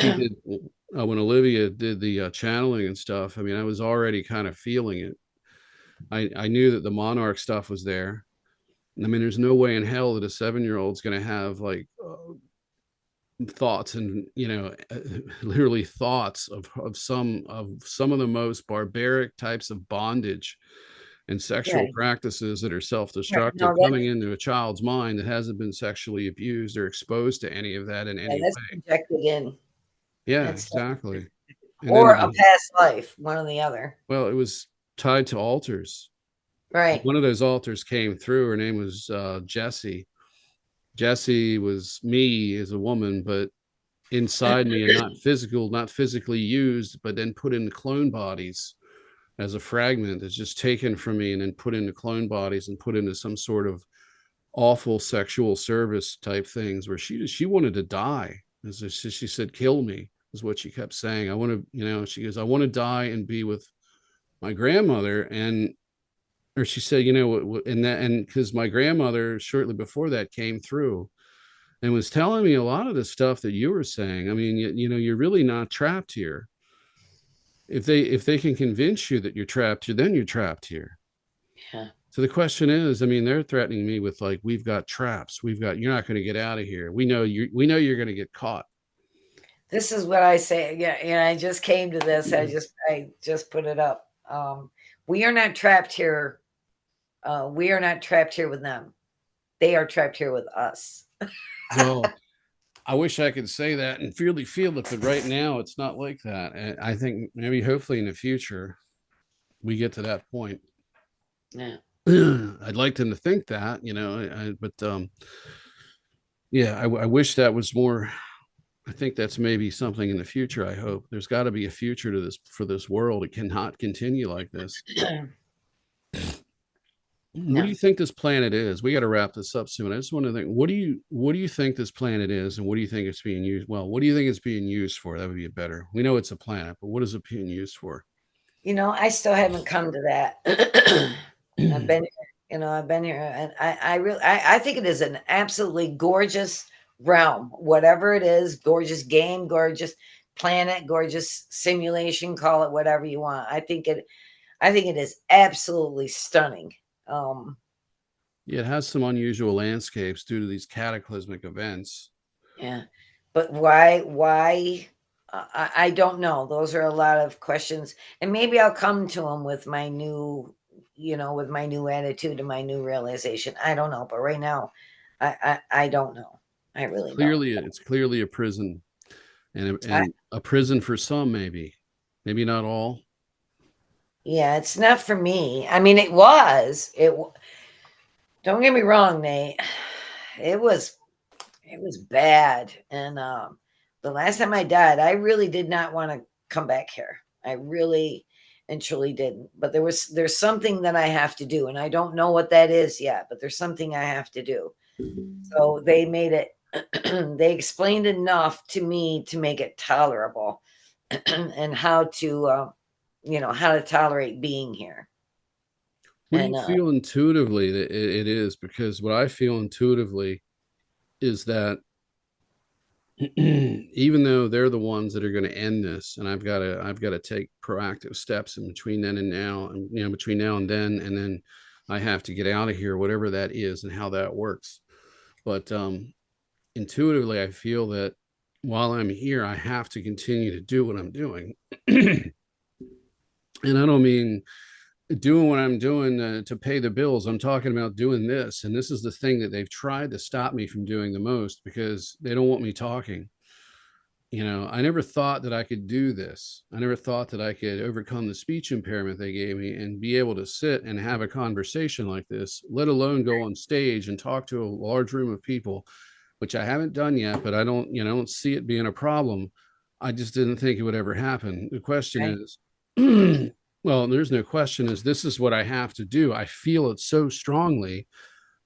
when Olivia did the channeling and stuff, I mean, I was already kind of feeling it. I knew that the monarch stuff was there. I mean, there's no way in hell that a 7-year-old's going to have like thoughts and literally thoughts of some of the most barbaric types of bondage and sexual practices that are self-destructive coming into a child's mind that hasn't been sexually abused or exposed to any of that in any that's way. projected in. Yeah, exactly. Or a past life, one or the other. Well, it was tied to altars. Right. One of those altars came through. Her name was Jessie. Jessie was me as a woman, but inside me, and not physically used, but then put in clone bodies as a fragment that's just taken from me and then put into clone bodies and put into some sort of awful sexual service type things where she wanted to die. She said, "Kill me," is what she kept saying. I want to, she goes, "I want to die and be with my grandmother." Or she said, and because my grandmother shortly before that came through and was telling me a lot of the stuff that you were saying. I mean, you're really not trapped here. If they can convince you that you're trapped here, then you're trapped here. Yeah. So the question is, I mean, they're threatening me with like, we've got traps. You're not going to get out of here. We know you're going to get caught. This is what I say. Yeah, and I just came to this. I just put it up. We are not trapped here. We are not trapped here with them. They are trapped here with us. Well, I wish I could say that and really feel it, but right now it's not like that. And I think maybe hopefully in the future we get to that point. Yeah. I'd like them to think that, but yeah, I wish that was more. I think that's maybe something in the future. I hope there's got to be a future to this for this world. It cannot continue like this. What do you think this planet is? We got to wrap this up soon. I just want to think, what do you think this planet is, and what do you think it's being used? Well, what do you think it's being used for? That would be a better. We know it's a planet, but what is it being used for? I still haven't come to that. I've been here, I've been here, and I think it is an absolutely gorgeous realm. Whatever it is, gorgeous game, gorgeous planet, gorgeous simulation, call it whatever you want. I think it is absolutely stunning. Yeah, it has some unusual landscapes due to these cataclysmic events. Yeah, but why? I don't know. Those are a lot of questions, and maybe I'll come to them with my new, with my new attitude and my new realization. I don't know, but right now, I don't know. I really don't. It's clearly a prison, and a prison for some, maybe not all. Yeah, it's not for me. I mean, it was. Don't get me wrong, Nate. It was bad, and the last time I died, I really did not want to come back here. I really and truly didn't. But there's something that I have to do, and I don't know what that is yet. But there's something I have to do. So they made it. They explained enough to me to make it tolerable, and how to tolerate being here. What do you feel intuitively that it is? Because what I feel intuitively is that even though they're the ones that are going to end this, and I've got to take proactive steps in between then and now, and between now and then I have to get out of here, whatever that is and how that works. But intuitively, I feel that while I'm here, I have to continue to do what I'm doing. And I don't mean doing what I'm doing to pay the bills. I'm talking about doing this. And this is the thing that they've tried to stop me from doing the most, because they don't want me talking. I never thought that I could do this. I never thought that I could overcome the speech impairment they gave me and be able to sit and have a conversation like this, let alone go on stage and talk to a large room of people, which I haven't done yet, but I don't see it being a problem. I just didn't think it would ever happen. The question is, well, there's no question, is this is what I have to do. I feel it so strongly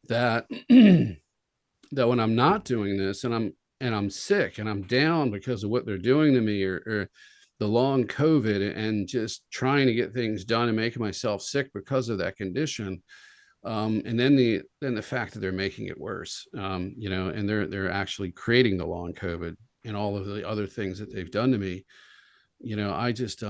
that that when I'm not doing this and I'm sick and I'm down because of what they're doing to me, or the long COVID and just trying to get things done and making myself sick because of that condition. And then the fact that they're making it worse, and they're actually creating the long COVID and all of the other things that they've done to me. I just,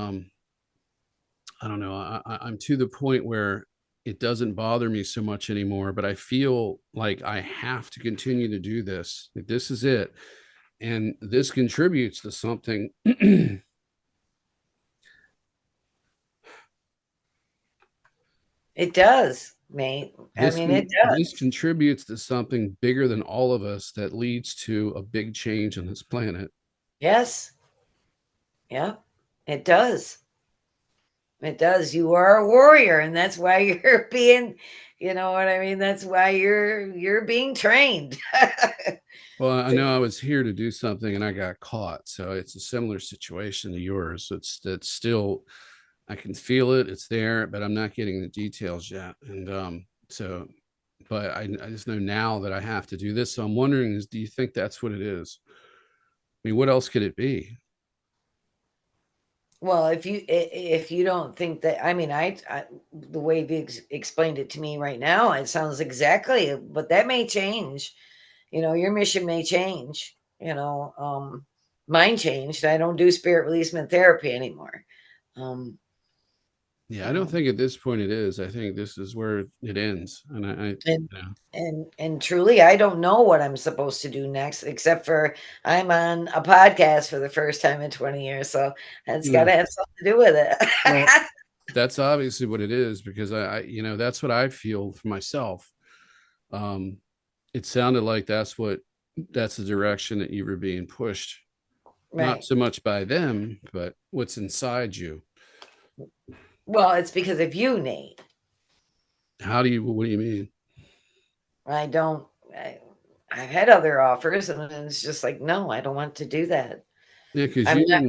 I don't know. I'm to the point where it doesn't bother me so much anymore, but I feel like I have to continue to do this. This is it. And this contributes to something. It does, mate. It does. This contributes to something bigger than all of us that leads to a big change on this planet. Yes. Yeah, it does. It does. You are a warrior, and that's why you're being, you know what I mean? That's why you're being trained. Well, I know I was here to do something and I got caught. So it's a similar situation to yours. It's still, I can feel it. It's there, but I'm not getting the details yet. And but I just know now that I have to do this. So I'm wondering, do you think that's what it is? I mean, what else could it be? Well, if you don't think that, the way you explained it to me right now, it sounds exactly, but that may change. Your mission may change. Mine changed. I don't do spirit releasement therapy anymore. Yeah, I don't think at this point it is. I think this is where it ends. And and yeah. and truly, I don't know what I'm supposed to do next, except for I'm on a podcast for the first time in 20 years, so it's got Yeah. to have something to do with Well, it. that's obviously what it is, because that's what I feel for myself. Um, it sounded like that's the direction that you were being pushed, not Right. so much by them, but what's inside you. Well, it's because of you, Nate. What do you mean? I don't. I, I've had other offers, and it's just like, no, I don't want to do that. Yeah, because I'm not.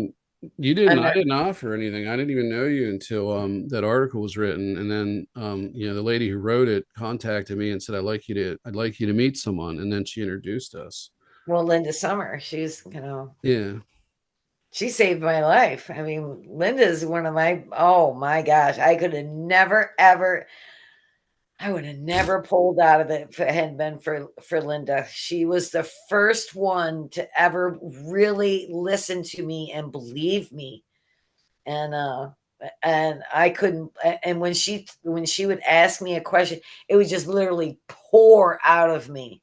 I I'm not. didn't offer anything. I didn't even know you until that article was written. And then the lady who wrote it contacted me and said, I'd like you to meet someone. And then she introduced us. Well, Linda Summer, she's Yeah. she saved my life. I mean, Linda's one of my. Oh my gosh, I could have never ever. I would have never pulled out of it if it hadn't been for Linda. She was the first one to ever really listen to me and believe me. And I couldn't, and when she would ask me a question, it would just literally pour out of me,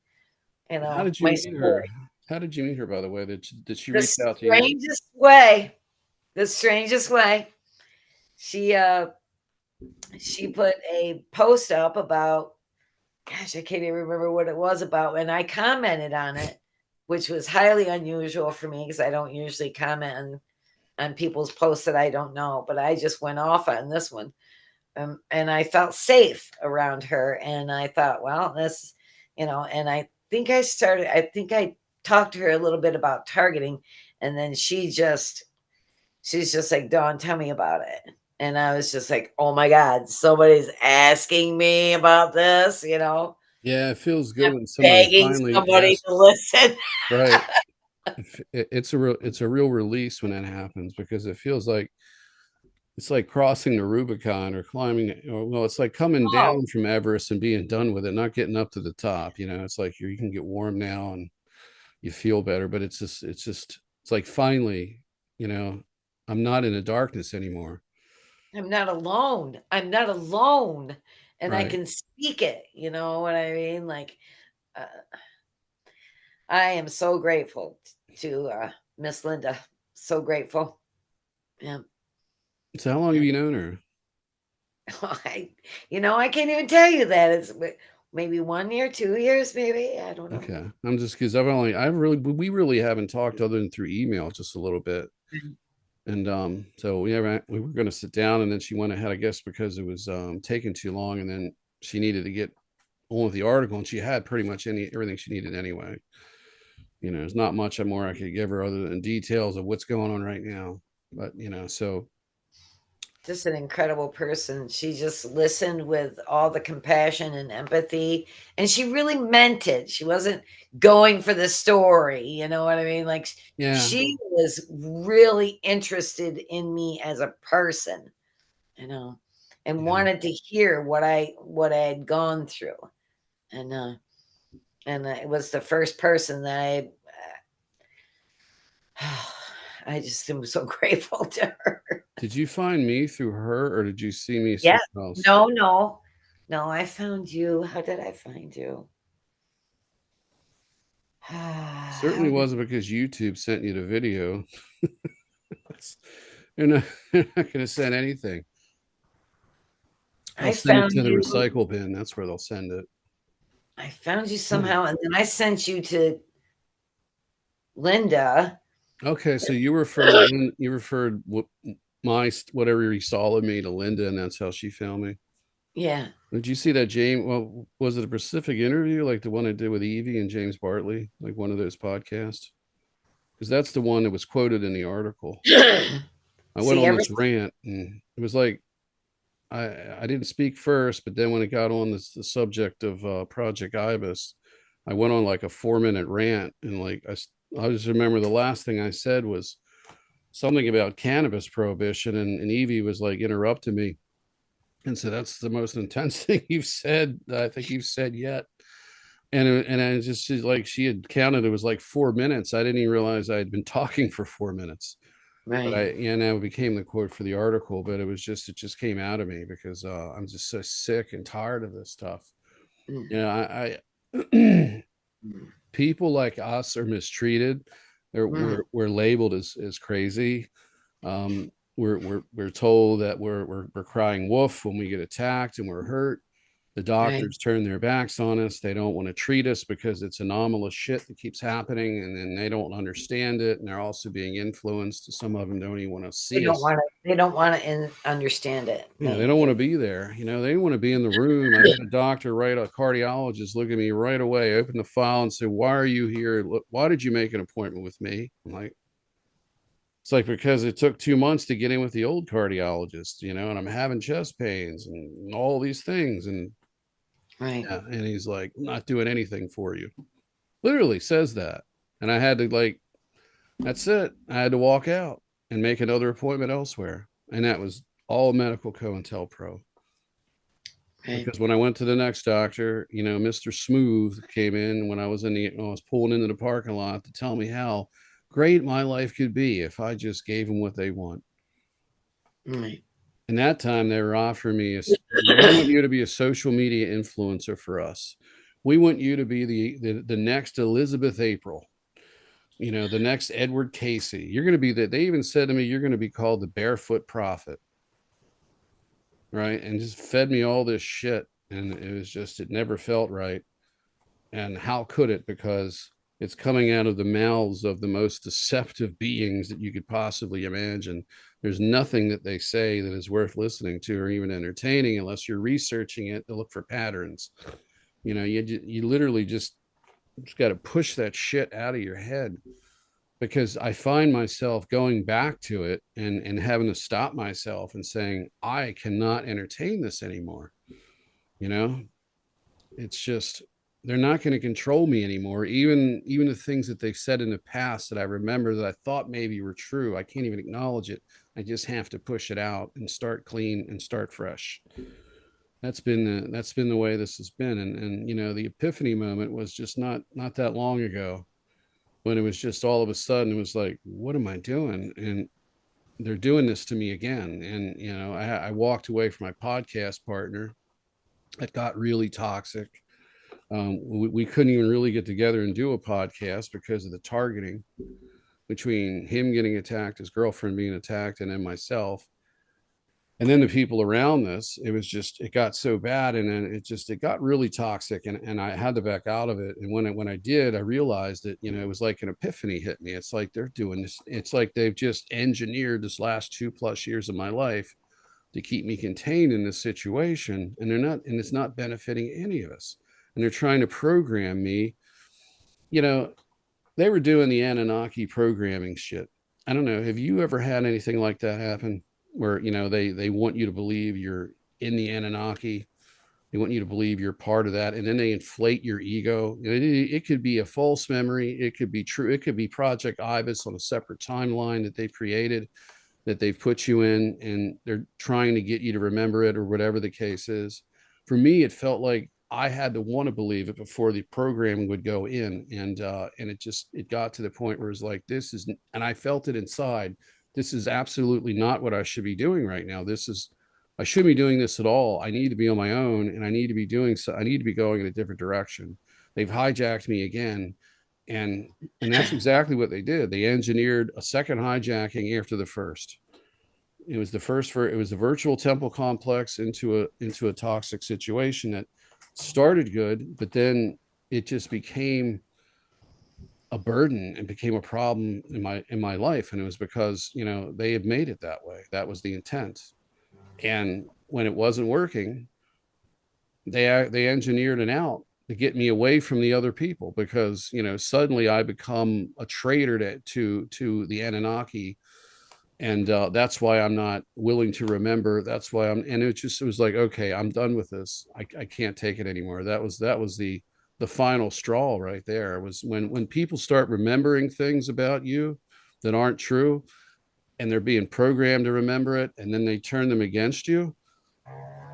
How did you my meet her? story. How did you meet her, by the way? Did she The reach out to you? strangest way, the strangest way. She she put a post up about, gosh, I can't even remember what it was about, and I commented on it, which was highly unusual for me because I don't usually comment on people's posts that I don't know, but I just went off on this one. And I felt safe around her. And I thought, well, and I think I talked to her a little bit about targeting. And then she's just like, Dawn, tell me about it. And I was just like, oh my God, somebody's asking me about this. Yeah, it feels good I'm when somebody begging finally somebody to asks. listen. Right. It's a real release when that happens, because it feels like it's like crossing the Rubicon or climbing, or well, it's like coming Oh, down from Everest and being done with it, not getting up to the top. It's like you can get warm now and you feel better, but it's like finally, you know, I'm not in the darkness anymore. I'm not alone. I'm not alone. And I Right. can speak it. You know what I mean? Like, uh, I am so grateful to Miss Linda. So grateful. Yeah. So how long have you known her? I, I can't even tell you that. It's maybe 1 year, 2 years, maybe. I don't know. Okay. I'm just because we really haven't talked other than through email just a little bit. Mhm. And so we were going to sit down, and then she went ahead, I guess, because it was taking too long, and then she needed to get on with the article, and she had pretty much everything she needed anyway. There's not much more I could give her other than details of what's going on right now. But so Just an incredible person. She just listened with all the compassion and empathy, and she really meant it. She wasn't going for the story, you know what I mean? Like, yeah, she was really interested in me as a person, you know, and yeah. wanted to hear what I had gone through. And it was the first person that I just am so grateful to her. Did you find me through her, or did you see me Yeah. somewhere else? No, no. No, I found you. How did I find you? Certainly How did wasn't because YouTube sent you the video. They're not, they're not going to send anything. They'll I send it found to the you? recycle bin. That's where they'll send it. I found you Hmm. somehow, and then I sent you to Linda. Okay, so you referred whatever you saw of me to Linda, and that's how she found me. Yeah. Did you see that James? Well, was it a Pacific interview like the one I did with Evie and James Bartley, like one of those podcasts? Because that's the one that was quoted in the article. I went See, on ever this rant, and it was like I didn't speak first, but then when it got on the subject of Project Ibis, I went on like a 4-minute rant, and like I just remember the last thing I said was something about cannabis prohibition, and Evie was like interrupting me and said, "That's the most intense thing you've said, I think you've said yet." And I just she's like she had counted it was like 4 minutes. I didn't even realize I had been talking for 4 minutes. But Right. became the quote for the article, but it just came out of me because I'm just so sick and tired of this stuff. Mm, You know, I mm, people like us are mistreated. mm. We're labeled as crazy. We're told that we're crying wolf when we get attacked and we're hurt. The Right. doctors turn their backs on us. They don't want to treat us because it's anomalous shit that keeps happening, and then they don't understand it. And they're also being influenced. Some of them don't even want to They see don't us. want to. They don't want to understand it. Yeah, they No. don't want to be there. They don't want to be in the room. I had a doctor, right, a cardiologist, look at me right away, open the file, and say, "Why are you here? Why did you make an appointment with me?" I'm like, "It's like because it took 2 months to get in with the old cardiologist, and I'm having chest pains and all these things." And Right. yeah, and he's like, "I'm not doing anything for you." Literally says that, and I had to that's it. I had to walk out and make another appointment elsewhere, and that was all medical COINTELPRO. Right. Because when I went to the next doctor, Mr. Smooth came in when I was I was pulling into the parking lot to tell me how great my life could be if I just gave them what they want. Right. And that time they were offering me we want you to be a social media influencer for us. We want you to be the next Elizabeth April, the next Edward Casey. You're going to be they even said to me, you're going to be called the Barefoot Prophet. Right. And just fed me all this shit. And it never felt right. And how could it? Because it's coming out of the mouths of the most deceptive beings that you could possibly imagine. There's nothing that they say that is worth listening to or even entertaining unless you're researching it to look for patterns. You literally just got to push that shit out of your head, because I find myself going back to it and having to stop myself and saying, I cannot entertain this anymore. You know, it's just, they're not going to control me anymore. Even the things that they've said in the past that I remember that I thought maybe were true, I can't even acknowledge it. I just have to push it out and start clean and start fresh. That's been the way this has been. And the epiphany moment was just not that long ago, when it was just all of a sudden it was like, what am I doing? And they're doing this to me again. And I walked away from my podcast partner. It got really toxic. We couldn't even really get together and do a podcast because of the targeting between him getting attacked, his girlfriend being attacked, and then myself. And then the people around this, it got so bad. And then it got really toxic, and I had to back out of it. And when I did, I realized that, it was like an epiphany hit me. It's like they're doing this. It's like they've just engineered this last 2+ years of my life to keep me contained in this situation. And it's not benefiting any of us. And they're trying to program me. You know, they were doing the Anunnaki programming shit. I don't know. Have you ever had anything like that happen, where they want you to believe you're in the Anunnaki? They want you to believe you're part of that, and then they inflate your ego. It could be a false memory. It could be true. It could be Project Ibis on a separate timeline that they've created, that they've put you in, and they're trying to get you to remember it, or whatever the case is. For me, it felt like I had to want to believe it before the programming would go in. And it got to the point where it's like, this is, and I felt it inside. This is absolutely not what I should be doing right now. I shouldn't be doing this at all. I need to be on my own, and I need to be going in a different direction. They've hijacked me again. And that's exactly what they did. They engineered a second hijacking after the first. It was the virtual temple complex into a toxic situation that started good, but then it just became a burden and became a problem in my life. And it was because they had made it that way. That was the intent. And when it wasn't working, they engineered an out to get me away from the other people, because suddenly I become a traitor to the Anunnaki. And that's why I'm not willing to remember. That's why and it was like, okay, I'm done with this. I can't take it anymore. That was the final straw right there. Was when people start remembering things about you that aren't true, and they're being programmed to remember it, and then they turn them against you.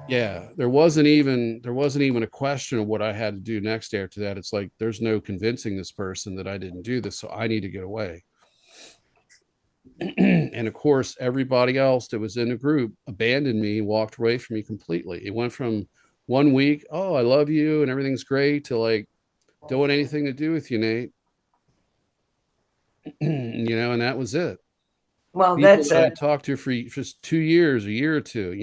Yeah, there wasn't even a question of what I had to do next after that. It's like, there's no convincing this person that I didn't do this, so I need to get away. And of course, everybody else that was in the group abandoned me, walked away from me completely. It went from 1 week, oh, I love you and everything's great, to like, don't want anything to do with you, Nate. And that was it. Well, People that's that I a had talked to for just 2 years, a year or two,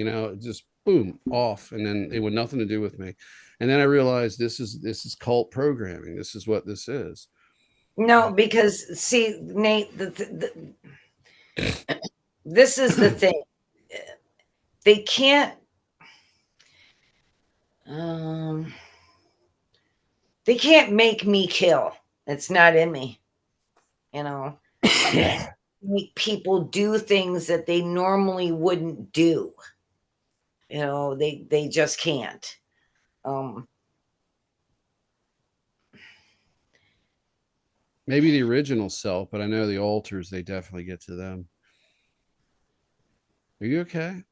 just boom, off, and then they want nothing to do with me. And then I realized this is cult programming. This is what this is. no, because see, Nate, this is the thing. They can't. Um, they can't make me kill. It's not in me. You know, make people do things that they normally wouldn't do. They just can't. Um, Maybe the original self, but I know the alters, they definitely get to them. Are you okay?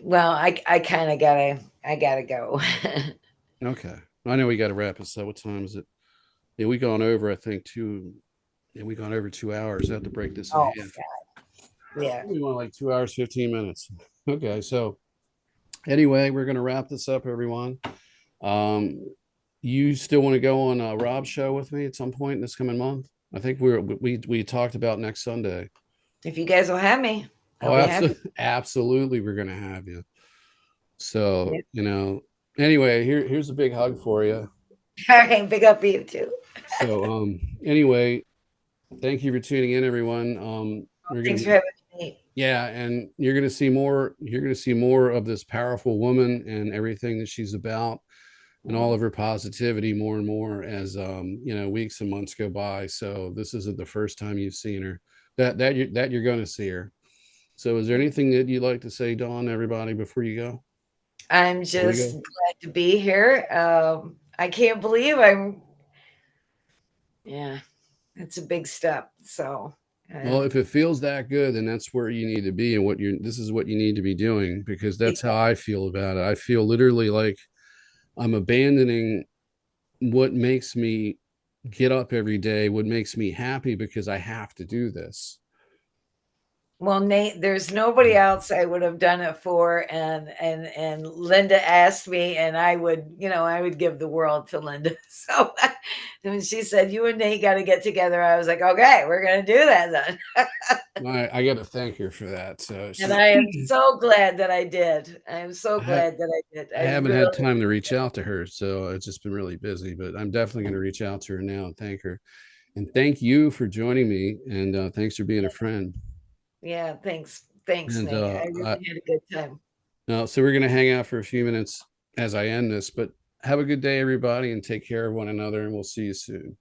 well, I kind of gotta go. Okay. I know we got to wrap this up. What time is it? Yeah, we gone over, I think, we gone over 2 hours. I have to break this in Oh, half. yeah. We want like 2 hours, 15 minutes. Okay. So anyway, we're going to wrap this up, everyone. Um, you still want to go on Rob's show with me at some point this coming month? I think we talked about next Sunday. If you guys will have me, I'll Oh, be happy. absolutely, absolutely, we're gonna have you. So Yeah. anyway, here's a big hug for you. All right, big up for you too. So anyway, thank you for tuning in, everyone. We're gonna Thanks for be, having me. yeah, and you're gonna see more. You're gonna see more of this powerful woman and everything that she's about, and all of her positivity more and more as weeks and months go by. So this isn't the first time you've seen her. That you're going to see her. So is there anything that you'd like to say, Dawn, everybody, before you go? I'm Before we just go? glad to be here. I can't believe yeah, it's a big step. So, Well, uh, if it feels that good, then that's where you need to be, and this is what you need to be doing, because that's how exactly. I feel about it. I feel literally like I'm abandoning what makes me get up every day, what makes me happy, because I have to do this. Well, Nate, there's nobody else I would have done it for, and Linda asked me, and I would give the world to Linda. So when she said you and Nate got to get together, I was like, okay, we're gonna do that then. I got to thank her for that. So And I am so glad that I did. I am so I, glad that I did. I I haven't really had time to reach out to her, so it's just been really busy. But I'm definitely going to reach out to her now and thank her. And thank you for joining me. And thanks for being a friend. Yeah, thanks, And Nate. I really had a good time. so we're going to hang out for a few minutes as I end this. But have a good day, everybody, and take care of one another. And we'll see you soon.